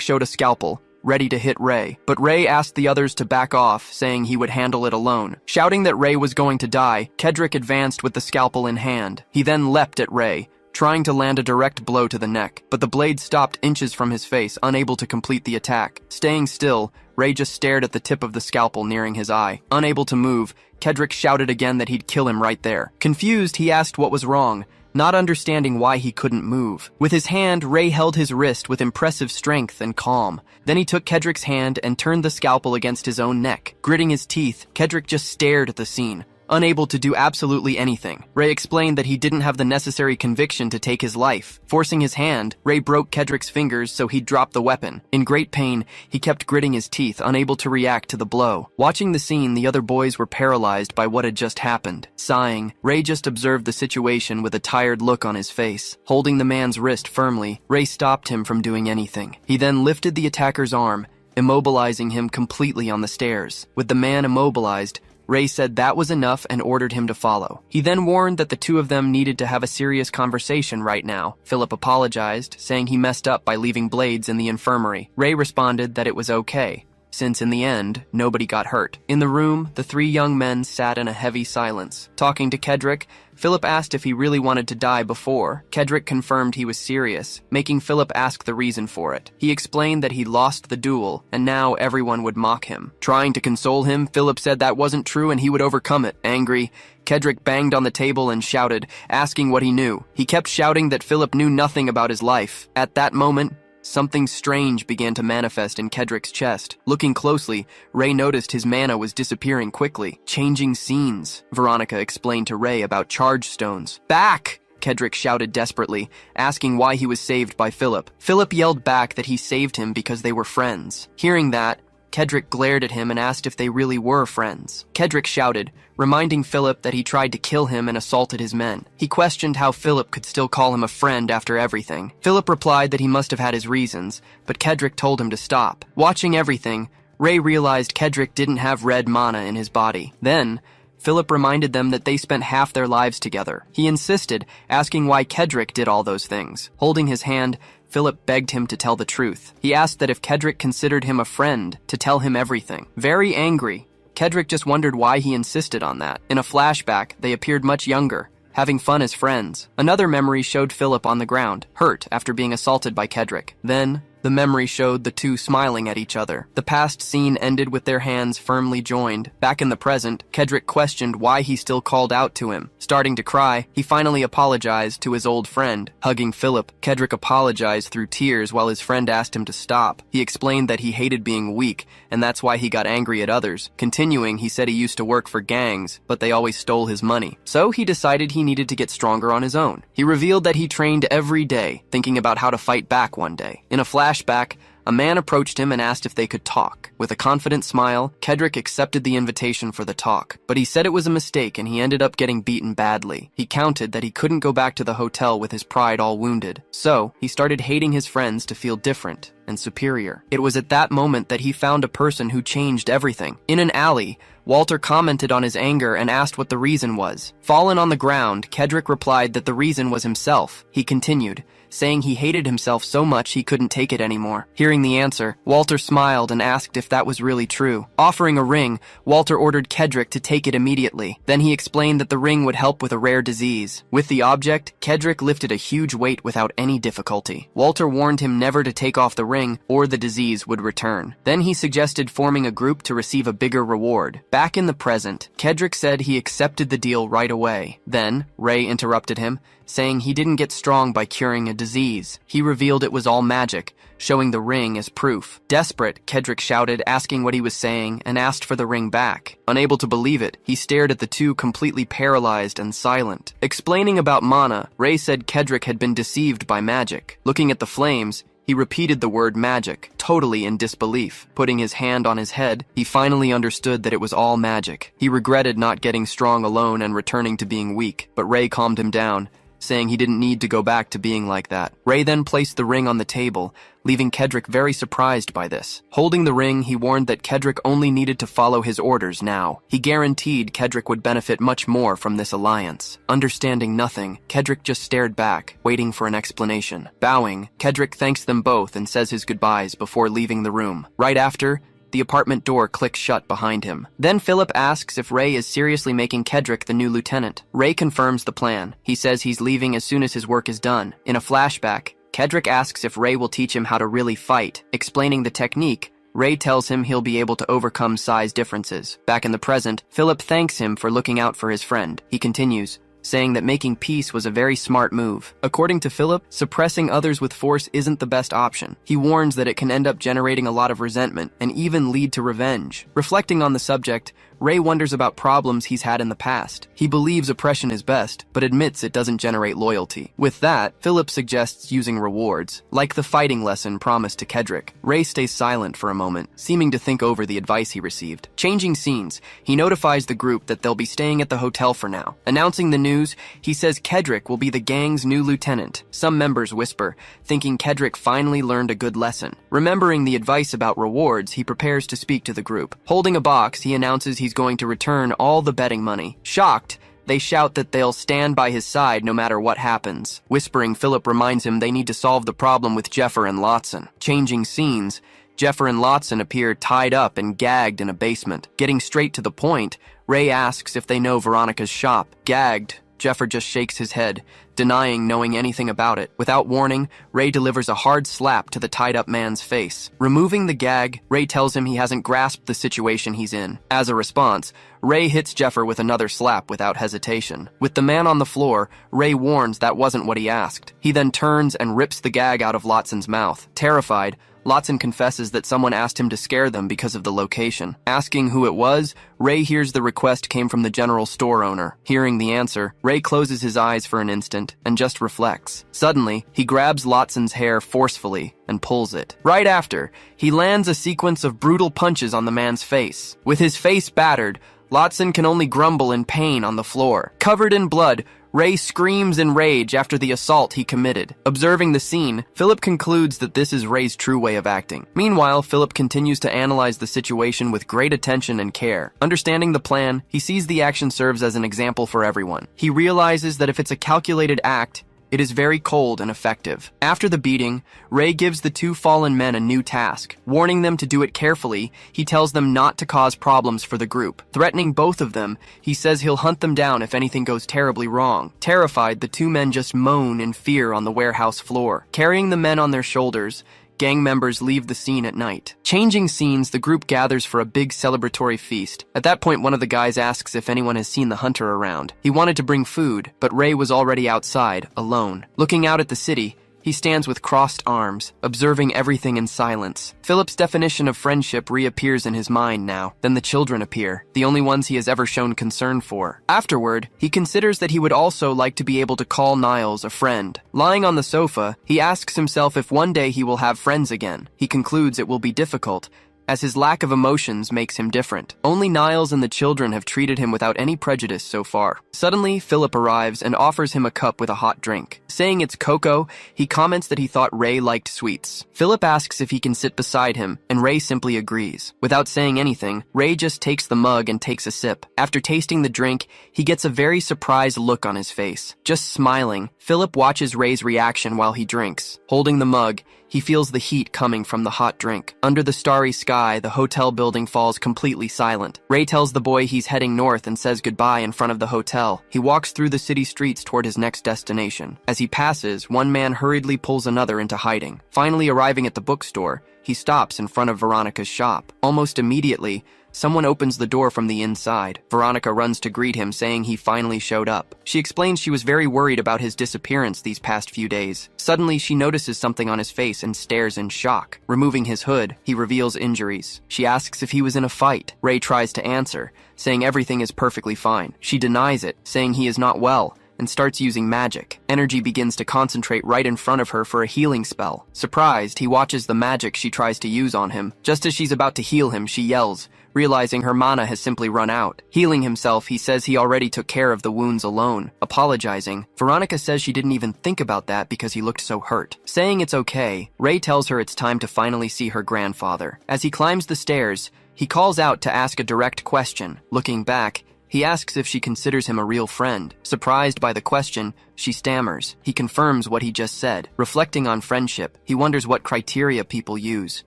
showed a scalpel, ready to hit Ray. But Ray asked the others to back off, saying he would handle it alone. Shouting that Ray was going to die, Kendrick advanced with the scalpel in hand. He then leapt at Ray, trying to land a direct blow to the neck, but the blade stopped inches from his face, unable to complete the attack. Staying still, Ray just stared at the tip of the scalpel nearing his eye. Unable to move, Kendrick shouted again that he'd kill him right there. Confused, he asked what was wrong, not understanding why he couldn't move. With his hand, Ray held his wrist with impressive strength and calm. Then he took Kendrick's hand and turned the scalpel against his own neck. Gritting his teeth, Kendrick just stared at the scene, unable to do absolutely anything. Ray explained that he didn't have the necessary conviction to take his life. Forcing his hand, Ray broke Kendrick's fingers so he'd drop the weapon. In great pain, he kept gritting his teeth, unable to react to the blow. Watching the scene, the other boys were paralyzed by what had just happened. Sighing, Ray just observed the situation with a tired look on his face. Holding the man's wrist firmly, Ray stopped him from doing anything. He then lifted the attacker's arm, immobilizing him completely on the stairs. With the man immobilized, Ray said that was enough and ordered him to follow. He then warned that the two of them needed to have a serious conversation right now. Philip apologized, saying he messed up by leaving blades in the infirmary. Ray responded that it was okay, since in the end, nobody got hurt. In the room, the three young men sat in a heavy silence. Talking to Kendrick, Philip asked if he really wanted to die before. Kendrick confirmed he was serious, making Philip ask the reason for it. He explained that he lost the duel, and now everyone would mock him. Trying to console him, Philip said that wasn't true and he would overcome it. Angry, Kendrick banged on the table and shouted, asking what he knew. He kept shouting that Philip knew nothing about his life. At that moment, something strange began to manifest in Kendrick's chest. Looking closely, Ray noticed his mana was disappearing quickly. Changing scenes, Veronica explained to Ray about charge stones. Back! Kendrick shouted desperately, asking why he was saved by Philip. Philip yelled back that he saved him because they were friends. Hearing that, Kendrick glared at him and asked if they really were friends. Kendrick shouted, reminding Philip that he tried to kill him and assaulted his men. He questioned how Philip could still call him a friend after everything. Philip replied that he must have had his reasons, but Kendrick told him to stop. Watching everything, Ray realized Kendrick didn't have red mana in his body. Then, Philip reminded them that they spent half their lives together. He insisted, asking why Kendrick did all those things. Holding his hand, Philip begged him to tell the truth. He asked that if Kendrick considered him a friend, to tell him everything. Very angry, Kendrick just wondered why he insisted on that. In a flashback, they appeared much younger, having fun as friends. Another memory showed Philip on the ground, hurt after being assaulted by Kendrick. Then, the memory showed the two smiling at each other. The past scene ended with their hands firmly joined. Back in the present, Kendrick questioned why he still called out to him. Starting to cry, he finally apologized to his old friend. Hugging Philip, Kendrick apologized through tears while his friend asked him to stop. He explained that he hated being weak, and that's why he got angry at others. Continuing, he said he used to work for gangs, but they always stole his money. So he decided he needed to get stronger on his own. He revealed that he trained every day, thinking about how to fight back one day. In a flashback, a man approached him and asked if they could talk. With a confident smile, Kendrick accepted the invitation for the talk, but he said it was a mistake and he ended up getting beaten badly. He counted that he couldn't go back to the hotel with his pride all wounded, so he started hating his friends to feel different and superior. It was at that moment that he found a person who changed everything. In an alley, Walter commented on his anger and asked what the reason was. Fallen on the ground, Kendrick replied that the reason was himself. He continued, saying he hated himself so much he couldn't take it anymore. Hearing the answer, Walter smiled and asked if that was really true. Offering a ring, Walter ordered Kendrick to take it immediately. Then he explained that the ring would help with a rare disease. With the object, Kendrick lifted a huge weight without any difficulty. Walter warned him never to take off the ring or the disease would return. Then he suggested forming a group to receive a bigger reward. Back in the present, Kendrick said he accepted the deal right away. Then, Ray interrupted him, saying he didn't get strong by curing a disease. He revealed it was all magic, showing the ring as proof. Desperate, Kendrick shouted, asking what he was saying, and asked for the ring back. Unable to believe it, he stared at the two completely paralyzed and silent. Explaining about mana, Ray said Kendrick had been deceived by magic. Looking at the flames, he repeated the word magic, totally in disbelief. Putting his hand on his head, he finally understood that it was all magic. He regretted not getting strong alone and returning to being weak, but Ray calmed him down, saying he didn't need to go back to being like that. Ray then placed the ring on the table, leaving Kendrick very surprised by this. Holding the ring, he warned that Kendrick only needed to follow his orders now. He guaranteed Kendrick would benefit much more from this alliance. Understanding nothing, Kendrick just stared back, waiting for an explanation. Bowing, Kendrick thanks them both and says his goodbyes before leaving the room. Right after, the apartment door clicks shut behind him. Then Philip asks if Ray is seriously making Kendrick the new lieutenant. Ray confirms the plan. He says he's leaving as soon as his work is done. In a flashback, Kendrick asks if Ray will teach him how to really fight. Explaining the technique, Ray tells him he'll be able to overcome size differences. Back in the present, Philip thanks him for looking out for his friend. He continues, saying that making peace was a very smart move. According to Philip, suppressing others with force isn't the best option. He warns that it can end up generating a lot of resentment and even lead to revenge. Reflecting on the subject, Ray wonders about problems he's had in the past. He believes oppression is best, but admits it doesn't generate loyalty. With that, Philip suggests using rewards, like the fighting lesson promised to Kendrick. Ray stays silent for a moment, seeming to think over the advice he received. Changing scenes, he notifies the group that they'll be staying at the hotel for now. Announcing the news, he says Kendrick will be the gang's new lieutenant. Some members whisper, thinking Kendrick finally learned a good lesson. Remembering the advice about rewards, he prepares to speak to the group. Holding a box, he announces he's going to return all the betting money. Shocked, they shout that they'll stand by his side no matter what happens. Whispering, Philip reminds him they need to solve the problem with Jeffer and Lotson. Changing scenes, Jeffer and Lotson appear tied up and gagged in a basement. Getting straight to the point, Ray asks if they know Veronica's shop. Gagged, Jeffer just shakes his head, denying knowing anything about it. Without warning, Ray delivers a hard slap to the tied-up man's face. Removing the gag, Ray tells him he hasn't grasped the situation he's in. As a response, Ray hits Jeffer with another slap without hesitation. With the man on the floor, Ray warns that wasn't what he asked. He then turns and rips the gag out of Lotson's mouth. Terrified, Lotson confesses that someone asked him to scare them because of the location. Asking who it was, Ray hears the request came from the general store owner. Hearing the answer, Ray closes his eyes for an instant and just reflects. Suddenly, he grabs Lotson's hair forcefully and pulls it. Right after, he lands a sequence of brutal punches on the man's face. With his face battered, Lotson can only grumble in pain on the floor. Covered in blood, Ray screams in rage after the assault he committed. Observing the scene, Philip concludes that this is Ray's true way of acting. Meanwhile, Philip continues to analyze the situation with great attention and care. Understanding the plan, he sees the action serves as an example for everyone. He realizes that if it's a calculated act, it is very cold and effective. After the beating, Ray gives the two fallen men a new task. Warning them to do it carefully, he tells them not to cause problems for the group. Threatening both of them, he says he'll hunt them down if anything goes terribly wrong. Terrified, the two men just moan in fear on the warehouse floor. Carrying the men on their shoulders, gang members leave the scene at night. Changing scenes, the group gathers for a big celebratory feast. At that point, one of the guys asks if anyone has seen the hunter around. He wanted to bring food, but Ray was already outside, alone. Looking out at the city, he stands with crossed arms, observing everything in silence. Philip's definition of friendship reappears in his mind now. Then the children appear, the only ones he has ever shown concern for. Afterward, he considers that he would also like to be able to call Niles a friend. Lying on the sofa, he asks himself if one day he will have friends again. He concludes it will be difficult, as his lack of emotions makes him different. Only Niles and the children have treated him without any prejudice so far. Suddenly, Philip arrives and offers him a cup with a hot drink. Saying it's cocoa, he comments that he thought Ray liked sweets. Philip asks if he can sit beside him, and Ray simply agrees. Without saying anything, Ray just takes the mug and takes a sip. After tasting the drink, he gets a very surprised look on his face. Just smiling, Philip watches Ray's reaction while he drinks. Holding the mug, he feels the heat coming from the hot drink. Under the starry sky, the hotel building falls completely silent. Ray tells the boy he's heading north and says goodbye in front of the hotel. He walks through the city streets toward his next destination. As he passes, one man hurriedly pulls another into hiding. Finally arriving at the bookstore, he stops in front of Veronica's shop. Almost immediately, someone opens the door from the inside. Veronica runs to greet him, saying he finally showed up. She explains she was very worried about his disappearance these past few days. Suddenly, she notices something on his face and stares in shock. Removing his hood, he reveals injuries. She asks if he was in a fight. Ray tries to answer, saying everything is perfectly fine. She denies it, saying he is not well, and starts using magic. Energy begins to concentrate right in front of her for a healing spell. Surprised, he watches the magic she tries to use on him. Just as she's about to heal him, she yells, realizing her mana has simply run out. Healing himself, he says he already took care of the wounds alone. Apologizing, Veronica says she didn't even think about that because he looked so hurt. Saying it's okay, Ray tells her it's time to finally see her grandfather. As he climbs the stairs, he calls out to ask a direct question. Looking back, he asks if she considers him a real friend. Surprised by the question, she stammers. He confirms what he just said. Reflecting on friendship, he wonders what criteria people use.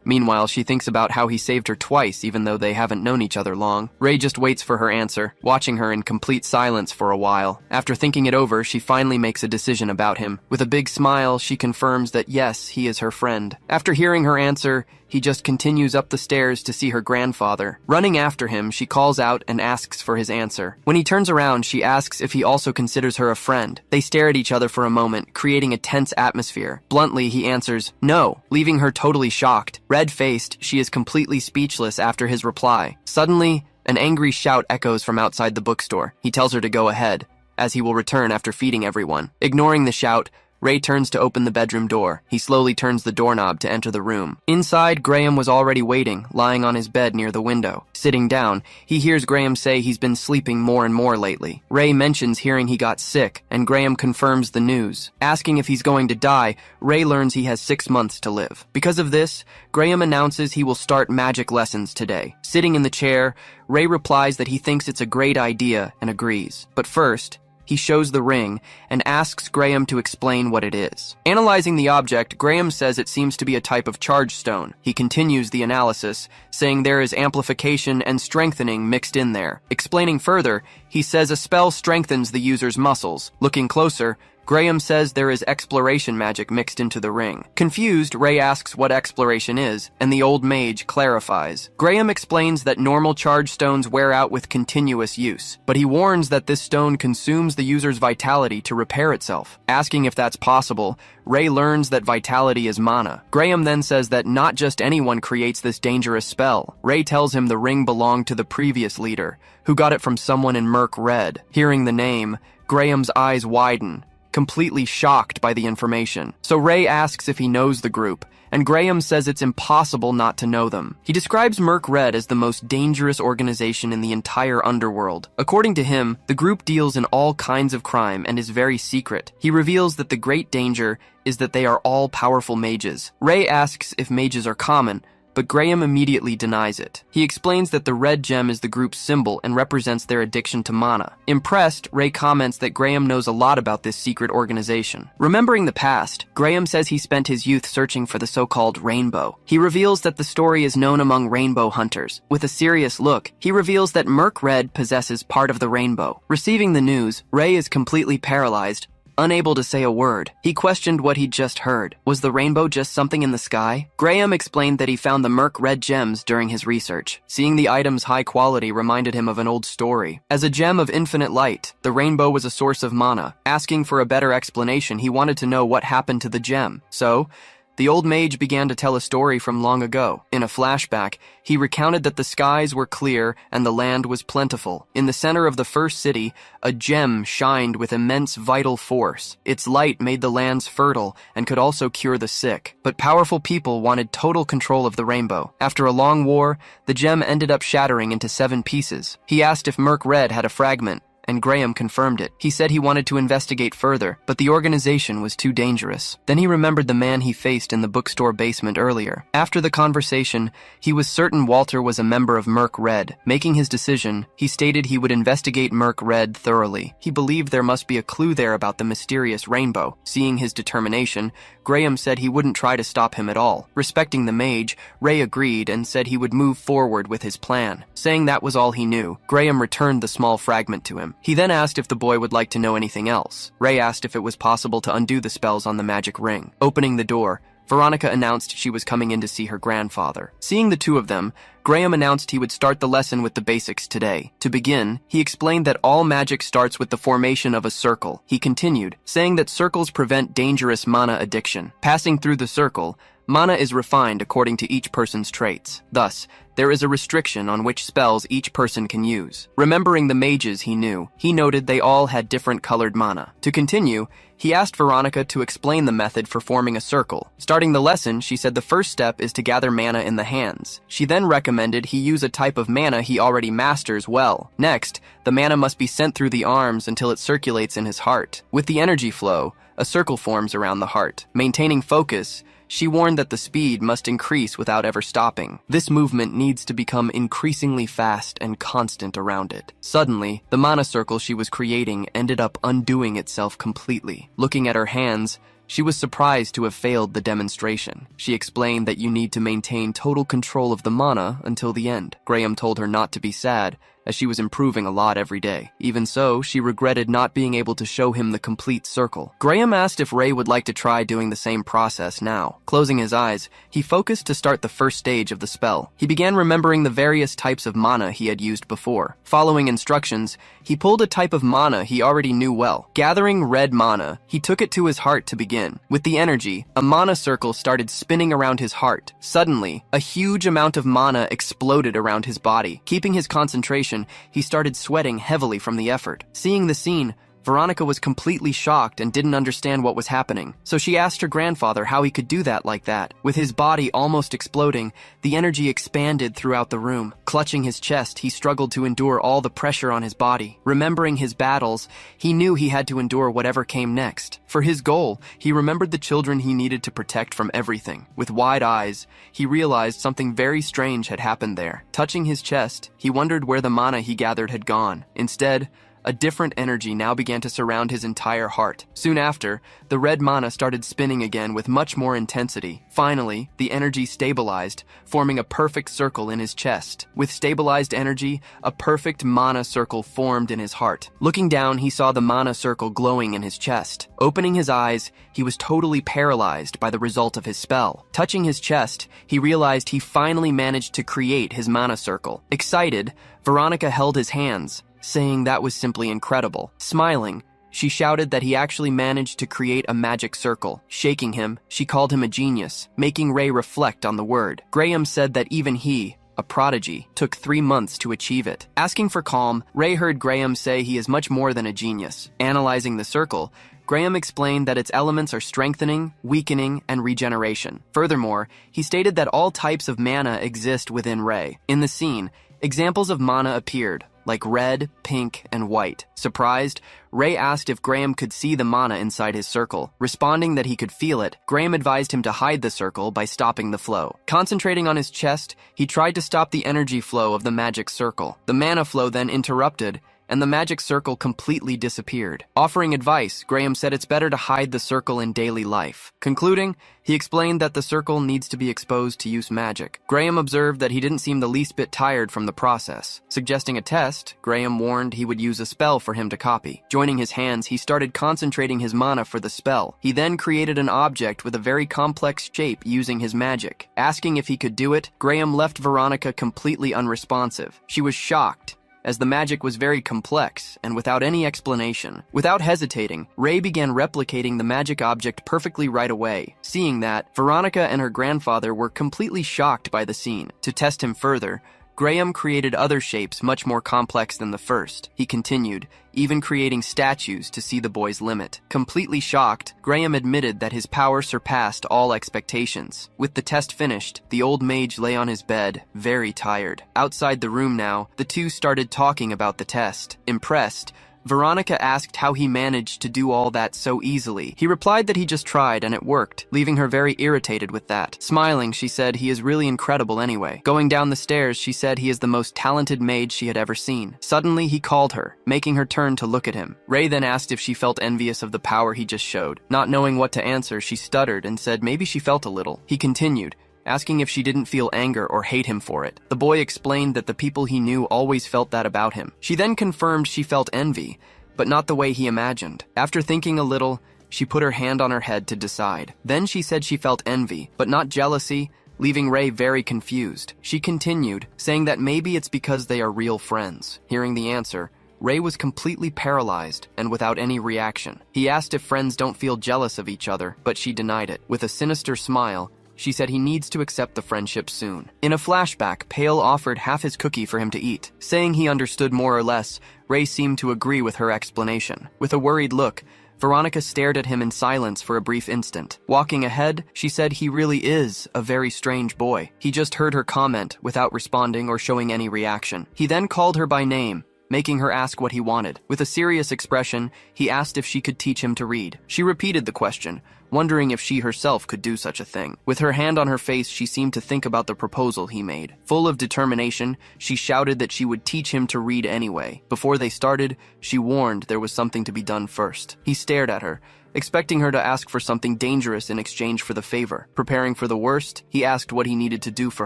Meanwhile, she thinks about how he saved her twice even though they haven't known each other long. Ray just waits for her answer, watching her in complete silence for a while. After thinking it over, she finally makes a decision about him. With a big smile, she confirms that yes, he is her friend. After hearing her answer, he just continues up the stairs to see her grandfather. Running after him, she calls out and asks for his answer. When he turns around, she asks if he also considers her a friend. They stare at each other for a moment, creating a tense atmosphere. Bluntly, he answers, no, leaving her totally shocked. Red-faced, she is completely speechless after his reply. Suddenly, an angry shout echoes from outside the bookstore. He tells her to go ahead, as he will return after feeding everyone. Ignoring the shout, Ray turns to open the bedroom door. He slowly turns the doorknob to enter the room. Inside, Graham was already waiting, lying on his bed near the window. Sitting down, he hears Graham say he's been sleeping more and more lately. Ray mentions hearing he got sick, and Graham confirms the news. Asking if he's going to die, Ray learns he has 6 months to live. Because of this, Graham announces he will start magic lessons today. Sitting in the chair, Ray replies that he thinks it's a great idea and agrees. But first, he shows the ring and asks Graham to explain what it is. Analyzing the object, Graham says it seems to be a type of charge stone. He continues the analysis, saying there is amplification and strengthening mixed in there. Explaining further, he says a spell strengthens the user's muscles. Looking closer, Graham says there is exploration magic mixed into the ring. Confused, Ray asks what exploration is, and the old mage clarifies. Graham explains that normal charge stones wear out with continuous use, but he warns that this stone consumes the user's vitality to repair itself. Asking if that's possible, Ray learns that vitality is mana. Graham then says that not just anyone creates this dangerous spell. Ray tells him the ring belonged to the previous leader, who got it from someone in Merc Red. Hearing the name, Graham's eyes widen, completely shocked by the information. So Ray asks if he knows the group, and Graham says it's impossible not to know them. He describes Merc Red as the most dangerous organization in the entire underworld. According to him, the group deals in all kinds of crime and is very secret. He reveals that the great danger is that they are all powerful mages. Ray asks if mages are common, but Graham immediately denies it. He explains that the red gem is the group's symbol and represents their addiction to mana. Impressed, Ray comments that Graham knows a lot about this secret organization. Remembering the past, Graham says he spent his youth searching for the so-called rainbow. He reveals that the story is known among rainbow hunters. With a serious look, he reveals that Merc Red possesses part of the rainbow. Receiving the news, Ray is completely paralyzed, unable to say a word. He questioned what he'd just heard. Was the rainbow just something in the sky? Graham explained that he found the Merc Red gems during his research. Seeing the item's high quality reminded him of an old story. As a gem of infinite light, the rainbow was a source of mana. Asking for a better explanation, he wanted to know what happened to the gem. So, the old mage began to tell a story from long ago. In a flashback, he recounted that the skies were clear and the land was plentiful. In the center of the first city, a gem shined with immense vital force. Its light made the lands fertile and could also cure the sick. But powerful people wanted total control of the rainbow. After a long war, the gem ended up shattering into 7 pieces. He asked if Merc Red had a fragment, and Graham confirmed it. He said he wanted to investigate further, but the organization was too dangerous. Then he remembered the man he faced in the bookstore basement earlier. After the conversation, he was certain Walter was a member of Merc Red. Making his decision, he stated he would investigate Merc Red thoroughly. He believed there must be a clue there about the mysterious rainbow. Seeing his determination, Graham said he wouldn't try to stop him at all. Respecting the mage, Ray agreed and said he would move forward with his plan. Saying that was all he knew, Graham returned the small fragment to him. He then asked if the boy would like to know anything else. Ray asked if it was possible to undo the spells on the magic ring. Opening the door, Veronica announced she was coming in to see her grandfather. Seeing the two of them, Graham announced he would start the lesson with the basics today. To begin, he explained that all magic starts with the formation of a circle. He continued, saying that circles prevent dangerous mana addiction. Passing through the circle, mana is refined according to each person's traits. Thus, there is a restriction on which spells each person can use. Remembering the mages he knew, he noted they all had different colored mana. To continue, he asked Veronica to explain the method for forming a circle. Starting the lesson, she said the first step is to gather mana in the hands. She then recommended he use a type of mana he already masters well. Next, the mana must be sent through the arms until it circulates in his heart. With the energy flow, a circle forms around the heart. Maintaining focus, she warned that the speed must increase without ever stopping. This movement needs to become increasingly fast and constant around it. Suddenly, the mana circle she was creating ended up undoing itself completely. Looking at her hands, she was surprised to have failed the demonstration. She explained that you need to maintain total control of the mana until the end. Graham told her not to be sad, as she was improving a lot every day. Even so, she regretted not being able to show him the complete circle. Graham asked if Ray would like to try doing the same process now. Closing his eyes, he focused to start the first stage of the spell. He began remembering the various types of mana he had used before. Following instructions, he pulled a type of mana he already knew well. Gathering red mana, he took it to his heart to begin. With the energy, a mana circle started spinning around his heart. Suddenly, a huge amount of mana exploded around his body. Keeping his concentration, he started sweating heavily from the effort. Seeing the scene, Veronica was completely shocked and didn't understand what was happening. So she asked her grandfather how he could do that like that. With his body almost exploding, the energy expanded throughout the room. Clutching his chest, he struggled to endure all the pressure on his body. Remembering his battles, he knew he had to endure whatever came next. For his goal, he remembered the children he needed to protect from everything. With wide eyes, he realized something very strange had happened there. Touching his chest, he wondered where the mana he gathered had gone. Instead, A different energy now began to surround his entire heart. Soon after, the red mana started spinning again with much more intensity. Finally, the energy stabilized, forming a perfect circle in his chest. With stabilized energy, a perfect mana circle formed in his heart. Looking down, he saw the mana circle glowing in his chest. Opening his eyes, he was totally paralyzed by the result of his spell. Touching his chest, he realized he finally managed to create his mana circle. Excited, Veronica held his hands, saying that was simply incredible. Smiling, she shouted that he actually managed to create a magic circle. Shaking him, she called him a genius, making Ray reflect on the word. Graham said that even he, a prodigy, took 3 months to achieve it. Asking for calm, Ray heard Graham say he is much more than a genius. Analyzing the circle, Graham explained that its elements are strengthening, weakening, and regeneration. Furthermore, he stated that all types of mana exist within Ray. In the scene, examples of mana appeared, like red, pink, and white. Surprised, Ray asked if Graham could see the mana inside his circle. Responding that he could feel it, Graham advised him to hide the circle by stopping the flow. Concentrating on his chest, he tried to stop the energy flow of the magic circle. The mana flow then interrupted, and the magic circle completely disappeared. Offering advice, Graham said it's better to hide the circle in daily life. Concluding, he explained that the circle needs to be exposed to use magic. Graham observed that he didn't seem the least bit tired from the process. Suggesting a test, Graham warned he would use a spell for him to copy. Joining his hands, he started concentrating his mana for the spell. He then created an object with a very complex shape using his magic. Asking if he could do it, Graham left Veronica completely unresponsive. She was shocked, as the magic was very complex and without any explanation. Without hesitating, Ray began replicating the magic object perfectly right away. Seeing that, Veronica and her grandfather were completely shocked by the scene. To test him further, Graham created other shapes much more complex than the first. He continued, even creating statues to see the boy's limit. Completely shocked, Graham admitted that his power surpassed all expectations. With the test finished, the old mage lay on his bed, very tired. Outside the room now, the two started talking about the test. Impressed, Veronica asked how he managed to do all that so easily. He replied that he just tried and it worked, leaving her very irritated with that. Smiling, she said he is really incredible anyway. Going down the stairs, she said he is the most talented mage she had ever seen. Suddenly, he called her, making her turn to look at him. Ray then asked if she felt envious of the power he just showed. Not knowing what to answer, she stuttered and said maybe she felt a little. He continued, asking if she didn't feel anger or hate him for it. The boy explained that the people he knew always felt that about him. She then confirmed she felt envy, but not the way he imagined. After thinking a little, she put her hand on her head to decide. Then she said she felt envy, but not jealousy, leaving Ray very confused. She continued, saying that maybe it's because they are real friends. Hearing the answer, Ray was completely paralyzed and without any reaction. He asked if friends don't feel jealous of each other, but she denied it. With a sinister smile, she said he needs to accept the friendship soon. In a flashback, Pale offered half his cookie for him to eat. Saying he understood more or less, Ray seemed to agree with her explanation. With a worried look, Veronica stared at him in silence for a brief instant. Walking ahead, she said he really is a very strange boy. He just heard her comment without responding or showing any reaction. He then called her by name, making her ask what he wanted. With a serious expression, he asked if she could teach him to read. She repeated the question, wondering if she herself could do such a thing. With her hand on her face, she seemed to think about the proposal he made. Full of determination, she shouted that she would teach him to read anyway. Before they started, she warned there was something to be done first. He stared at her, expecting her to ask for something dangerous in exchange for the favor. Preparing for the worst, he asked what he needed to do for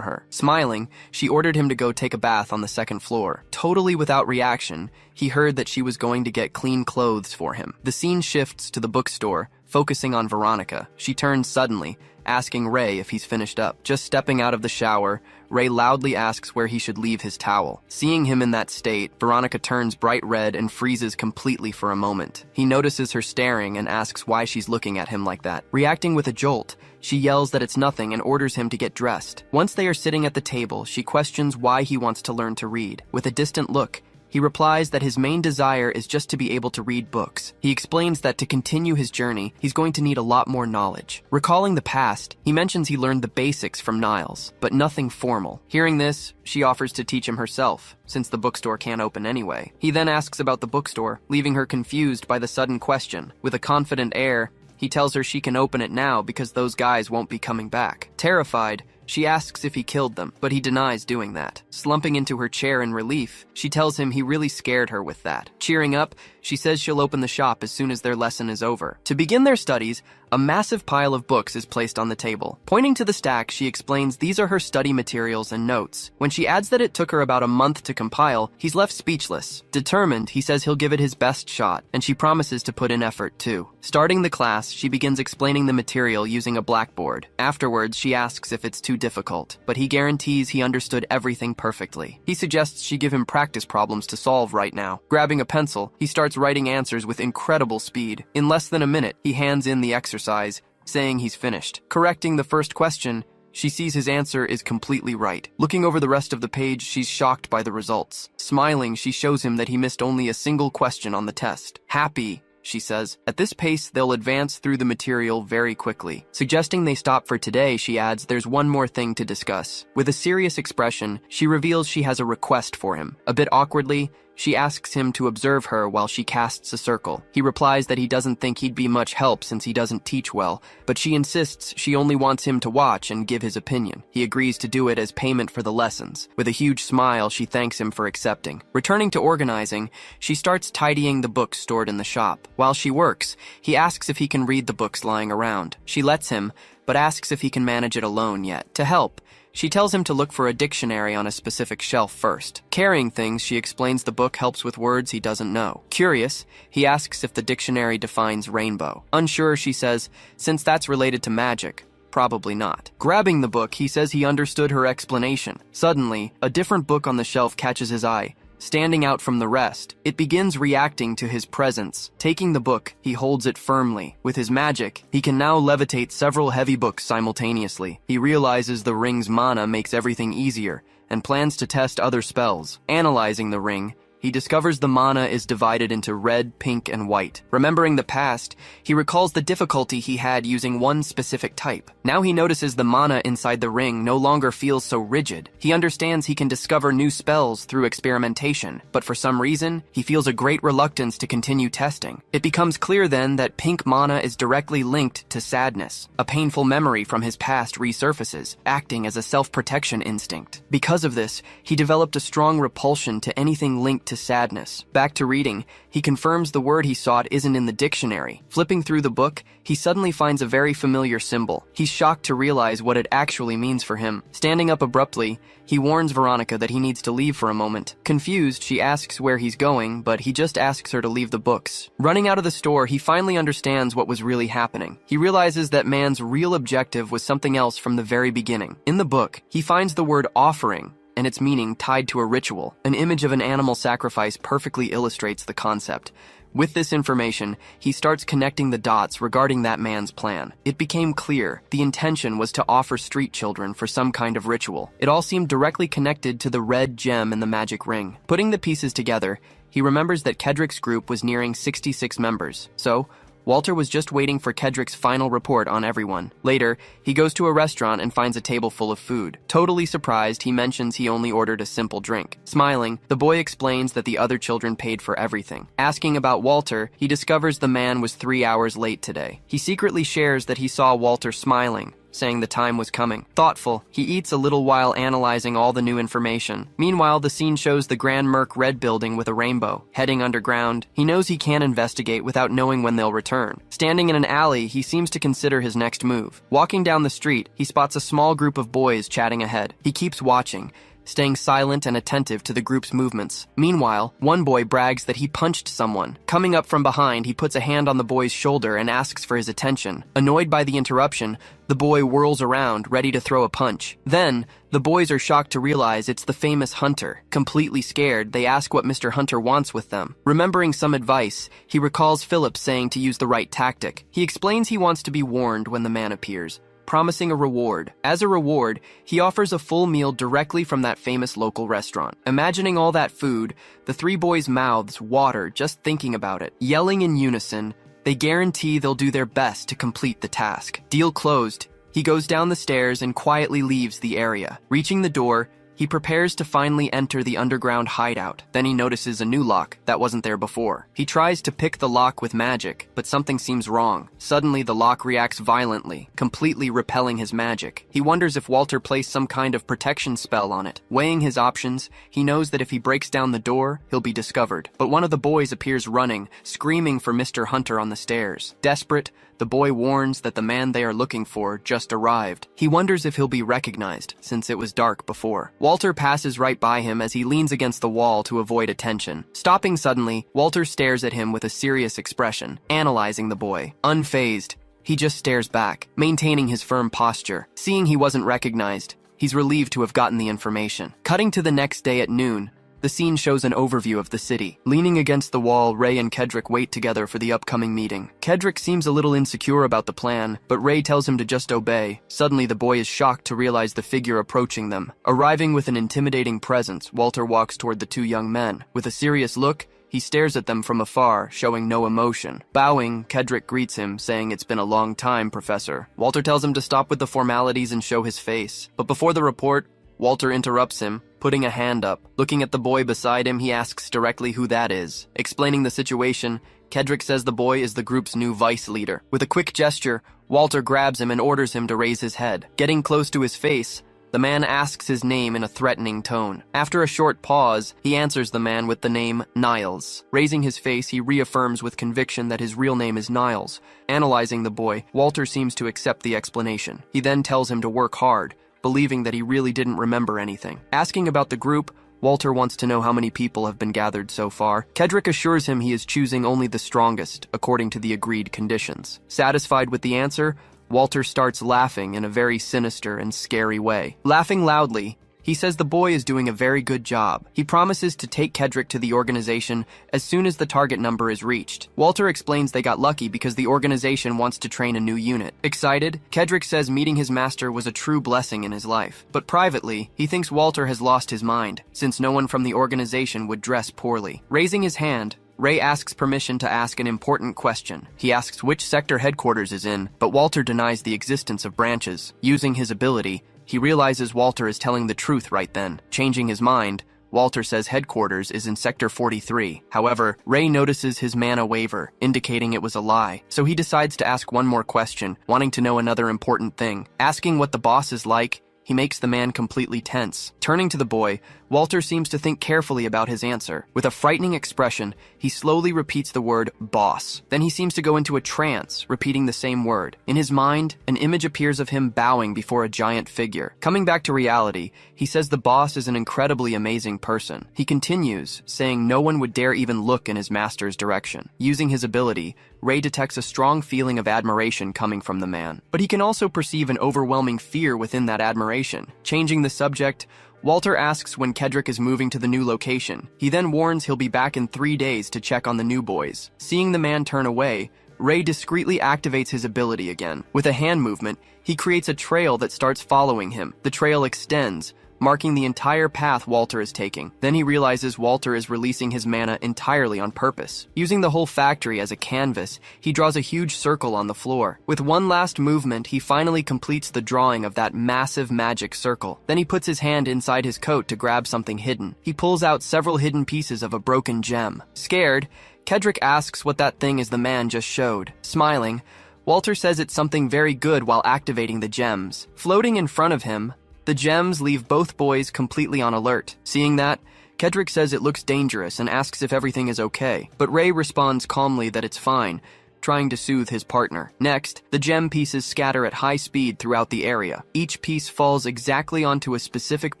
her. Smiling, she ordered him to go take a bath on the second floor. Totally without reaction, he heard that she was going to get clean clothes for him. The scene shifts to the bookstore, focusing on Veronica. She turns suddenly, asking Ray if he's finished up. Just stepping out of the shower, Ray loudly asks where he should leave his towel. Seeing him in that state, Veronica turns bright red and freezes completely for a moment. He notices her staring and asks why she's looking at him like that. Reacting with a jolt, she yells that it's nothing and orders him to get dressed. Once they are sitting at the table, she questions why he wants to learn to read. With a distant look, he replies that his main desire is just to be able to read books. He explains that to continue his journey, he's going to need a lot more knowledge. Recalling the past, he mentions he learned the basics from Niles, but nothing formal. Hearing this, she offers to teach him herself, since the bookstore can't open anyway. He then asks about the bookstore, leaving her confused by the sudden question. With a confident air, he tells her she can open it now because those guys won't be coming back. Terrified, She asks if he killed them, but he denies doing that. Slumping into her chair in relief, she tells him he really scared her with that. Cheering up, she says she'll open the shop as soon as their lesson is over. To begin their studies, a massive pile of books is placed on the table. Pointing to the stack, she explains these are her study materials and notes. When she adds that it took her about a month to compile, he's left speechless. Determined, he says he'll give it his best shot, and she promises to put in effort too. Starting the class, she begins explaining the material using a blackboard. Afterwards, she asks if it's too difficult, but he guarantees he understood everything perfectly. He suggests she give him practice problems to solve right now. Grabbing a pencil, he starts writing answers with incredible speed. In less than a minute, he hands in the exercise, saying he's finished. Correcting the first question, she sees his answer is completely right. Looking over the rest of the page, she's shocked by the results. Smiling, she shows him that he missed only a single question on the test. Happy, she says. At this pace, they'll advance through the material very quickly. Suggesting they stop for today, she adds there's one more thing to discuss. With a serious expression, she reveals she has a request for him. A bit awkwardly, she asks him to observe her while she casts a circle. He replies that he doesn't think he'd be much help since he doesn't teach well, but she insists she only wants him to watch and give his opinion. He agrees to do it as payment for the lessons. With a huge smile, she thanks him for accepting. Returning to organizing, she starts tidying the books stored in the shop. While she works, he asks if he can read the books lying around. She lets him, but asks if he can manage it alone yet. To help, she tells him to look for a dictionary on a specific shelf first. Carrying things, she explains the book helps with words he doesn't know. Curious, he asks if the dictionary defines rainbow. Unsure, she says, since that's related to magic, probably not. Grabbing the book, he says he understood her explanation. Suddenly, a different book on the shelf catches his eye. Standing out from the rest, it begins reacting to his presence. Taking the book, he holds it firmly. With his magic, he can now levitate several heavy books simultaneously. He realizes the ring's mana makes everything easier, and plans to test other spells. Analyzing the ring, he discovers the mana is divided into red, pink, and white. Remembering the past, he recalls the difficulty he had using one specific type. Now he notices the mana inside the ring no longer feels so rigid. He understands he can discover new spells through experimentation, but for some reason, he feels a great reluctance to continue testing. It becomes clear then that pink mana is directly linked to sadness. A painful memory from his past resurfaces, acting as a self-protection instinct. Because of this, he developed a strong repulsion to anything linked to sadness. Back to reading, he confirms the word he sought isn't in the dictionary. Flipping through the book, he suddenly finds a very familiar symbol. He's shocked to realize what it actually means for him. Standing up abruptly, he warns Veronica that he needs to leave for a moment. Confused, she asks where he's going, but he just asks her to leave the books. Running out of the store, he finally understands what was really happening. He realizes that man's real objective was something else from the very beginning. In the book, he finds the word offering, and its meaning tied to a ritual. An image of an animal sacrifice perfectly illustrates the concept. With this information, he starts connecting the dots regarding that man's plan. It became clear the intention was to offer street children for some kind of ritual. It all seemed directly connected to the red gem in the magic ring. Putting the pieces together, he remembers that Kendrick's group was nearing 66 members. So, Walter was just waiting for Kendrick's final report on everyone. Later, he goes to a restaurant and finds a table full of food. Totally surprised, he mentions he only ordered a simple drink. Smiling, the boy explains that the other children paid for everything. Asking about Walter, he discovers the man was 3 hours late today. He secretly shares that he saw Walter smiling, saying the time was coming. Thoughtful, he eats a little while analyzing all the new information. Meanwhile, the scene shows the Grand Merc Red building with a rainbow. Heading underground, he knows he can't investigate without knowing when they'll return. Standing in an alley, he seems to consider his next move. Walking down the street, he spots a small group of boys chatting ahead. He keeps watching, staying silent and attentive to the group's movements. Meanwhile, one boy brags that he punched someone. Coming up from behind, he puts a hand on the boy's shoulder and asks for his attention. Annoyed by the interruption, the boy whirls around, ready to throw a punch. Then, the boys are shocked to realize it's the famous Hunter. Completely scared, they ask what Mr. Hunter wants with them. Remembering some advice, he recalls Philip saying to use the right tactic. He explains he wants to be warned when the man appears, promising a reward. As a reward, he offers a full meal directly from that famous local restaurant. Imagining all that food, the three boys' mouths water just thinking about it. Yelling in unison, they guarantee they'll do their best to complete the task. Deal closed. He goes down the stairs and quietly leaves the area. Reaching the door, He prepares to finally enter the underground hideout. Then he notices a new lock that wasn't there before. He tries to pick the lock with magic, but something seems wrong. Suddenly, the lock reacts violently, completely repelling his magic. He wonders if Walter placed some kind of protection spell on it. Weighing his options, he knows that if he breaks down the door, he'll be discovered. But one of the boys appears running, screaming for Mr. Hunter on the stairs. Desperate, the boy warns that the man they are looking for just arrived. He wonders if he'll be recognized, since it was dark before. Walter passes right by him as he leans against the wall to avoid attention. Stopping suddenly, Walter stares at him with a serious expression, analyzing the boy. Unfazed, he just stares back, maintaining his firm posture. Seeing he wasn't recognized, he's relieved to have gotten the information. Cutting to the next day at noon, the scene shows an overview of the city. Leaning against the wall, Ray and Kendrick wait together for the upcoming meeting. Kendrick seems a little insecure about the plan, but Ray tells him to just obey. Suddenly, the boy is shocked to realize the figure approaching them. Arriving with an intimidating presence, Walter walks toward the two young men. With a serious look, he stares at them from afar, showing no emotion. Bowing, Kendrick greets him, saying, "It's been a long time, Professor." Walter tells him to stop with the formalities and show his face. But before the report, Walter interrupts him, putting a hand up. Looking at the boy beside him, he asks directly who that is. Explaining the situation, Kendrick says the boy is the group's new vice leader. With a quick gesture, Walter grabs him and orders him to raise his head. Getting close to his face, the man asks his name in a threatening tone. After a short pause, he answers the man with the name Niles. Raising his face, he reaffirms with conviction that his real name is Niles. Analyzing the boy, Walter seems to accept the explanation. He then tells him to work hard, believing that he really didn't remember anything. Asking about the group, Walter wants to know how many people have been gathered so far. Kendrick assures him he is choosing only the strongest, according to the agreed conditions. Satisfied with the answer, Walter starts laughing in a very sinister and scary way. Laughing loudly, he says the boy is doing a very good job. He promises to take Kendrick to the organization as soon as the target number is reached. Walter explains they got lucky because the organization wants to train a new unit. Excited, Kendrick says meeting his master was a true blessing in his life. But privately, he thinks Walter has lost his mind, since no one from the organization would dress poorly. Raising his hand, Ray asks permission to ask an important question. He asks which sector headquarters is in, but Walter denies the existence of branches. Using his ability, he realizes Walter is telling the truth right then. Changing his mind, Walter says headquarters is in Sector 43. However, Ray notices his mana waver, indicating it was a lie. So he decides to ask one more question, wanting to know another important thing. Asking what the boss is like, he makes the man completely tense. Turning to the boy, Walter seems to think carefully about his answer. With a frightening expression, he slowly repeats the word boss. Then he seems to go into a trance, repeating the same word. In his mind, an image appears of him bowing before a giant figure. Coming back to reality, he says the boss is an incredibly amazing person. He continues, saying no one would dare even look in his master's direction. Using his ability, Ray detects a strong feeling of admiration coming from the man. But he can also perceive an overwhelming fear within that admiration. Changing the subject, Walter asks when Kendrick is moving to the new location. He then warns he'll be back in 3 days to check on the new boys. Seeing the man turn away, Ray discreetly activates his ability again. With a hand movement, he creates a trail that starts following him. The trail extends, marking the entire path Walter is taking. Then he realizes Walter is releasing his mana entirely on purpose. Using the whole factory as a canvas, he draws a huge circle on the floor. With one last movement, he finally completes the drawing of that massive magic circle. Then he puts his hand inside his coat to grab something hidden. He pulls out several hidden pieces of a broken gem. Scared, Kendrick asks what that thing is the man just showed. Smiling, Walter says it's something very good while activating the gems. Floating in front of him, the gems leave both boys completely on alert. Seeing that, Kendrick says it looks dangerous and asks if everything is okay, but Ray responds calmly that it's fine, trying to soothe his partner. Next, the gem pieces scatter at high speed throughout the area. Each piece falls exactly onto a specific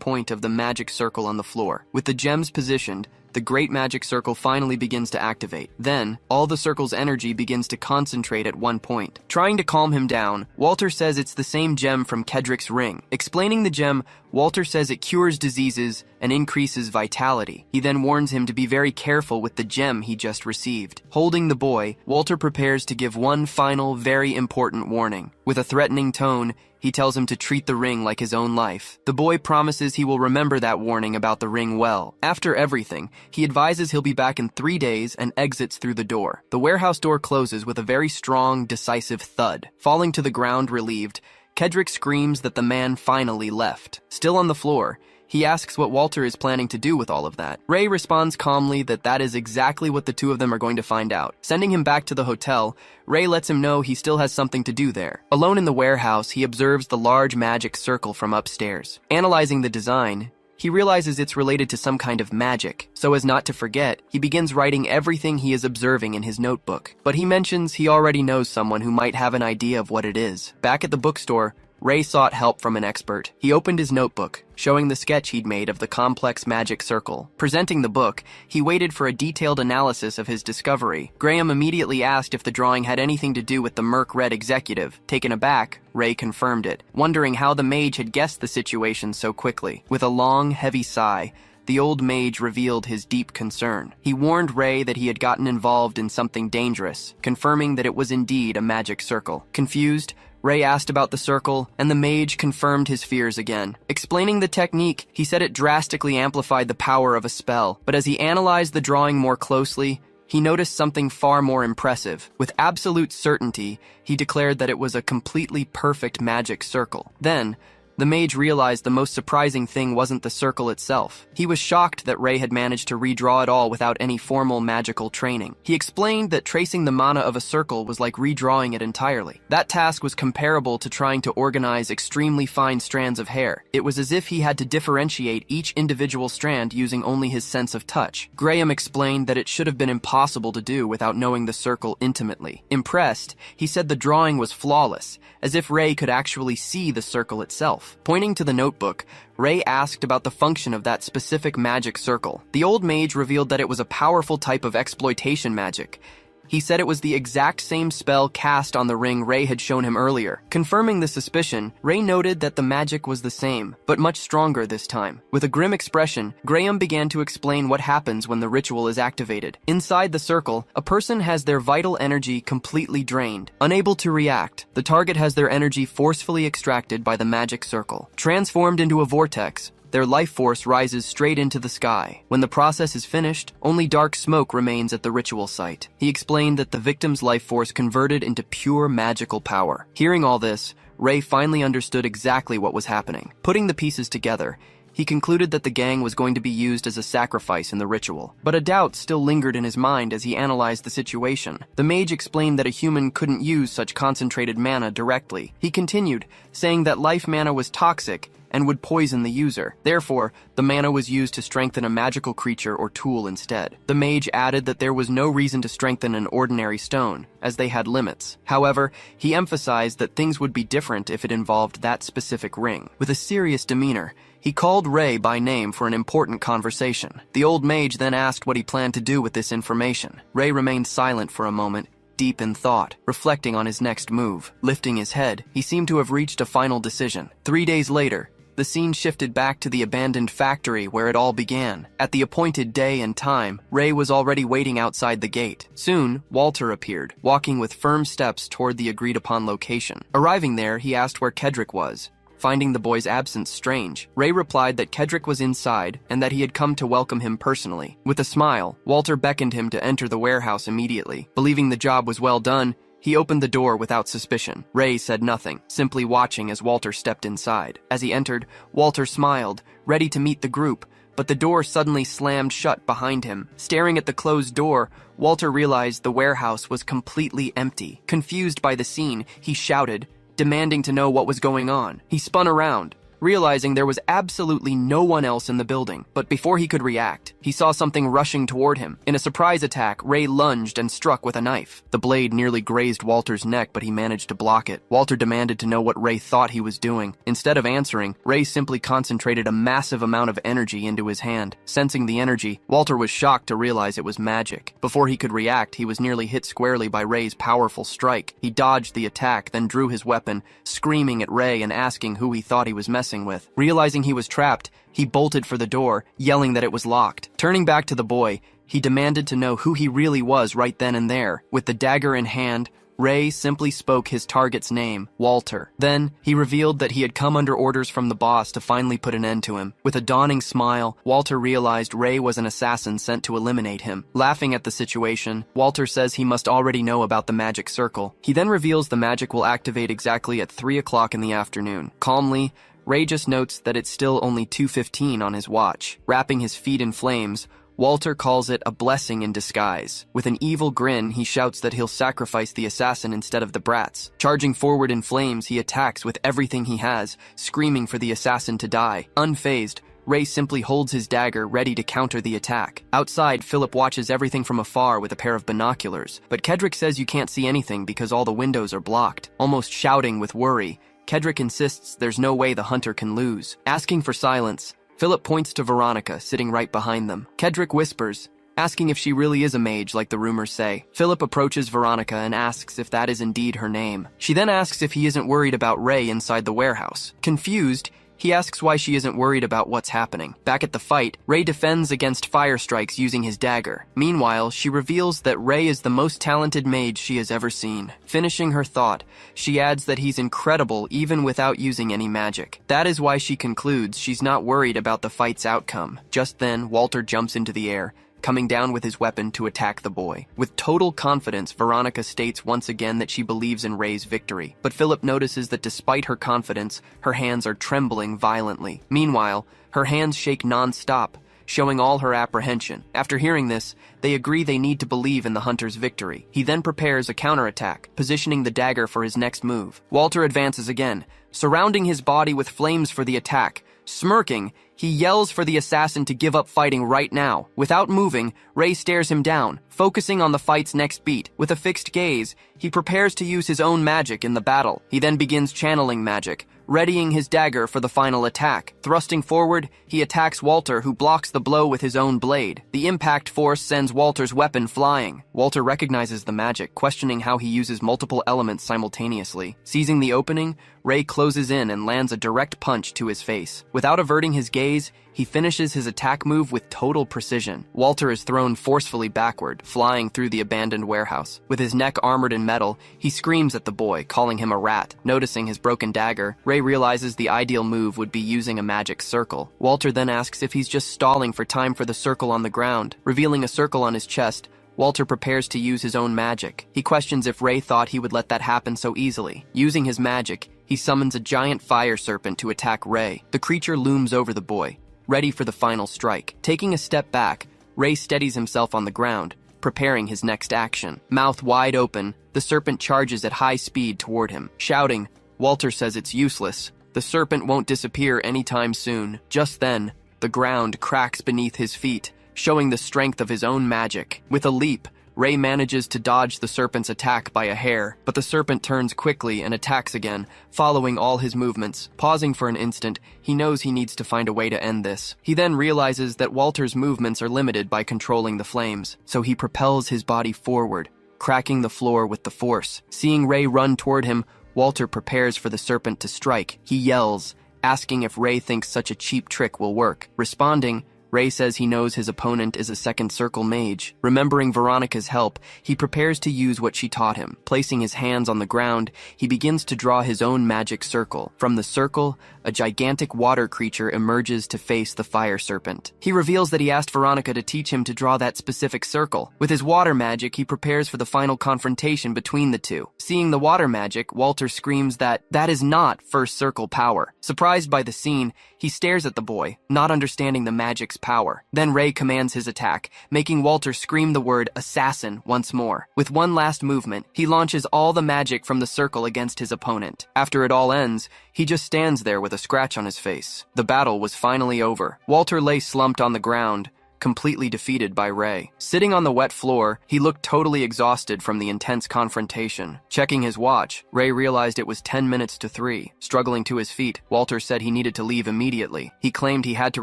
point of the magic circle on the floor. With the gems positioned, the great magic circle finally begins to activate. Then, all the circle's energy begins to concentrate at one point. Trying to calm him down, Walter says it's the same gem from Kendrick's ring. Explaining the gem, Walter says it cures diseases and increases vitality. He then warns him to be very careful with the gem he just received. Holding the boy, Walter prepares to give one final, very important warning. With a threatening tone, he tells him to treat the ring like his own life. The boy promises he will remember that warning about the ring well. After everything, he advises he'll be back in 3 days and exits through the door. The warehouse door closes with a very strong, decisive thud. Falling to the ground relieved, Kendrick screams that the man finally left. Still on the floor, He asks what Walter is planning to do with all of that. Ray responds calmly that that is exactly what the two of them are going to find out. Sending him back to the hotel, Ray lets him know he still has something to do there. Alone in the warehouse, he observes the large magic circle from upstairs. Analyzing the design, he realizes it's related to some kind of magic. So as not to forget, he begins writing everything he is observing in his notebook. But he mentions he already knows someone who might have an idea of what it is. Back at the bookstore, Ray sought help from an expert. He opened his notebook, showing the sketch he'd made of the complex magic circle. Presenting the book, he waited for a detailed analysis of his discovery. Graham immediately asked if the drawing had anything to do with the Merc Red executive. Taken aback, Ray confirmed it, wondering how the mage had guessed the situation so quickly. With a long, heavy sigh, the old mage revealed his deep concern. He warned Ray that he had gotten involved in something dangerous, confirming that it was indeed a magic circle. Confused, Ray asked about the circle, and the mage confirmed his fears again. Explaining the technique, he said it drastically amplified the power of a spell, but as he analyzed the drawing more closely, he noticed something far more impressive. With absolute certainty, he declared that it was a completely perfect magic circle. Then, the mage realized the most surprising thing wasn't the circle itself. He was shocked that Ray had managed to redraw it all without any formal magical training. He explained that tracing the mana of a circle was like redrawing it entirely. That task was comparable to trying to organize extremely fine strands of hair. It was as if he had to differentiate each individual strand using only his sense of touch. Graham explained that it should have been impossible to do without knowing the circle intimately. Impressed, he said the drawing was flawless, as if Ray could actually see the circle itself. Pointing to the notebook, Ray asked about the function of that specific magic circle. The old mage revealed that it was a powerful type of exploitation magic. He said it was the exact same spell cast on the ring Ray had shown him earlier. Confirming the suspicion, Ray noted that the magic was the same, but much stronger this time. With a grim expression, Graham began to explain what happens when the ritual is activated. Inside the circle, a person has their vital energy completely drained. Unable to react, the target has their energy forcefully extracted by the magic circle. Transformed into a vortex, their life force rises straight into the sky. When the process is finished, only dark smoke remains at the ritual site. He explained that the victim's life force converted into pure magical power. Hearing all this, Ray finally understood exactly what was happening. Putting the pieces together, he concluded that the gang was going to be used as a sacrifice in the ritual. But a doubt still lingered in his mind as he analyzed the situation. The mage explained that a human couldn't use such concentrated mana directly. He continued, saying that life mana was toxic and would poison the user. Therefore, the mana was used to strengthen a magical creature or tool instead. The mage added that there was no reason to strengthen an ordinary stone, as they had limits. However, he emphasized that things would be different if it involved that specific ring. With a serious demeanor, he called Ray by name for an important conversation. The old mage then asked what he planned to do with this information. Ray remained silent for a moment, deep in thought, reflecting on his next move. Lifting his head, he seemed to have reached a final decision. 3 days later, the scene shifted back to the abandoned factory where it all began. At the appointed day and time, Ray was already waiting outside the gate. Soon, Walter appeared, walking with firm steps toward the agreed-upon location. Arriving there, he asked where Kendrick was. Finding the boy's absence strange, Ray replied that Kendrick was inside and that he had come to welcome him personally. With a smile, Walter beckoned him to enter the warehouse immediately. Believing the job was well done, he opened the door without suspicion. Ray said nothing, simply watching as Walter stepped inside. As he entered, Walter smiled, ready to meet the group, but the door suddenly slammed shut behind him. Staring at the closed door, Walter realized the warehouse was completely empty. Confused by the scene, he shouted, demanding to know what was going on. He spun around, realizing there was absolutely no one else in the building. But before he could react, he saw something rushing toward him. In a surprise attack, Ray lunged and struck with a knife. The blade nearly grazed Walter's neck, but he managed to block it. Walter demanded to know what Ray thought he was doing. Instead of answering, Ray simply concentrated a massive amount of energy into his hand. Sensing the energy, Walter was shocked to realize it was magic. Before he could react, he was nearly hit squarely by Ray's powerful strike. He dodged the attack, then drew his weapon, screaming at Ray and asking who he thought he was messing with. Realizing he was trapped, he bolted for the door, yelling that it was locked. Turning back to the boy, he demanded to know who he really was right then and there. With the dagger in hand, Ray simply spoke his target's name, Walter. Then, he revealed that he had come under orders from the boss to finally put an end to him. With a dawning smile, Walter realized Ray was an assassin sent to eliminate him. Laughing at the situation, Walter says he must already know about the magic circle. He then reveals the magic will activate exactly at 3 o'clock in the afternoon. Calmly, Ray just notes that it's still only 2:15 on his watch. Wrapping his feet in flames, Walter calls it a blessing in disguise. With an evil grin, he shouts that he'll sacrifice the assassin instead of the brats. Charging forward in flames, he attacks with everything he has, screaming for the assassin to die. Unfazed, Ray simply holds his dagger ready to counter the attack. Outside, Philip watches everything from afar with a pair of binoculars, but Kendrick says you can't see anything because all the windows are blocked. Almost shouting with worry, Kendrick insists there's no way the hunter can lose. Asking for silence, Philip points to Veronica, sitting right behind them. Kendrick whispers, asking if she really is a mage like the rumors say. Philip approaches Veronica and asks if that is indeed her name. She then asks if he isn't worried about Ray inside the warehouse. Confused, he asks why she isn't worried about what's happening. Back at the fight, Ray defends against fire strikes using his dagger. Meanwhile, she reveals that Ray is the most talented mage she has ever seen. Finishing her thought, she adds that he's incredible even without using any magic. That is why she concludes she's not worried about the fight's outcome. Just then, Walter jumps into the air, coming down with his weapon to attack the boy. With total confidence, Veronica states once again that she believes in Ray's victory, but Philip notices that despite her confidence, her hands are trembling violently. Meanwhile, her hands shake non-stop, showing all her apprehension. After hearing this, they agree they need to believe in the hunter's victory. He then prepares a counterattack, positioning the dagger for his next move. Walter advances again, surrounding his body with flames for the attack. Smirking, he yells for the assassin to give up fighting right now. Without moving, Ray stares him down, focusing on the fight's next beat. With a fixed gaze, he prepares to use his own magic in the battle. He then begins channeling magic, readying his dagger for the final attack. Thrusting forward, he attacks Walter, who blocks the blow with his own blade. The impact force sends Walter's weapon flying. Walter recognizes the magic, questioning how he uses multiple elements simultaneously. Seizing the opening, Ray closes in and lands a direct punch to his face. Without averting his gaze, he finishes his attack move with total precision. Walter is thrown forcefully backward, flying through the abandoned warehouse. With his neck armored in metal, he screams at the boy, calling him a rat. Noticing his broken dagger, Ray realizes the ideal move would be using a magic circle. Walter then asks if he's just stalling for time for the circle on the ground. Revealing a circle on his chest, Walter prepares to use his own magic. He questions if Ray thought he would let that happen so easily. Using his magic, he summons a giant fire serpent to attack Ray. The creature looms over the boy, ready for the final strike. Taking a step back, Ray steadies himself on the ground, preparing his next action. Mouth wide open, the serpent charges at high speed toward him. Shouting, Walter says it's useless. The serpent won't disappear anytime soon. Just then, the ground cracks beneath his feet, showing the strength of his own magic. With a leap, Ray manages to dodge the serpent's attack by a hair, but the serpent turns quickly and attacks again, following all his movements. Pausing for an instant, he knows he needs to find a way to end this. He then realizes that Walter's movements are limited by controlling the flames, so he propels his body forward, cracking the floor with the force. Seeing Ray run toward him, Walter prepares for the serpent to strike. He yells, asking if Ray thinks such a cheap trick will work. Responding, Ray says he knows his opponent is a second circle mage. Remembering Veronica's help, he prepares to use what she taught him. Placing his hands on the ground, he begins to draw his own magic circle. From the circle, a gigantic water creature emerges to face the fire serpent. He reveals that he asked Veronica to teach him to draw that specific circle. With his water magic, he prepares for the final confrontation between the two. Seeing the water magic, Walter screams that is not first circle power. Surprised by the scene, he stares at the boy, not understanding the magic's power. Then Ray commands his attack, making Walter scream the word assassin once more. With one last movement, he launches all the magic from the circle against his opponent. After it all ends, he just stands there with a scratch on his face. The battle was finally over. Walter lay slumped on the ground, completely defeated by Ray. Sitting on the wet floor, he looked totally exhausted from the intense confrontation. Checking his watch, Ray realized it was 10 minutes to 3. Struggling to his feet, Walter said he needed to leave immediately. He claimed he had to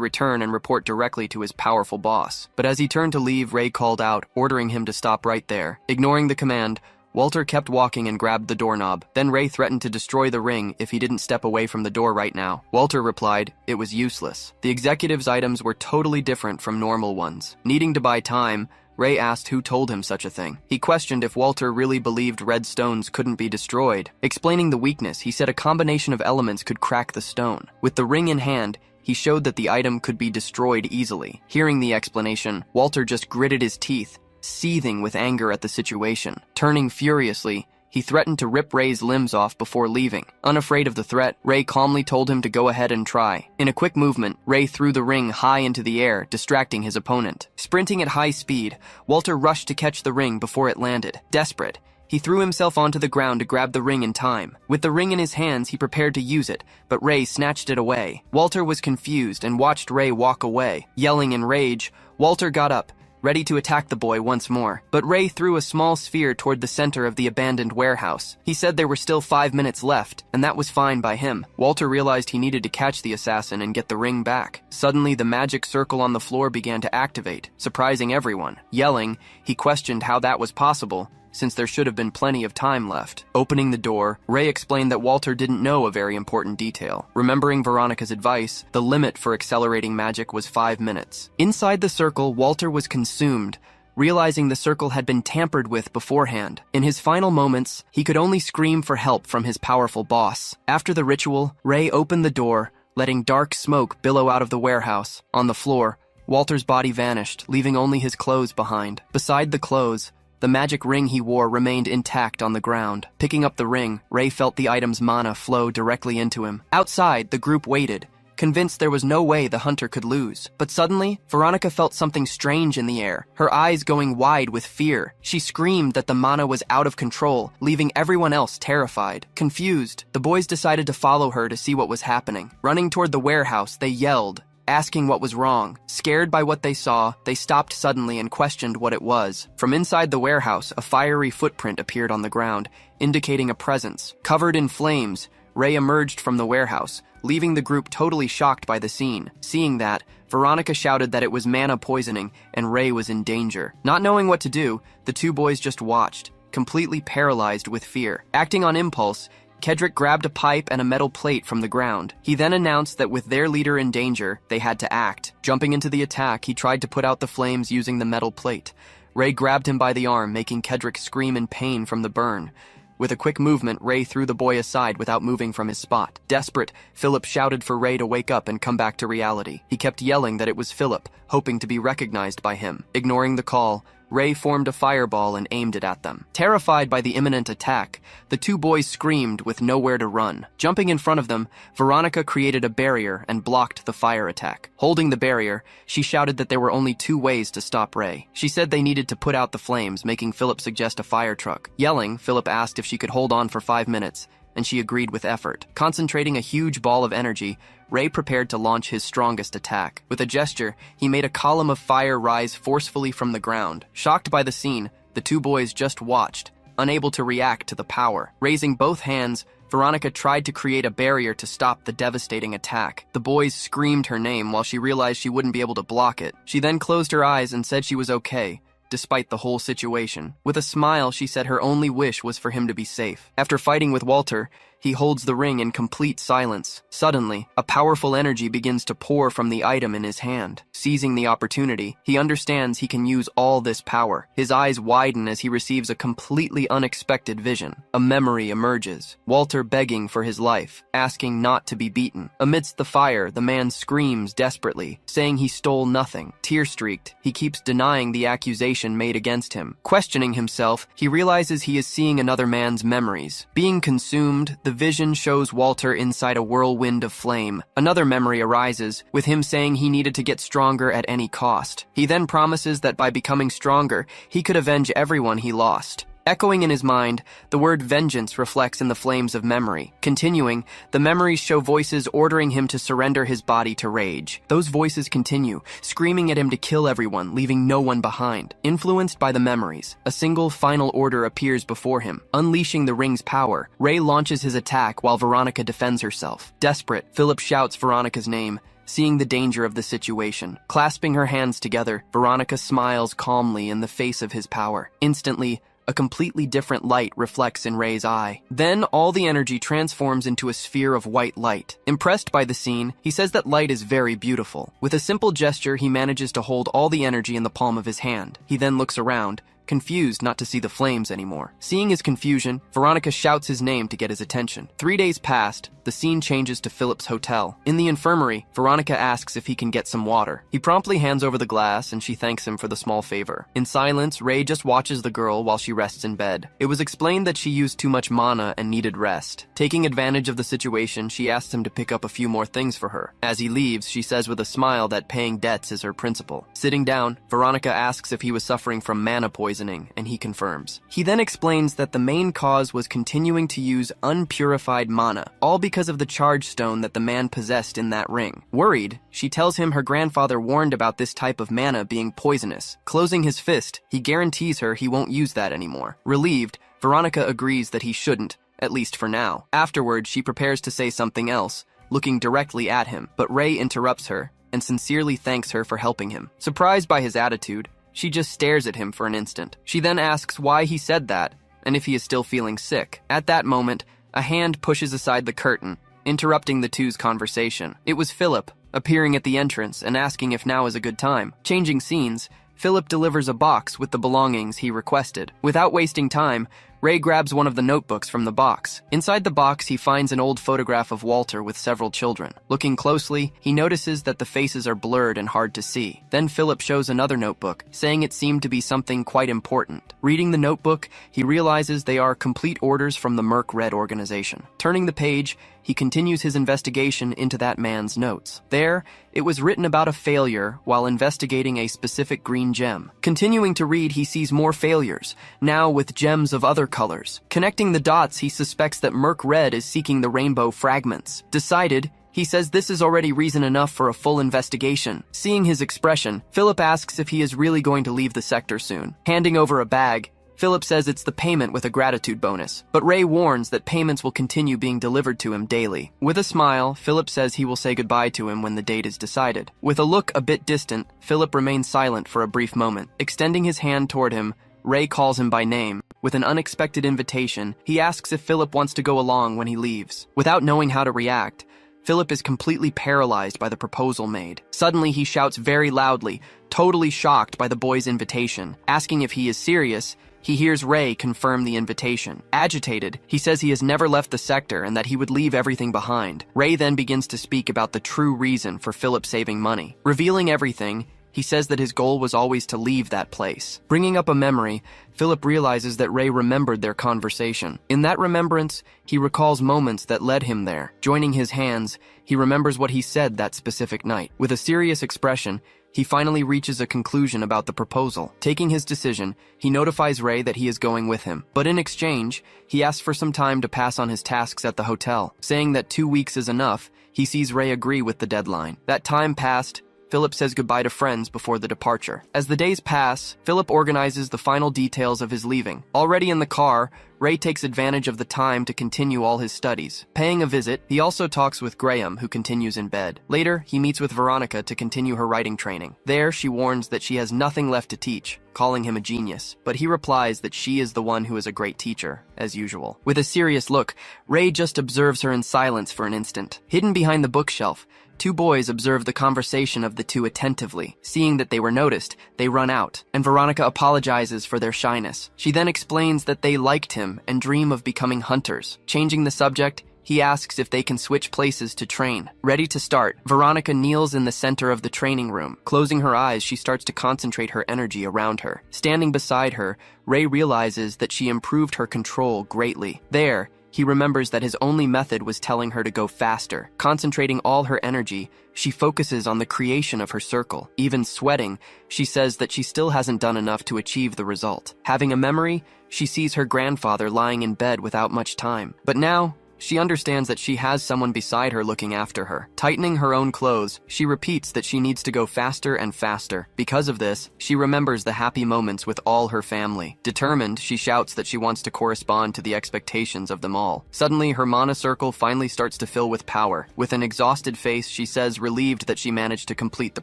return and report directly to his powerful boss. But as he turned to leave, Ray called out, ordering him to stop right there. Ignoring the command, Walter kept walking and grabbed the doorknob. Then Ray threatened to destroy the ring if he didn't step away from the door right now. Walter replied it was useless. The executive's items were totally different from normal ones. Needing to buy time, Ray asked who told him such a thing. He questioned if Walter really believed red stones couldn't be destroyed. Explaining the weakness, he said a combination of elements could crack the stone. With the ring in hand, he showed that the item could be destroyed easily. Hearing the explanation, Walter just gritted his teeth, seething with anger at the situation. Turning furiously, He threatened to rip Ray's limbs off before leaving. Unafraid of the threat, Ray calmly told him to go ahead and try. In a quick movement, Ray threw the ring high into the air, distracting his opponent. Sprinting at high speed, Walter rushed to catch the ring before it landed. Desperate, he threw himself onto the ground to grab the ring in time. With the ring in his hands, he prepared to use it, but Ray snatched it away. Walter was confused and watched Ray walk away. Yelling in rage, Walter got up, ready to attack the boy once more. But Ray threw a small sphere toward the center of the abandoned warehouse. He said there were still 5 minutes left, and that was fine by him. Walter realized he needed to catch the assassin and get the ring back. Suddenly, the magic circle on the floor began to activate, surprising everyone. Yelling, he questioned how that was possible, since there should have been plenty of time left. Opening the door, Ray explained that Walter didn't know a very important detail. Remembering Veronica's advice, the limit for accelerating magic was 5 minutes. Inside the circle, Walter was consumed, realizing the circle had been tampered with beforehand. In his final moments, he could only scream for help from his powerful boss. After the ritual, Ray opened the door, letting dark smoke billow out of the warehouse. On the floor, Walter's body vanished, leaving only his clothes behind. Beside the clothes, the magic ring he wore remained intact on the ground. Picking up the ring, Ray felt the item's mana flow directly into him. Outside, the group waited, convinced there was no way the hunter could lose. But suddenly, Veronica felt something strange in the air, her eyes going wide with fear. She screamed that the mana was out of control, leaving everyone else terrified. Confused, the boys decided to follow her to see what was happening. Running toward the warehouse, they yelled, asking what was wrong. Scared by what they saw, they stopped suddenly and questioned what it was. From inside the warehouse, a fiery footprint appeared on the ground, indicating a presence. Covered in flames, Ray emerged from the warehouse, leaving the group totally shocked by the scene. Seeing that, Veronica shouted that it was mana poisoning and Ray was in danger. Not knowing what to do, the two boys just watched, completely paralyzed with fear. Acting on impulse, Kendrick grabbed a pipe and a metal plate from the ground. He then announced that with their leader in danger, they had to act. Jumping into the attack, he tried to put out the flames using the metal plate. Ray grabbed him by the arm, making Kendrick scream in pain from the burn. With a quick movement, Ray threw the boy aside without moving from his spot. Desperate, Philip shouted for Ray to wake up and come back to reality. He kept yelling that it was Philip, hoping to be recognized by him. Ignoring the call, Ray formed a fireball and aimed it at them. Terrified by the imminent attack, the two boys screamed with nowhere to run. Jumping in front of them, Veronica created a barrier and blocked the fire attack. Holding the barrier, she shouted that there were only 2 ways to stop Ray. She said they needed to put out the flames, making Philip suggest a fire truck. Yelling, Philip asked if she could hold on for 5 minutes, and she agreed with effort. Concentrating a huge ball of energy, Ray prepared to launch his strongest attack. With a gesture, he made a column of fire rise forcefully from the ground. Shocked by the scene, the two boys just watched, unable to react to the power. Raising both hands, Veronica tried to create a barrier to stop the devastating attack. The boys screamed her name while she realized she wouldn't be able to block it. She then closed her eyes and said she was okay, despite the whole situation. With a smile, she said her only wish was for him to be safe. After fighting with Walter, he holds the ring in complete silence. Suddenly, a powerful energy begins to pour from the item in his hand. Seizing the opportunity, he understands he can use all this power. His eyes widen as he receives a completely unexpected vision. A memory emerges. Walter begging for his life, asking not to be beaten. Amidst the fire, the man screams desperately, saying he stole nothing. Tear-streaked, he keeps denying the accusation made against him. Questioning himself, he realizes he is seeing another man's memories. Being consumed, the vision shows Walter inside a whirlwind of flame. Another memory arises, with him saying he needed to get stronger at any cost. He then promises that by becoming stronger, he could avenge everyone he lost. Echoing in his mind, the word vengeance reflects in the flames of memory. Continuing, the memories show voices ordering him to surrender his body to rage. Those voices continue, screaming at him to kill everyone, leaving no one behind. Influenced by the memories, a single final order appears before him. Unleashing the ring's power, Ray launches his attack while Veronica defends herself. Desperate, Philip shouts Veronica's name, seeing the danger of the situation. Clasping her hands together, Veronica smiles calmly in the face of his power. Instantly, a completely different light reflects in Ray's eye. Then all the energy transforms into a sphere of white light. Impressed by the scene, he says that light is very beautiful. With a simple gesture, he manages to hold all the energy in the palm of his hand. He then looks around, confused not to see the flames anymore. Seeing his confusion, Veronica shouts his name to get his attention. 3 days passed. The scene changes to Philip's hotel. In the infirmary, Veronica asks if he can get some water. He promptly hands over the glass and she thanks him for the small favor. In silence, Ray just watches the girl while she rests in bed. It was explained that she used too much mana and needed rest. Taking advantage of the situation, she asks him to pick up a few more things for her. As he leaves, she says with a smile that paying debts is her principle. Sitting down, Veronica asks if he was suffering from mana poisoning, and he confirms. He then explains that the main cause was continuing to use unpurified mana, all because of the charge stone that the man possessed in that ring. Worried, she tells him her grandfather warned about this type of mana being poisonous. Closing his fist, he guarantees her he won't use that anymore. Relieved, Veronica agrees that he shouldn't, at least for now. Afterwards, she prepares to say something else, looking directly at him, but Ray interrupts her and sincerely thanks her for helping him. Surprised by his attitude, she just stares at him for an instant. She then asks why he said that and if he is still feeling sick. At that moment, a hand pushes aside the curtain, interrupting the two's conversation. It was Philip, appearing at the entrance and asking if now is a good time. Changing scenes, Philip delivers a box with the belongings he requested. Without wasting time, Ray grabs one of the notebooks from the box. Inside the box, he finds an old photograph of Walter with several children. Looking closely, he notices that the faces are blurred and hard to see. Then Philip shows another notebook, saying it seemed to be something quite important. Reading the notebook, he realizes they are complete orders from the Merc Red organization. Turning the page, he continues his investigation into that man's notes. There, it was written about a failure while investigating a specific green gem. Continuing to read, he sees more failures, now with gems of other colors. Connecting the dots, he suspects that Merc Red is seeking the rainbow fragments. Decided, he says this is already reason enough for a full investigation. Seeing his expression, Philip asks if he is really going to leave the sector soon. Handing over a bag, Philip says it's the payment with a gratitude bonus, but Ray warns that payments will continue being delivered to him daily. With a smile, Philip says he will say goodbye to him when the date is decided. With a look a bit distant, Philip remains silent for a brief moment. Extending his hand toward him, Ray calls him by name. With an unexpected invitation, he asks if Philip wants to go along when he leaves. Without knowing how to react, Philip is completely paralyzed by the proposal made. Suddenly, he shouts very loudly, totally shocked by the boy's invitation. Asking if he is serious, he hears Ray confirm the invitation. Agitated, he says he has never left the sector and that he would leave everything behind. Ray then begins to speak about the true reason for Philip saving money. Revealing everything, he says that his goal was always to leave that place. Bringing up a memory, Philip realizes that Ray remembered their conversation. In that remembrance, he recalls moments that led him there. Joining his hands, he remembers what he said that specific night. With a serious expression, he finally reaches a conclusion about the proposal. Taking his decision, he notifies Ray that he is going with him. But in exchange, he asks for some time to pass on his tasks at the hotel. Saying that 2 weeks is enough, he sees Ray agree with the deadline. That time passed, Philip says goodbye to friends before the departure. As the days pass, Philip organizes the final details of his leaving. Already in the car, Ray takes advantage of the time to continue all his studies. Paying a visit, he also talks with Graham, who continues in bed. Later, he meets with Veronica to continue her writing training. There, she warns that she has nothing left to teach, calling him a genius, but he replies that she is the one who is a great teacher, as usual. With a serious look, Ray just observes her in silence for an instant. Hidden behind the bookshelf, 2 boys observe the conversation of the two attentively. Seeing that they were noticed, they run out, and Veronica apologizes for their shyness. She then explains that they liked him and dream of becoming hunters. Changing the subject, he asks if they can switch places to train. Ready to start, Veronica kneels in the center of the training room. Closing her eyes, she starts to concentrate her energy around her. Standing beside her, Ray realizes that she improved her control greatly. There, he remembers that his only method was telling her to go faster. Concentrating all her energy, she focuses on the creation of her circle. Even sweating, she says that she still hasn't done enough to achieve the result. Having a memory, she sees her grandfather lying in bed without much time. But now, she understands that she has someone beside her looking after her. Tightening her own clothes, she repeats that she needs to go faster and faster. Because of this, she remembers the happy moments with all her family. Determined, she shouts that she wants to correspond to the expectations of them all. Suddenly, her mana circle finally starts to fill with power. With an exhausted face, she says relieved that she managed to complete the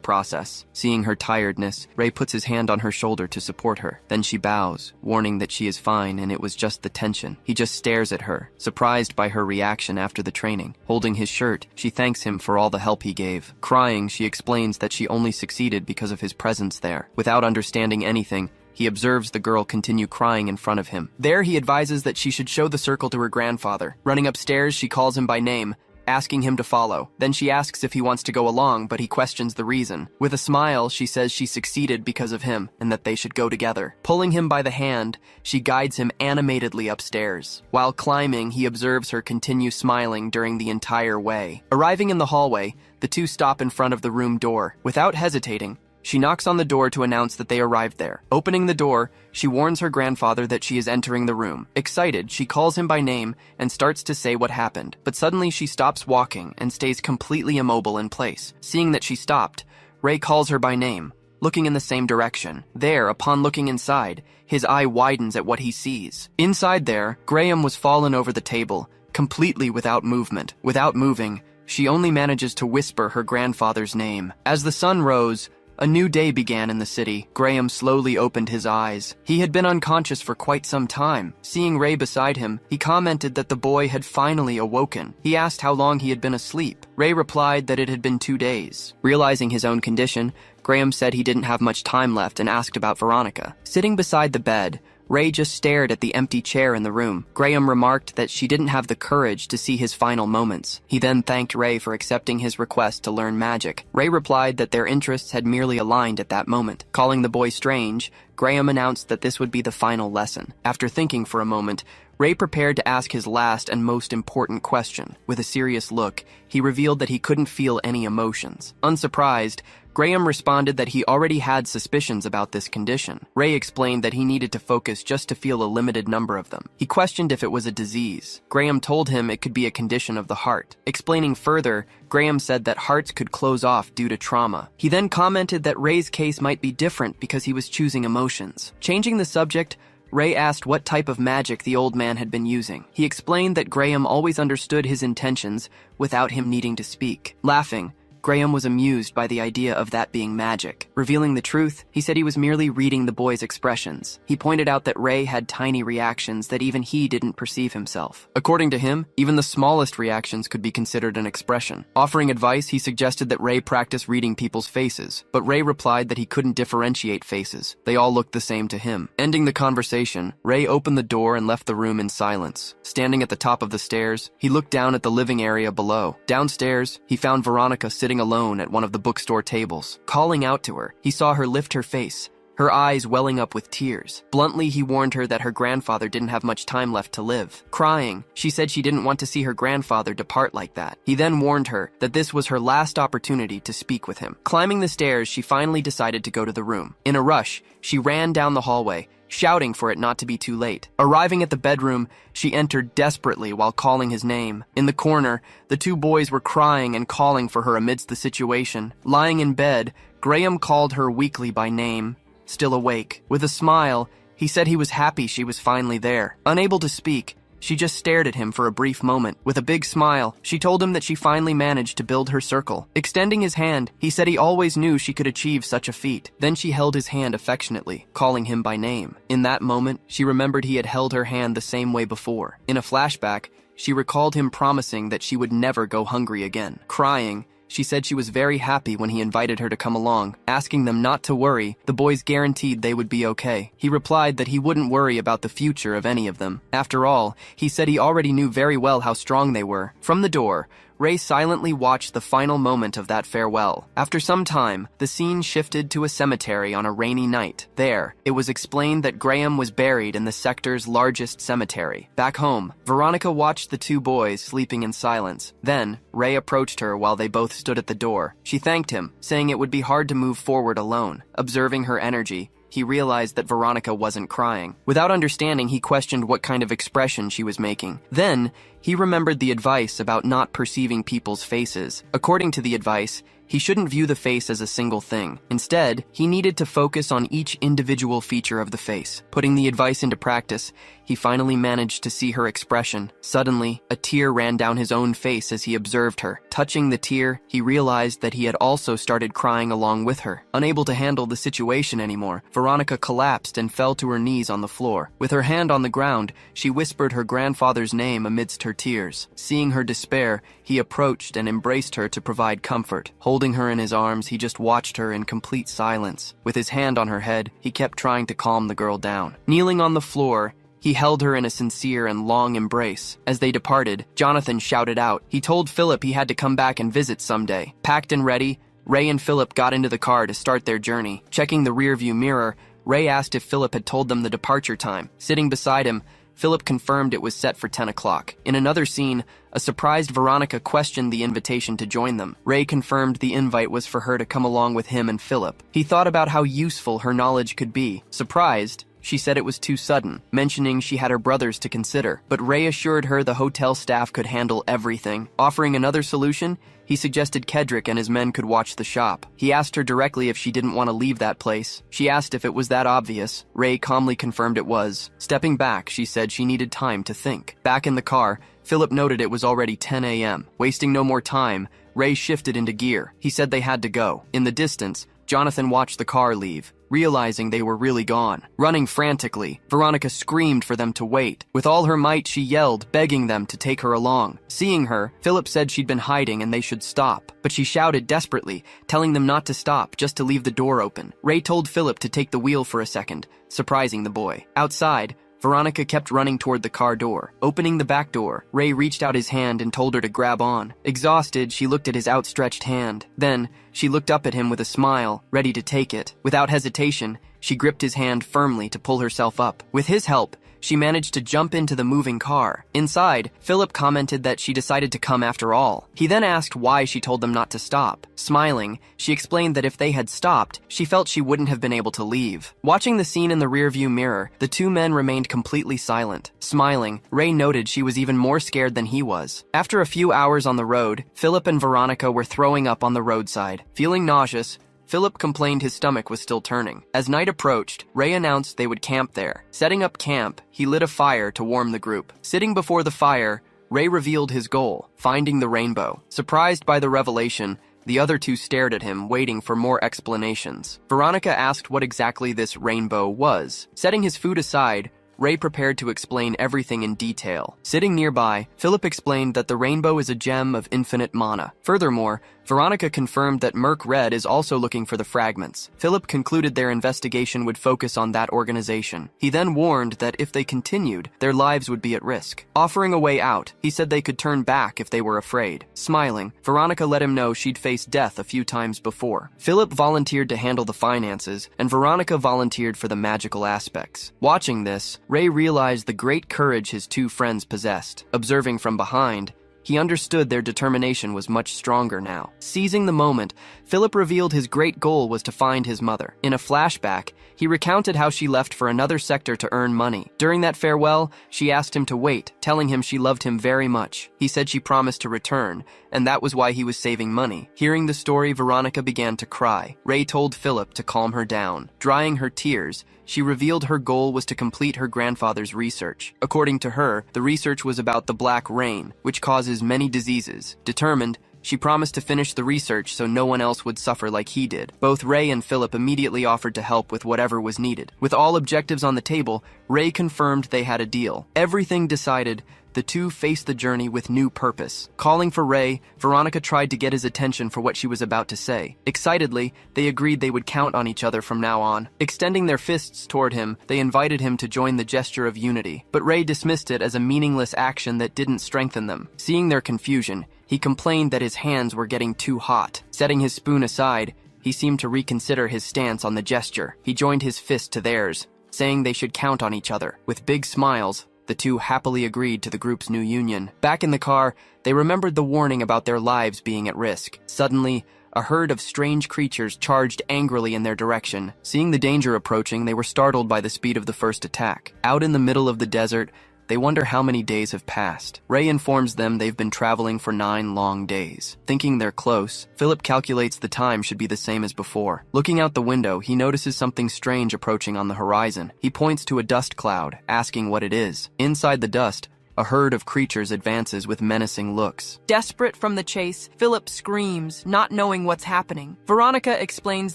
process. Seeing her tiredness, Ray puts his hand on her shoulder to support her. Then she bows, warning that she is fine and it was just the tension. He just stares at her, surprised by her reaction after the training. Holding his shirt, she thanks him for all the help he gave. Crying, she explains that she only succeeded because of his presence there. Without understanding anything, he observes the girl continue crying in front of him. There, he advises that she should show the circle to her grandfather. Running upstairs, she calls him by name, asking him to follow. Then she asks if he wants to go along, but he questions the reason. With a smile, she says she succeeded because of him and that they should go together. Pulling him by the hand, she guides him animatedly upstairs. While climbing, he observes her continue smiling during the entire way. Arriving in the hallway, the two stop in front of the room door. Without hesitating, she knocks on the door to announce that they arrived there. Opening the door, she warns her grandfather that she is entering the room. Excited, she calls him by name and starts to say what happened. But suddenly she stops walking and stays completely immobile in place. Seeing that she stopped, Ray calls her by name, looking in the same direction. There, upon looking inside, his eye widens at what he sees. Inside there, Graham was fallen over the table, completely without movement. Without moving, she only manages to whisper her grandfather's name. As the sun rose, a new day began in the city. Graham slowly opened his eyes. He had been unconscious for quite some time. Seeing Ray beside him, he commented that the boy had finally awoken. He asked how long he had been asleep. Ray replied that it had been 2 days. Realizing his own condition, Graham said he didn't have much time left and asked about Veronica. Sitting beside the bed, Ray just stared at the empty chair in the room. Graham remarked that she didn't have the courage to see his final moments. He then thanked Ray for accepting his request to learn magic. Ray replied that their interests had merely aligned at that moment. Calling the boy strange, Graham announced that this would be the final lesson. After thinking for a moment, Ray prepared to ask his last and most important question. With a serious look, he revealed that he couldn't feel any emotions. Unsurprised, Graham responded that he already had suspicions about this condition. Ray explained that he needed to focus just to feel a limited number of them. He questioned if it was a disease. Graham told him it could be a condition of the heart. Explaining further, Graham said that hearts could close off due to trauma. He then commented that Ray's case might be different because he was choosing emotions. Changing the subject, Ray asked what type of magic the old man had been using. He explained that Graham always understood his intentions without him needing to speak. Laughing, Graham was amused by the idea of that being magic. Revealing the truth, he said he was merely reading the boy's expressions. He pointed out that Ray had tiny reactions that even he didn't perceive himself. According to him, even the smallest reactions could be considered an expression. Offering advice, he suggested that Ray practice reading people's faces, but Ray replied that he couldn't differentiate faces. They all looked the same to him. Ending the conversation, Ray opened the door and left the room in silence. Standing at the top of the stairs, he looked down at the living area below. Downstairs, he found Veronica sitting alone at one of the bookstore tables. Calling out to her, he saw her lift her face, her eyes welling up with tears. Bluntly, he warned her that her grandfather didn't have much time left to live. Crying, she said she didn't want to see her grandfather depart like that. He then warned her that this was her last opportunity to speak with him. Climbing the stairs, she finally decided to go to the room. In a rush, she ran down the hallway, shouting for it not to be too late. Arriving at the bedroom, she entered desperately while calling his name. In the corner, the two boys were crying and calling for her amidst the situation. Lying in bed, Graham called her weakly by name. Still awake, with a smile, he said he was happy she was finally there. Unable to speak, she just stared at him for a brief moment. With a big smile, she told him that she finally managed to build her circle. Extending his hand, he said he always knew she could achieve such a feat. Then she held his hand affectionately, calling him by name. In that moment, she remembered he had held her hand the same way before. In a flashback, she recalled him promising that she would never go hungry again. Crying, she said she was very happy when he invited her to come along. Asking them not to worry, the boys guaranteed they would be okay. He replied that he wouldn't worry about the future of any of them. After all, he said he already knew very well how strong they were. From the door, Ray silently watched the final moment of that farewell. After some time, the scene shifted to a cemetery on a rainy night. There, it was explained that Graham was buried in the sector's largest cemetery. Back home, Veronica watched the two boys sleeping in silence. Then, Ray approached her while they both stood at the door. She thanked him, saying it would be hard to move forward alone. Observing her energy, he realized that Veronica wasn't crying. Without understanding, he questioned what kind of expression she was making. Then, he remembered the advice about not perceiving people's faces. According to the advice, he shouldn't view the face as a single thing. Instead, he needed to focus on each individual feature of the face. Putting the advice into practice, he finally managed to see her expression. Suddenly, a tear ran down his own face as he observed her. Touching the tear, he realized that he had also started crying along with her. Unable to handle the situation anymore, Veronica collapsed and fell to her knees on the floor. With her hand on the ground, she whispered her grandfather's name amidst her her tears. Seeing her despair, he approached and embraced her to provide comfort. Holding her in his arms, he just watched her in complete silence. With his hand on her head, he kept trying to calm the girl down. Kneeling on the floor, he held her in a sincere and long embrace. As they departed, Jonathan shouted out. He told Philip he had to come back and visit someday. Packed and ready, Ray and Philip got into the car to start their journey. Checking the rearview mirror, Ray asked if Philip had told them the departure time. Sitting beside him, Philip confirmed it was set for 10 o'clock. In another scene, a surprised Veronica questioned the invitation to join them. Ray confirmed the invite was for her to come along with him and Philip. He thought about how useful her knowledge could be. Surprised, she said it was too sudden, mentioning she had her brothers to consider. But Ray assured her the hotel staff could handle everything. Offering another solution, he suggested Kendrick and his men could watch the shop. He asked her directly if she didn't want to leave that place. She asked if it was that obvious. Ray calmly confirmed it was. Stepping back, she said she needed time to think. Back in the car, Philip noted it was already 10 a.m. Wasting no more time, Ray shifted into gear. He said they had to go. In the distance, Jonathan watched the car leave, realizing they were really gone. Running frantically, Veronica screamed for them to wait. With all her might, she yelled, begging them to take her along. Seeing her, Philip said she'd been hiding and they should stop. But she shouted desperately, telling them not to stop, just to leave the door open. Ray told Philip to take the wheel for a second, surprising the boy. Outside, Veronica kept running toward the car door. Opening the back door, Ray reached out his hand and told her to grab on. Exhausted, she looked at his outstretched hand. Then, she looked up at him with a smile, ready to take it. Without hesitation, she gripped his hand firmly to pull herself up. With his help, she managed to jump into the moving car. Inside, Philip commented that she decided to come after all. He then asked why she told them not to stop. Smiling, she explained that if they had stopped, she felt she wouldn't have been able to leave. Watching the scene in the rearview mirror, the two men remained completely silent. Smiling, Ray noted she was even more scared than he was. After a few hours on the road, Philip and Veronica were throwing up on the roadside. Feeling nauseous, Philip complained his stomach was still turning. As night approached, Ray announced they would camp there. Setting up camp, he lit a fire to warm the group. Sitting before the fire, Ray revealed his goal, finding the rainbow. Surprised by the revelation, the other two stared at him, waiting for more explanations. Veronica asked what exactly this rainbow was. Setting his food aside, Ray prepared to explain everything in detail. Sitting nearby, Philip explained that the rainbow is a gem of infinite mana. Furthermore, Veronica confirmed that Merc Red is also looking for the fragments. Philip concluded their investigation would focus on that organization. He then warned that if they continued, their lives would be at risk. Offering a way out, he said they could turn back if they were afraid. Smiling, Veronica let him know she'd faced death a few times before. Philip volunteered to handle the finances, and Veronica volunteered for the magical aspects. Watching this, Ray realized the great courage his two friends possessed. Observing from behind, he understood their determination was much stronger now. Seizing the moment, Philip revealed his great goal was to find his mother. In a flashback, he recounted how she left for another sector to earn money. During that farewell, she asked him to wait, telling him she loved him very much. He said she promised to return, and that was why he was saving money. Hearing the story, Veronica began to cry. Ray told Philip to calm her down. Drying her tears, she revealed her goal was to complete her grandfather's research. According to her, the research was about the black rain, which causes many diseases. Determined, she promised to finish the research so no one else would suffer like he did. Both Ray and Philip immediately offered to help with whatever was needed. With all objectives on the table, Ray confirmed they had a deal. Everything decided, the two faced the journey with new purpose. Calling for Ray, Veronica tried to get his attention for what she was about to say. Excitedly, they agreed they would count on each other from now on. Extending their fists toward him, they invited him to join the gesture of unity. But Ray dismissed it as a meaningless action that didn't strengthen them. Seeing their confusion, he complained that his hands were getting too hot. Setting his spoon aside, he seemed to reconsider his stance on the gesture. He joined his fist to theirs, saying they should count on each other. With big smiles, the two happily agreed to the group's new union. Back in the car, they remembered the warning about their lives being at risk. Suddenly, a herd of strange creatures charged angrily in their direction. Seeing the danger approaching, they were startled by the speed of the first attack. Out in the middle of the desert, they wonder how many days have passed. Ray informs them they've been traveling for 9 long days. Thinking they're close, Philip calculates the time should be the same as before. Looking out the window, he notices something strange approaching on the horizon. He points to a dust cloud, asking what it is. Inside the dust, a herd of creatures advances with menacing looks. Desperate from the chase, Philip screams, not knowing what's happening. Veronica explains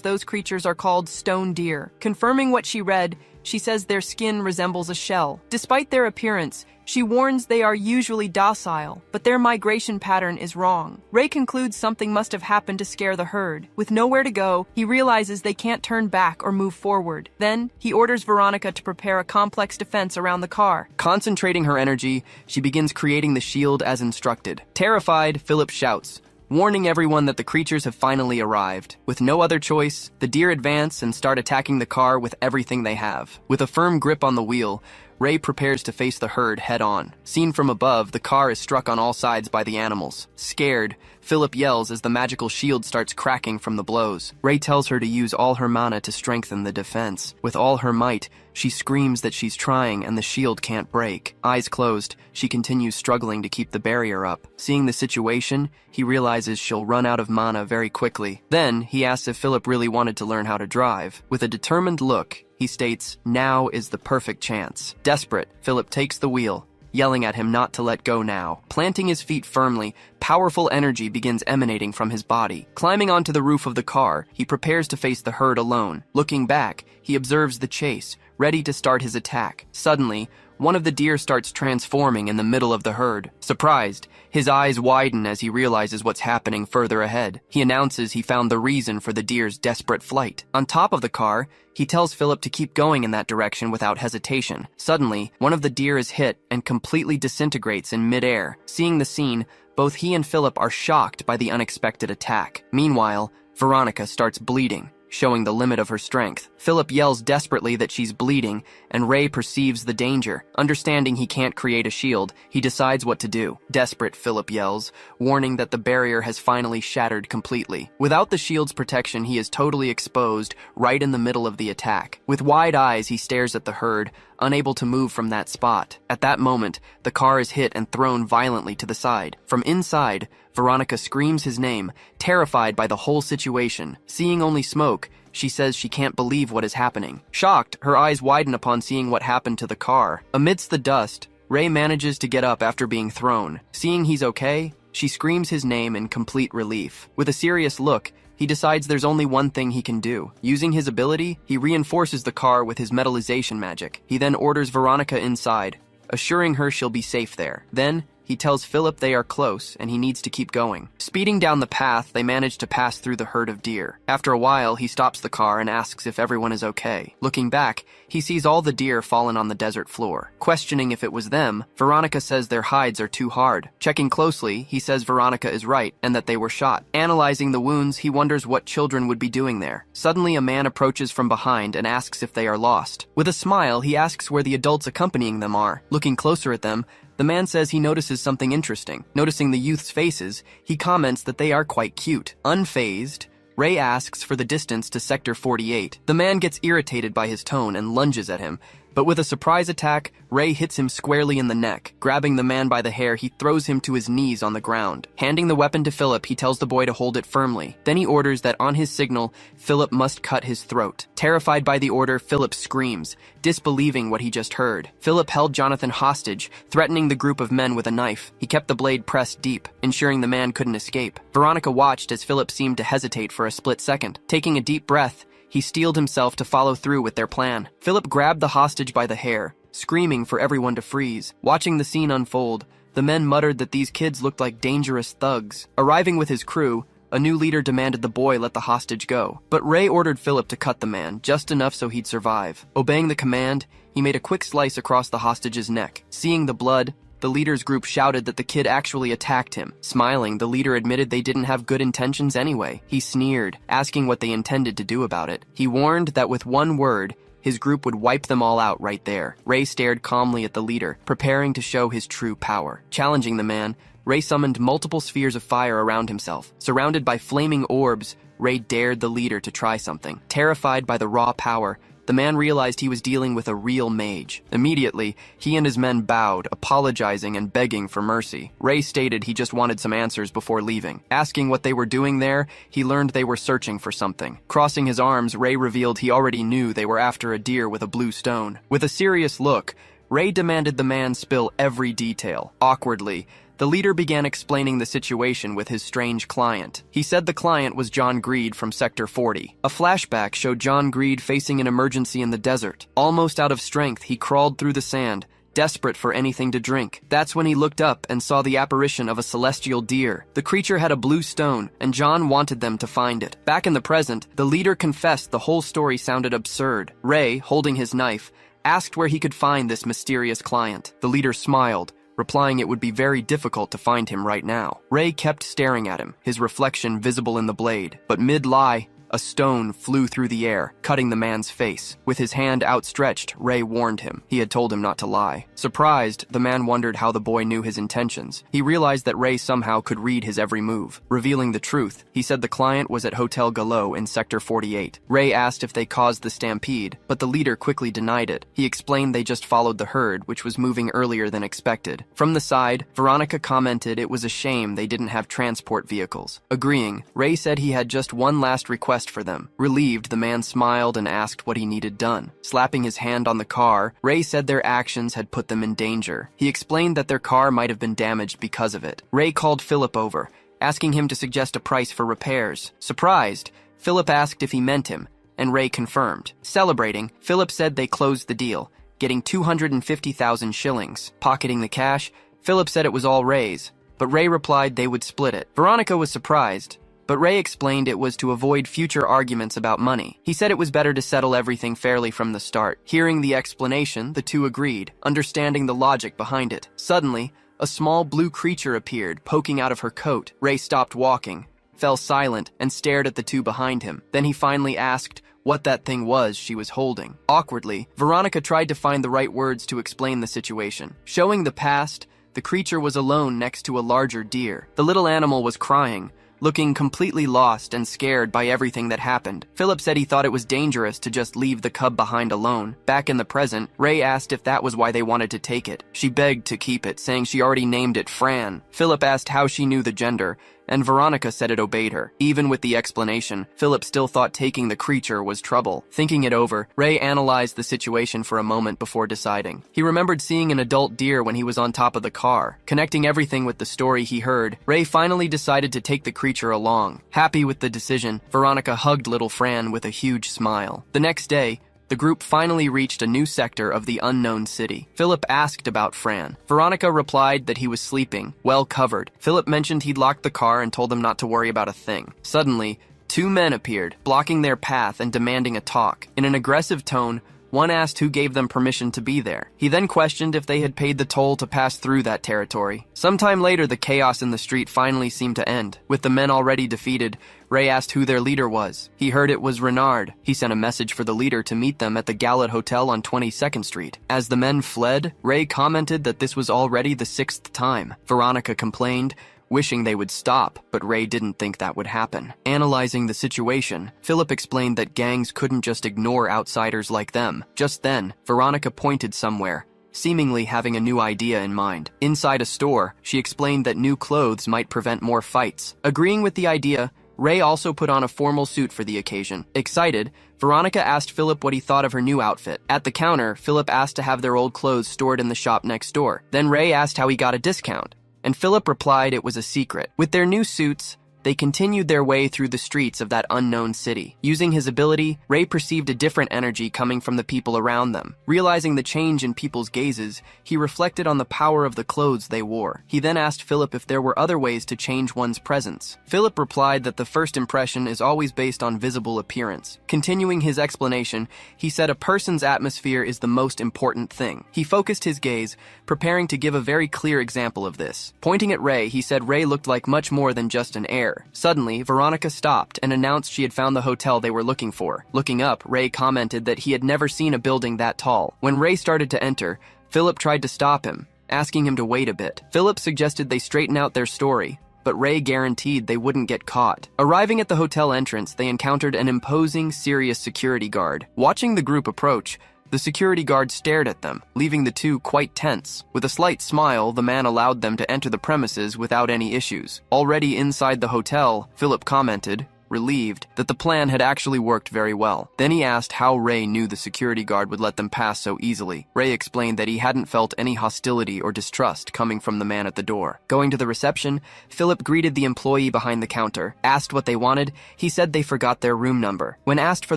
those creatures are called stone deer. Confirming what she read, She says their skin resembles a shell. Despite their appearance, she warns they are usually docile, but their migration pattern is wrong. Ray concludes something must have happened to scare the herd. With nowhere to go, he realizes they can't turn back or move forward. Then, he orders Veronica to prepare a complex defense around the car. Concentrating her energy, she begins creating the shield as instructed. Terrified, Philip shouts, warning everyone that the creatures have finally arrived. With no other choice, the deer advance and start attacking the car with everything they have. With a firm grip on the wheel, Ray prepares to face the herd head-on. Seen from above, the car is struck on all sides by the animals. Scared, Philip yells as the magical shield starts cracking from the blows. Ray tells her to use all her mana to strengthen the defense. With all her might, she screams that she's trying and the shield can't break. Eyes closed, she continues struggling to keep the barrier up. Seeing the situation, he realizes she'll run out of mana very quickly. Then, he asks if Philip really wanted to learn how to drive. With a determined look, he states, "Now is the perfect chance." Desperate, Philip takes the wheel, yelling at him not to let go now. Planting his feet firmly, powerful energy begins emanating from his body. Climbing onto the roof of the car, he prepares to face the herd alone. Looking back, he observes the chase, ready to start his attack. Suddenly, one of the deer starts transforming in the middle of the herd. Surprised, his eyes widen as he realizes what's happening further ahead. He announces he found the reason for the deer's desperate flight. On top of the car, he tells Philip to keep going in that direction without hesitation. Suddenly, one of the deer is hit and completely disintegrates in midair. Seeing the scene, both he and Philip are shocked by the unexpected attack. Meanwhile, Veronica starts bleeding, showing the limit of her strength. Philip yells desperately that she's bleeding, and Ray perceives the danger. Understanding he can't create a shield, he decides what to do. Desperate, Philip yells, warning that the barrier has finally shattered completely. Without the shield's protection, he is totally exposed, right in the middle of the attack. With wide eyes, he stares at the herd, unable to move from that spot. At that moment, the car is hit and thrown violently to the side. From inside, Veronica screams his name, terrified by the whole situation. Seeing only smoke, she says she can't believe what is happening. Shocked, her eyes widen upon seeing what happened to the car. Amidst the dust, Ray manages to get up after being thrown. Seeing he's okay, she screams his name in complete relief. With a serious look, he decides there's only one thing he can do. Using his ability, he reinforces the car with his metallization magic. He then orders Veronica inside, assuring her she'll be safe there. Then, he tells Philip they are close and he needs to keep going. Speeding down the path, they manage to pass through the herd of deer. After a while, he stops the car and asks if everyone is okay. Looking back, he sees all the deer fallen on the desert floor. Questioning if it was them, Veronica says their hides are too hard. Checking closely, he says Veronica is right and that they were shot. Analyzing the wounds, he wonders what children would be doing there. Suddenly, a man approaches from behind and asks if they are lost. With a smile, he asks where the adults accompanying them are. Looking closer at them, the man says he notices something interesting. Noticing the youth's faces, he comments that they are quite cute. Unfazed, Ray asks for the distance to Sector 48. The man gets irritated by his tone and lunges at him, but with a surprise attack, Ray hits him squarely in the neck. Grabbing the man by the hair, he throws him to his knees on the ground. Handing the weapon to Philip, he tells the boy to hold it firmly. Then he orders that on his signal, Philip must cut his throat. Terrified by the order, Philip screams, disbelieving what he just heard. Philip held Jonathan hostage, threatening the group of men with a knife. He kept the blade pressed deep, ensuring the man couldn't escape. Veronica watched as Philip seemed to hesitate for a split second. Taking a deep breath, he steeled himself to follow through with their plan. Philip grabbed the hostage by the hair, screaming for everyone to freeze. Watching the scene unfold, the men muttered that these kids looked like dangerous thugs. Arriving with his crew, a new leader demanded the boy let the hostage go. But Ray ordered Philip to cut the man, just enough so he'd survive. Obeying the command, he made a quick slice across the hostage's neck. Seeing the blood, the leader's group shouted that the kid actually attacked him. Smiling, the leader admitted they didn't have good intentions anyway. He sneered, asking what they intended to do about it. He warned that with one word, his group would wipe them all out right there. Ray stared calmly at the leader, preparing to show his true power. Challenging the man, Ray summoned multiple spheres of fire around himself. Surrounded by flaming orbs, Ray dared the leader to try something. Terrified by the raw power, the man realized he was dealing with a real mage. Immediately, he and his men bowed, apologizing and begging for mercy. Ray stated he just wanted some answers before leaving. Asking what they were doing there, he learned they were searching for something. Crossing his arms, Ray revealed he already knew they were after a deer with a blue stone. With a serious look, Ray demanded the man spill every detail. Awkwardly, The leader began explaining the situation with his strange client. He said the client was John Greed from Sector 40. A flashback showed John Greed facing an emergency in the desert. Almost out of strength, he crawled through the sand, desperate for anything to drink. That's when he looked up and saw the apparition of a celestial deer. The creature had a blue stone, and John wanted them to find it. Back in the present, the leader confessed the whole story sounded absurd. Ray, holding his knife, asked where he could find this mysterious client. The leader smiled, replying it would be very difficult to find him right now. Ray kept staring at him, his reflection visible in the blade. But mid-lie, a stone flew through the air, cutting the man's face. With his hand outstretched, Ray warned him. He had told him not to lie. Surprised, the man wondered how the boy knew his intentions. He realized that Ray somehow could read his every move. Revealing the truth, he said the client was at Hotel Gallo in Sector 48. Ray asked if they caused the stampede, but the leader quickly denied it. He explained they just followed the herd, which was moving earlier than expected. From the side, Veronica commented it was a shame they didn't have transport vehicles. Agreeing, Ray said he had just one last request for them. Relieved, the man smiled and asked what he needed done. Slapping his hand on the car, Ray said their actions had put them in danger. He explained that their car might have been damaged because of it. Ray called Philip over, asking him to suggest a price for repairs. Surprised, Philip asked if he meant him, and Ray confirmed. Celebrating, Philip said they closed the deal, getting 250,000 shillings. Pocketing the cash, Philip said it was all Ray's, but Ray replied they would split it. Veronica was surprised, but Ray explained it was to avoid future arguments about money. He said it was better to settle everything fairly from the start. Hearing the explanation, the two agreed, understanding the logic behind it. Suddenly, a small blue creature appeared, poking out of her coat. Ray stopped walking, fell silent, and stared at the two behind him. Then he finally asked what that thing was she was holding. Awkwardly, Veronica tried to find the right words to explain the situation. Showing the past, the creature was alone next to a larger deer. The little animal was crying, looking completely lost and scared by everything that happened. Philip said he thought it was dangerous to just leave the cub behind alone. Back in the present, Ray asked if that was why they wanted to take it. She begged to keep it, saying she already named it Fran. Philip asked how she knew the gender, and Veronica said it obeyed her. Even with the explanation, Philip still thought taking the creature was trouble. Thinking it over, Ray analyzed the situation for a moment before deciding. He remembered seeing an adult deer when he was on top of the car. Connecting everything with the story he heard, Ray finally decided to take the creature along. Happy with the decision, Veronica hugged little Fran with a huge smile. The next day, the group finally reached a new sector of the unknown city. Philip asked about Fran. Veronica replied that he was sleeping, well covered. Philip mentioned he'd locked the car and told them not to worry about a thing. Suddenly, two men appeared, blocking their path and demanding a talk. In an aggressive tone, one asked who gave them permission to be there. He then questioned if they had paid the toll to pass through that territory. Sometime later, the chaos in the street finally seemed to end. With the men already defeated, Ray asked who their leader was. He heard it was Renard. He sent a message for the leader to meet them at the Gallet Hotel on 22nd Street. As the men fled, Ray commented that this was already the 6th time. Veronica complained, wishing they would stop, but Ray didn't think that would happen. Analyzing the situation, Philip explained that gangs couldn't just ignore outsiders like them. Just then, Veronica pointed somewhere, seemingly having a new idea in mind. Inside a store, she explained that new clothes might prevent more fights. Agreeing with the idea, Ray also put on a formal suit for the occasion. Excited, Veronica asked Philip what he thought of her new outfit. At the counter, Philip asked to have their old clothes stored in the shop next door. Then Ray asked how he got a discount, and Philip replied it was a secret. With their new suits, they continued their way through the streets of that unknown city. Using his ability, Ray perceived a different energy coming from the people around them. Realizing the change in people's gazes, he reflected on the power of the clothes they wore. He then asked Philip if there were other ways to change one's presence. Philip replied that the first impression is always based on visible appearance. Continuing his explanation, he said a person's atmosphere is the most important thing. He focused his gaze, preparing to give a very clear example of this. Pointing at Ray, he said Ray looked like much more than just an heir. Suddenly, Veronica stopped and announced she had found the hotel they were looking for. Looking up, Ray commented that he had never seen a building that tall. When Ray started to enter, Philip tried to stop him, asking him to wait a bit. Philip suggested they straighten out their story, but Ray guaranteed they wouldn't get caught. Arriving at the hotel entrance, they encountered an imposing, serious security guard. Watching the group approach, the security guard stared at them, leaving the two quite tense. With a slight smile, the man allowed them to enter the premises without any issues. Already inside the hotel, Philip commented, relieved that the plan had actually worked very well. Then he asked how Ray knew the security guard would let them pass so easily. Ray explained that he hadn't felt any hostility or distrust coming from the man at the door. Going to the reception, Philip greeted the employee behind the counter. Asked what they wanted, he said they forgot their room number. When asked for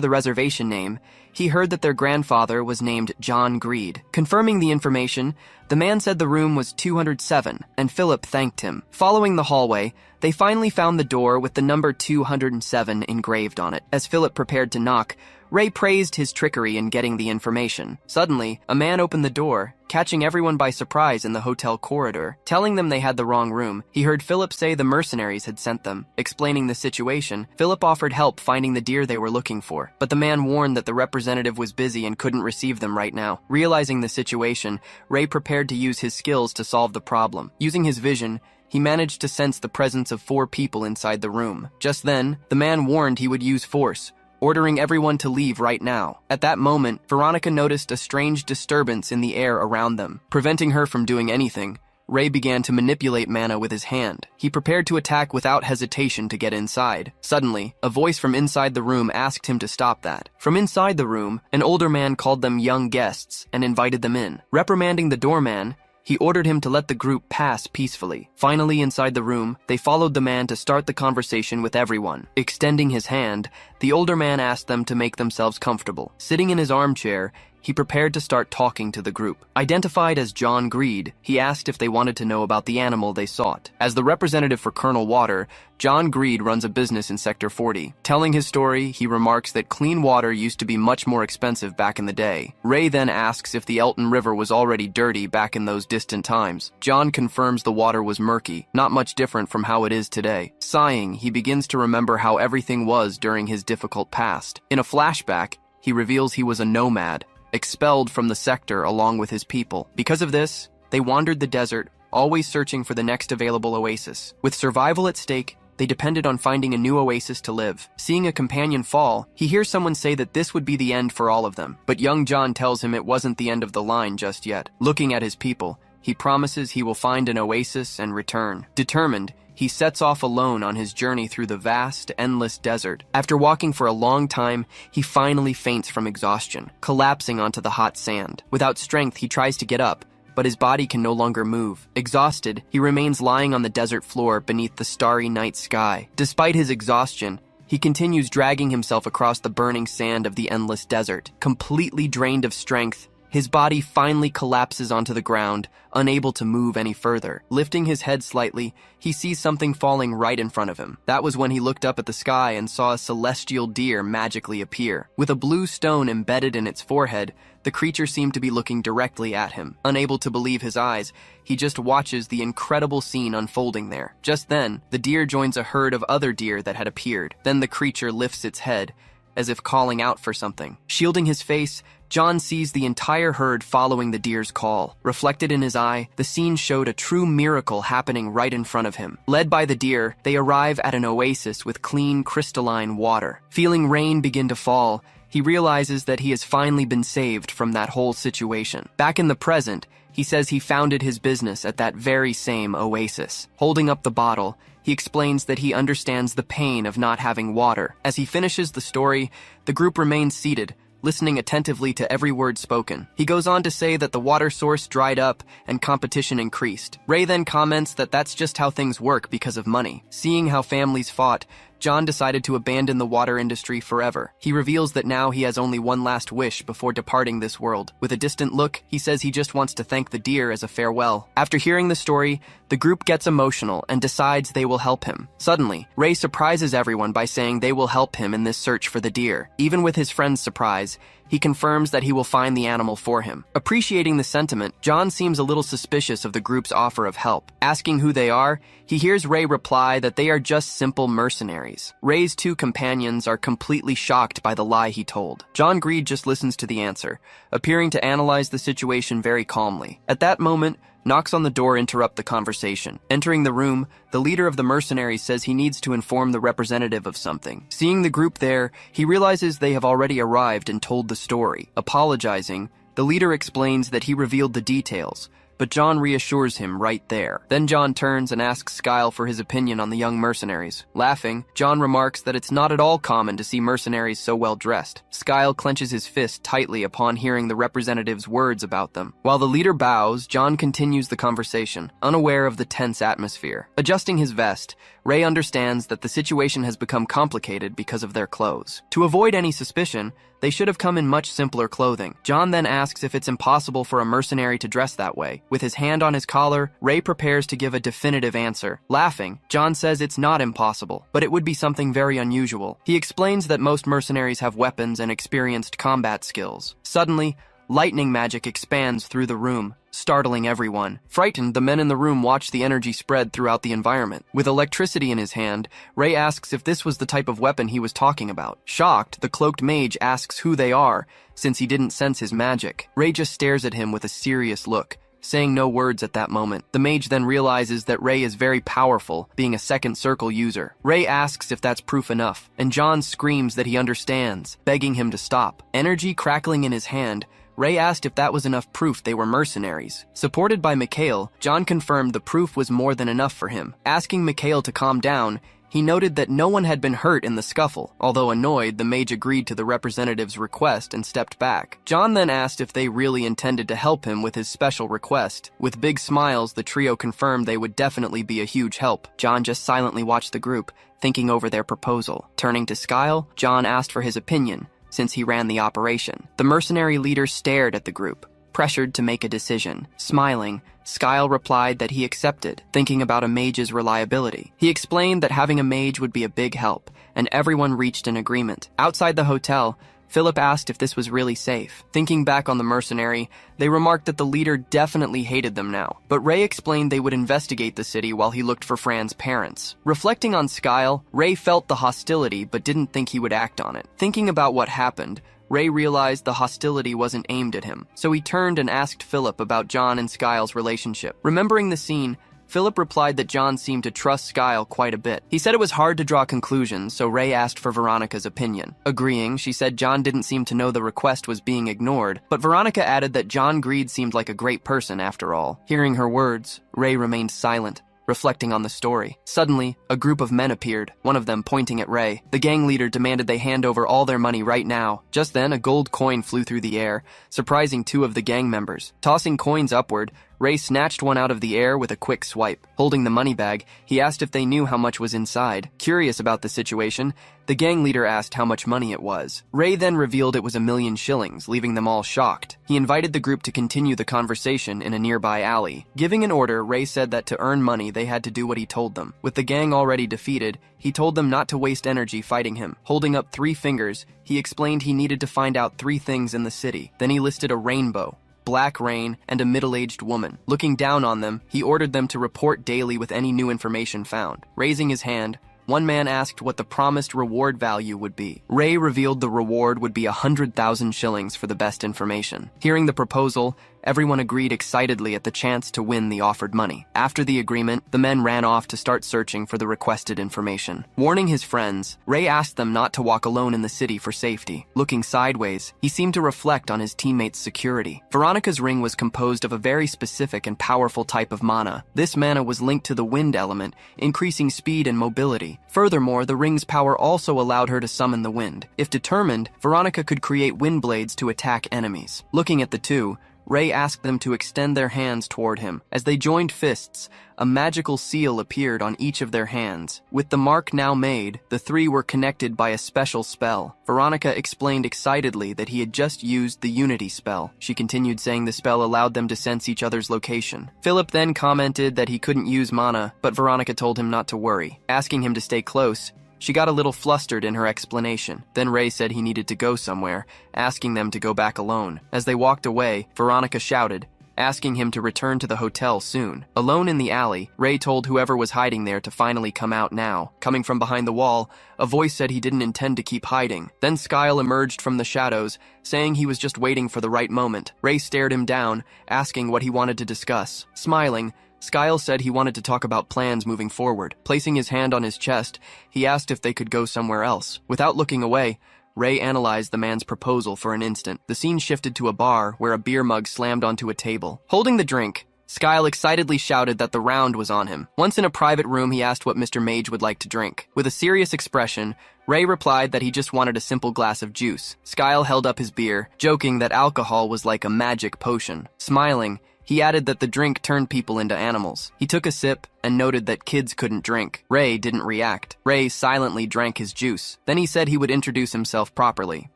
the reservation name, he heard that their grandfather was named John Greed. Confirming the information, the man said the room was 207, and Philip thanked him. Following the hallway, they finally found the door with the number 207 engraved on it. As Philip prepared to knock, Ray praised his trickery in getting the information. Suddenly, a man opened the door, catching everyone by surprise in the hotel corridor. Telling them they had the wrong room, he heard Philip say the mercenaries had sent them. Explaining the situation, Philip offered help finding the deer they were looking for, but the man warned that the representative was busy and couldn't receive them right now. Realizing the situation, Ray prepared to use his skills to solve the problem. Using his vision, he managed to sense the presence of 4 people inside the room. Just then, the man warned he would use force, ordering everyone to leave right now. At that moment, Veronica noticed a strange disturbance in the air around them. Preventing her from doing anything, Ray began to manipulate mana with his hand. He prepared to attack without hesitation to get inside. Suddenly, a voice from inside the room asked him to stop that. From inside the room, an older man called them young guests and invited them in. Reprimanding the doorman, he ordered him to let the group pass peacefully. Finally, inside the room, they followed the man to start the conversation with everyone. Extending his hand, the older man asked them to make themselves comfortable. Sitting in his armchair, he prepared to start talking to the group. Identified as John Greed, he asked if they wanted to know about the animal they sought. As the representative for Colonel Walter, John Greed runs a business in Sector 40. Telling his story, he remarks that clean water used to be much more expensive back in the day. Ray then asks if the Elton River was already dirty back in those distant times. John confirms the water was murky, not much different from how it is today. Sighing, he begins to remember how everything was during his difficult past. In a flashback, he reveals he was a nomad, expelled from the sector along with his people. Because of this, they wandered the desert, always searching for the next available oasis. With survival at stake, they depended on finding a new oasis to live. Seeing a companion fall, he hears someone say that this would be the end for all of them. But young John tells him it wasn't the end of the line just yet. Looking at his people, he promises he will find an oasis and return. Determined, he sets off alone on his journey through the vast, endless desert. After walking for a long time, he finally faints from exhaustion, collapsing onto the hot sand. Without strength, he tries to get up, but his body can no longer move. Exhausted, he remains lying on the desert floor beneath the starry night sky. Despite his exhaustion, he continues dragging himself across the burning sand of the endless desert. Completely drained of strength, his body finally collapses onto the ground, unable to move any further. Lifting his head slightly, he sees something falling right in front of him. That was when he looked up at the sky and saw a celestial deer magically appear. With a blue stone embedded in its forehead, the creature seemed to be looking directly at him. Unable to believe his eyes, he just watches the incredible scene unfolding there. Just then, the deer joins a herd of other deer that had appeared. Then the creature lifts its head, as if calling out for something. Shielding his face, John sees the entire herd following the deer's call. Reflected in his eye, the scene showed a true miracle happening right in front of him. Led by the deer, they arrive at an oasis with clean, crystalline water. Feeling rain begin to fall, he realizes that he has finally been saved from that whole situation. Back in the present, he says he founded his business at that very same oasis. Holding up the bottle, he explains that he understands the pain of not having water. As he finishes the story, the group remains seated, listening attentively to every word spoken. He goes on to say that the water source dried up and competition increased. Ray then comments that that's just how things work because of money. Seeing how families fought, John decided to abandon the water industry forever. He reveals that now he has only one last wish before departing this world. With a distant look, he says he just wants to thank the deer as a farewell. After hearing the story, the group gets emotional and decides they will help him. Suddenly, Ray surprises everyone by saying they will help him in this search for the deer. Even with his friend's surprise, he confirms that he will find the animal for him. Appreciating the sentiment, John seems a little suspicious of the group's offer of help. Asking who they are, he hears Ray reply that they are just simple mercenaries. Ray's 2 companions are completely shocked by the lie he told. John Greed just listens to the answer, appearing to analyze the situation very calmly. At that moment, knocks on the door interrupt the conversation. Entering the room, the leader of the mercenaries says he needs to inform the representative of something. Seeing the group there, he realizes they have already arrived and told the story. Apologizing, the leader explains that he revealed the details, but John reassures him right there. Then John turns and asks Skyle for his opinion on the young mercenaries. Laughing, John remarks that it's not at all common to see mercenaries so well dressed. Skyle clenches his fist tightly upon hearing the representative's words about them. While the leader bows, John continues the conversation, unaware of the tense atmosphere. Adjusting his vest, Ray understands that the situation has become complicated because of their clothes. To avoid any suspicion, they should have come in much simpler clothing. John then asks if it's impossible for a mercenary to dress that way. With his hand on his collar, Ray prepares to give a definitive answer. Laughing, John says it's not impossible, but it would be something very unusual. He explains that most mercenaries have weapons and experienced combat skills. Suddenly, lightning magic expands through the room, startling everyone. Frightened, the men in the room watch the energy spread throughout the environment. With electricity in his hand, Ray asks if this was the type of weapon he was talking about. Shocked, the cloaked mage asks who they are, since he didn't sense his magic. Ray just stares at him with a serious look, saying no words at that moment. The mage then realizes that Ray is very powerful, being a second circle user. Ray asks if that's proof enough, and John screams that he understands, begging him to stop. Energy crackling in his hand, Ray asked if that was enough proof they were mercenaries. Supported by Mikhail, John confirmed the proof was more than enough for him. Asking Mikhail to calm down, he noted that no one had been hurt in the scuffle. Although annoyed, the mage agreed to the representative's request and stepped back. John then asked if they really intended to help him with his special request. With big smiles, the trio confirmed they would definitely be a huge help. John just silently watched the group, thinking over their proposal. Turning to Skyle, John asked for his opinion, since he ran the operation. The mercenary leader stared at the group, pressured to make a decision. Smiling, Skyle replied that he accepted, thinking about a mage's reliability. He explained that having a mage would be a big help, and everyone reached an agreement. Outside the hotel, Philip asked if this was really safe. Thinking back on the mercenary, they remarked that the leader definitely hated them now. But Ray explained they would investigate the city while he looked for Fran's parents. Reflecting on Skyle, Ray felt the hostility but didn't think he would act on it. Thinking about what happened, Ray realized the hostility wasn't aimed at him, so he turned and asked Philip about John and Skyle's relationship. Remembering the scene, Philip replied that John seemed to trust Skyle quite a bit. He said it was hard to draw conclusions, so Ray asked for Veronica's opinion. Agreeing, she said John didn't seem to know the request was being ignored, but Veronica added that John Greed seemed like a great person after all. Hearing her words, Ray remained silent, reflecting on the story. Suddenly, a group of men appeared, one of them pointing at Ray. The gang leader demanded they hand over all their money right now. Just then, a gold coin flew through the air, surprising two of the gang members. Tossing coins upward, Ray snatched one out of the air with a quick swipe. Holding the money bag, he asked if they knew how much was inside. Curious about the situation, the gang leader asked how much money it was. Ray then revealed it was 1,000,000 shillings, leaving them all shocked. He invited the group to continue the conversation in a nearby alley. Giving an order, Ray said that to earn money, they had to do what he told them. With the gang already defeated, he told them not to waste energy fighting him. Holding up 3 fingers, he explained he needed to find out 3 things in the city. Then he listed a rainbow, black rain, and a middle-aged woman. Looking down on them, he ordered them to report daily with any new information found. Raising his hand, one man asked what the promised reward value would be. Ray revealed the reward would be 100,000 shillings for the best information. Hearing the proposal, everyone agreed excitedly at the chance to win the offered money. After the agreement, the men ran off to start searching for the requested information. Warning his friends, Ray asked them not to walk alone in the city for safety. Looking sideways, he seemed to reflect on his teammates' security. Veronica's ring was composed of a very specific and powerful type of mana. This mana was linked to the wind element, increasing speed and mobility. Furthermore, the ring's power also allowed her to summon the wind. If determined, Veronica could create wind blades to attack enemies. Looking at the two, Ray asked them to extend their hands toward him. As they joined fists, a magical seal appeared on each of their hands. With the mark now made, the 3 were connected by a special spell. Veronica explained excitedly that he had just used the Unity spell. She continued saying the spell allowed them to sense each other's location. Philip then commented that he couldn't use mana, but Veronica told him not to worry. Asking him to stay close, she got a little flustered in her explanation. Then Ray said he needed to go somewhere, asking them to go back alone. As they walked away, Veronica shouted, asking him to return to the hotel soon. Alone in the alley, Ray told whoever was hiding there to finally come out now. Coming from behind the wall, a voice said he didn't intend to keep hiding. Then Skyle emerged from the shadows, saying he was just waiting for the right moment. Ray stared him down, asking what he wanted to discuss. Smiling, Skyle said he wanted to talk about plans moving forward. Placing his hand on his chest, he asked if they could go somewhere else. Without looking away, Ray analyzed the man's proposal for an instant. The scene shifted to a bar where a beer mug slammed onto a table. Holding the drink, Skyle excitedly shouted that the round was on him. Once in a private room, he asked what Mr. Mage would like to drink. With a serious expression, Ray replied that he just wanted a simple glass of juice. Skyle held up his beer, joking that alcohol was like a magic potion. Smiling, he added that the drink turned people into animals. He took a sip and noted that kids couldn't drink. Ray didn't react. Ray silently drank his juice. Then he said he would introduce himself properly.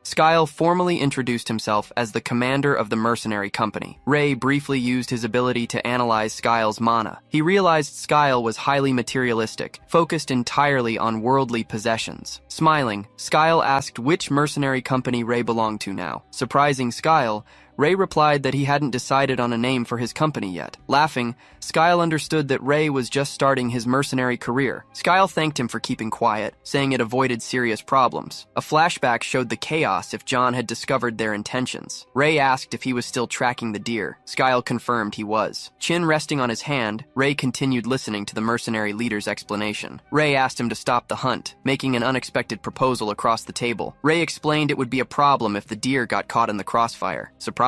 Skyle formally introduced himself as the commander of the Mercenary company. Ray briefly used his ability to analyze Skyle's mana. He realized Skyle was highly materialistic, focused entirely on worldly possessions. Smiling, Skyle asked which mercenary company Ray belonged to now. Surprising Skyle, Ray replied that he hadn't decided on a name for his company yet. Laughing, Skyle understood that Ray was just starting his mercenary career. Skyle thanked him for keeping quiet, saying it avoided serious problems. A flashback showed the chaos if John had discovered their intentions. Ray asked if he was still tracking the deer. Skyle confirmed he was. Chin resting on his hand, Ray continued listening to the mercenary leader's explanation. Ray asked him to stop the hunt, making an unexpected proposal across the table. Ray explained it would be a problem if the deer got caught in the crossfire. Surprised,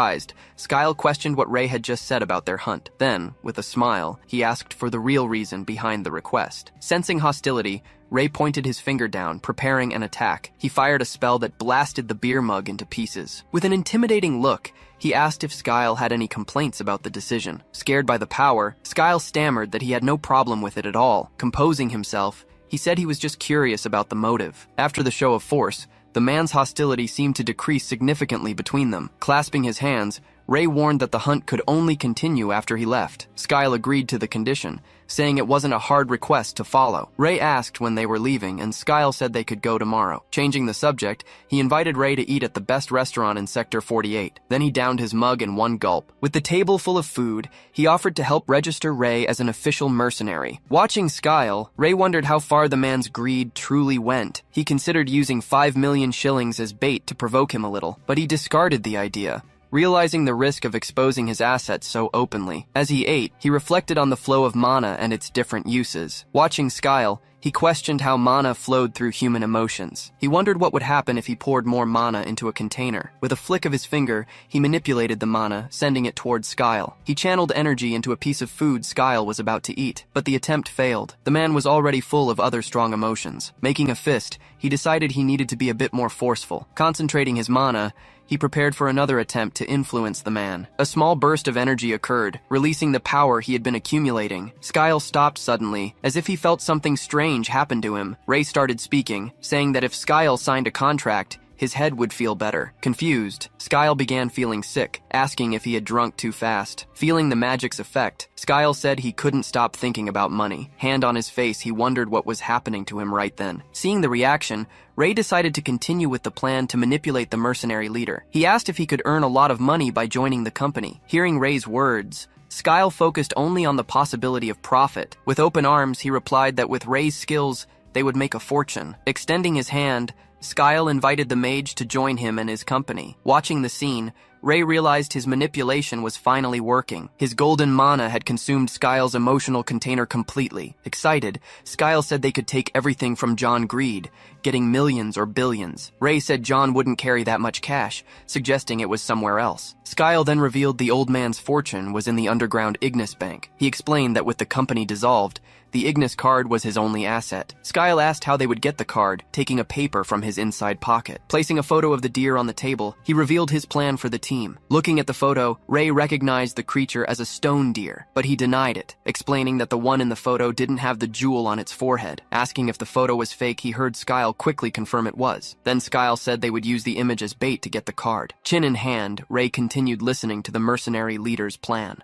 Skyle questioned what Ray had just said about their hunt. Then, with a smile, he asked for the real reason behind the request. Sensing hostility, Ray pointed his finger down, preparing an attack. He fired a spell that blasted the beer mug into pieces. With an intimidating look, he asked if Skyle had any complaints about the decision. Scared by the power, Skyle stammered that he had no problem with it at all. Composing himself, he said he was just curious about the motive. After the show of force, the man's hostility seemed to decrease significantly between them. Clasping his hands, Ray warned that the hunt could only continue after he left. Skyle agreed to the condition, saying it wasn't a hard request to follow. Ray asked when they were leaving, and Skyle said they could go tomorrow. Changing the subject, he invited Ray to eat at the best restaurant in Sector 48. Then he downed his mug in one gulp. With the table full of food, he offered to help register Ray as an official mercenary. Watching Skyle, Ray wondered how far the man's greed truly went. He considered using 5 million shillings as bait to provoke him a little, but he discarded the idea, realizing the risk of exposing his assets so openly. As he ate, he reflected on the flow of mana and its different uses. Watching Skyle, he questioned how mana flowed through human emotions. He wondered what would happen if he poured more mana into a container. With a flick of his finger, he manipulated the mana, sending it towards Skyle. He channeled energy into a piece of food Skyle was about to eat, but the attempt failed. The man was already full of other strong emotions. Making a fist, he decided he needed to be a bit more forceful. Concentrating his mana, he prepared for another attempt to influence the man. A small burst of energy occurred, releasing the power he had been accumulating. Skyle stopped suddenly, as if he felt something strange happen to him. Ray started speaking, saying that if Skyle signed a contract, his head would feel better. Confused, Skyle began feeling sick, asking if he had drunk too fast. Feeling the magic's effect, Skyle said he couldn't stop thinking about money. Hand on his face, he wondered what was happening to him right then. Seeing the reaction, Ray decided to continue with the plan to manipulate the mercenary leader. He asked if he could earn a lot of money by joining the company. Hearing Ray's words, Skyle focused only on the possibility of profit. With open arms, he replied that with Ray's skills, they would make a fortune. Extending his hand, Skyle invited the mage to join him and his company. Watching the scene, Ray realized his manipulation was finally working. His golden mana had consumed Skyle's emotional container completely. Excited, Skyle said they could take everything from John Greed, getting millions or billions. Ray said John wouldn't carry that much cash, suggesting it was somewhere else. Skyle then revealed the old man's fortune was in the underground Ignis Bank. He explained that with the company dissolved, the Ignis card was his only asset. Skyle asked how they would get the card, taking a paper from his inside pocket. Placing a photo of the deer on the table, he revealed his plan for the team. Looking at the photo, Ray recognized the creature as a stone deer, but he denied it, explaining that the one in the photo didn't have the jewel on its forehead. Asking if the photo was fake, he heard Skyle quickly confirm it was. Then Skyle said they would use the image as bait to get the card. Chin in hand, Ray continued listening to the mercenary leader's plan.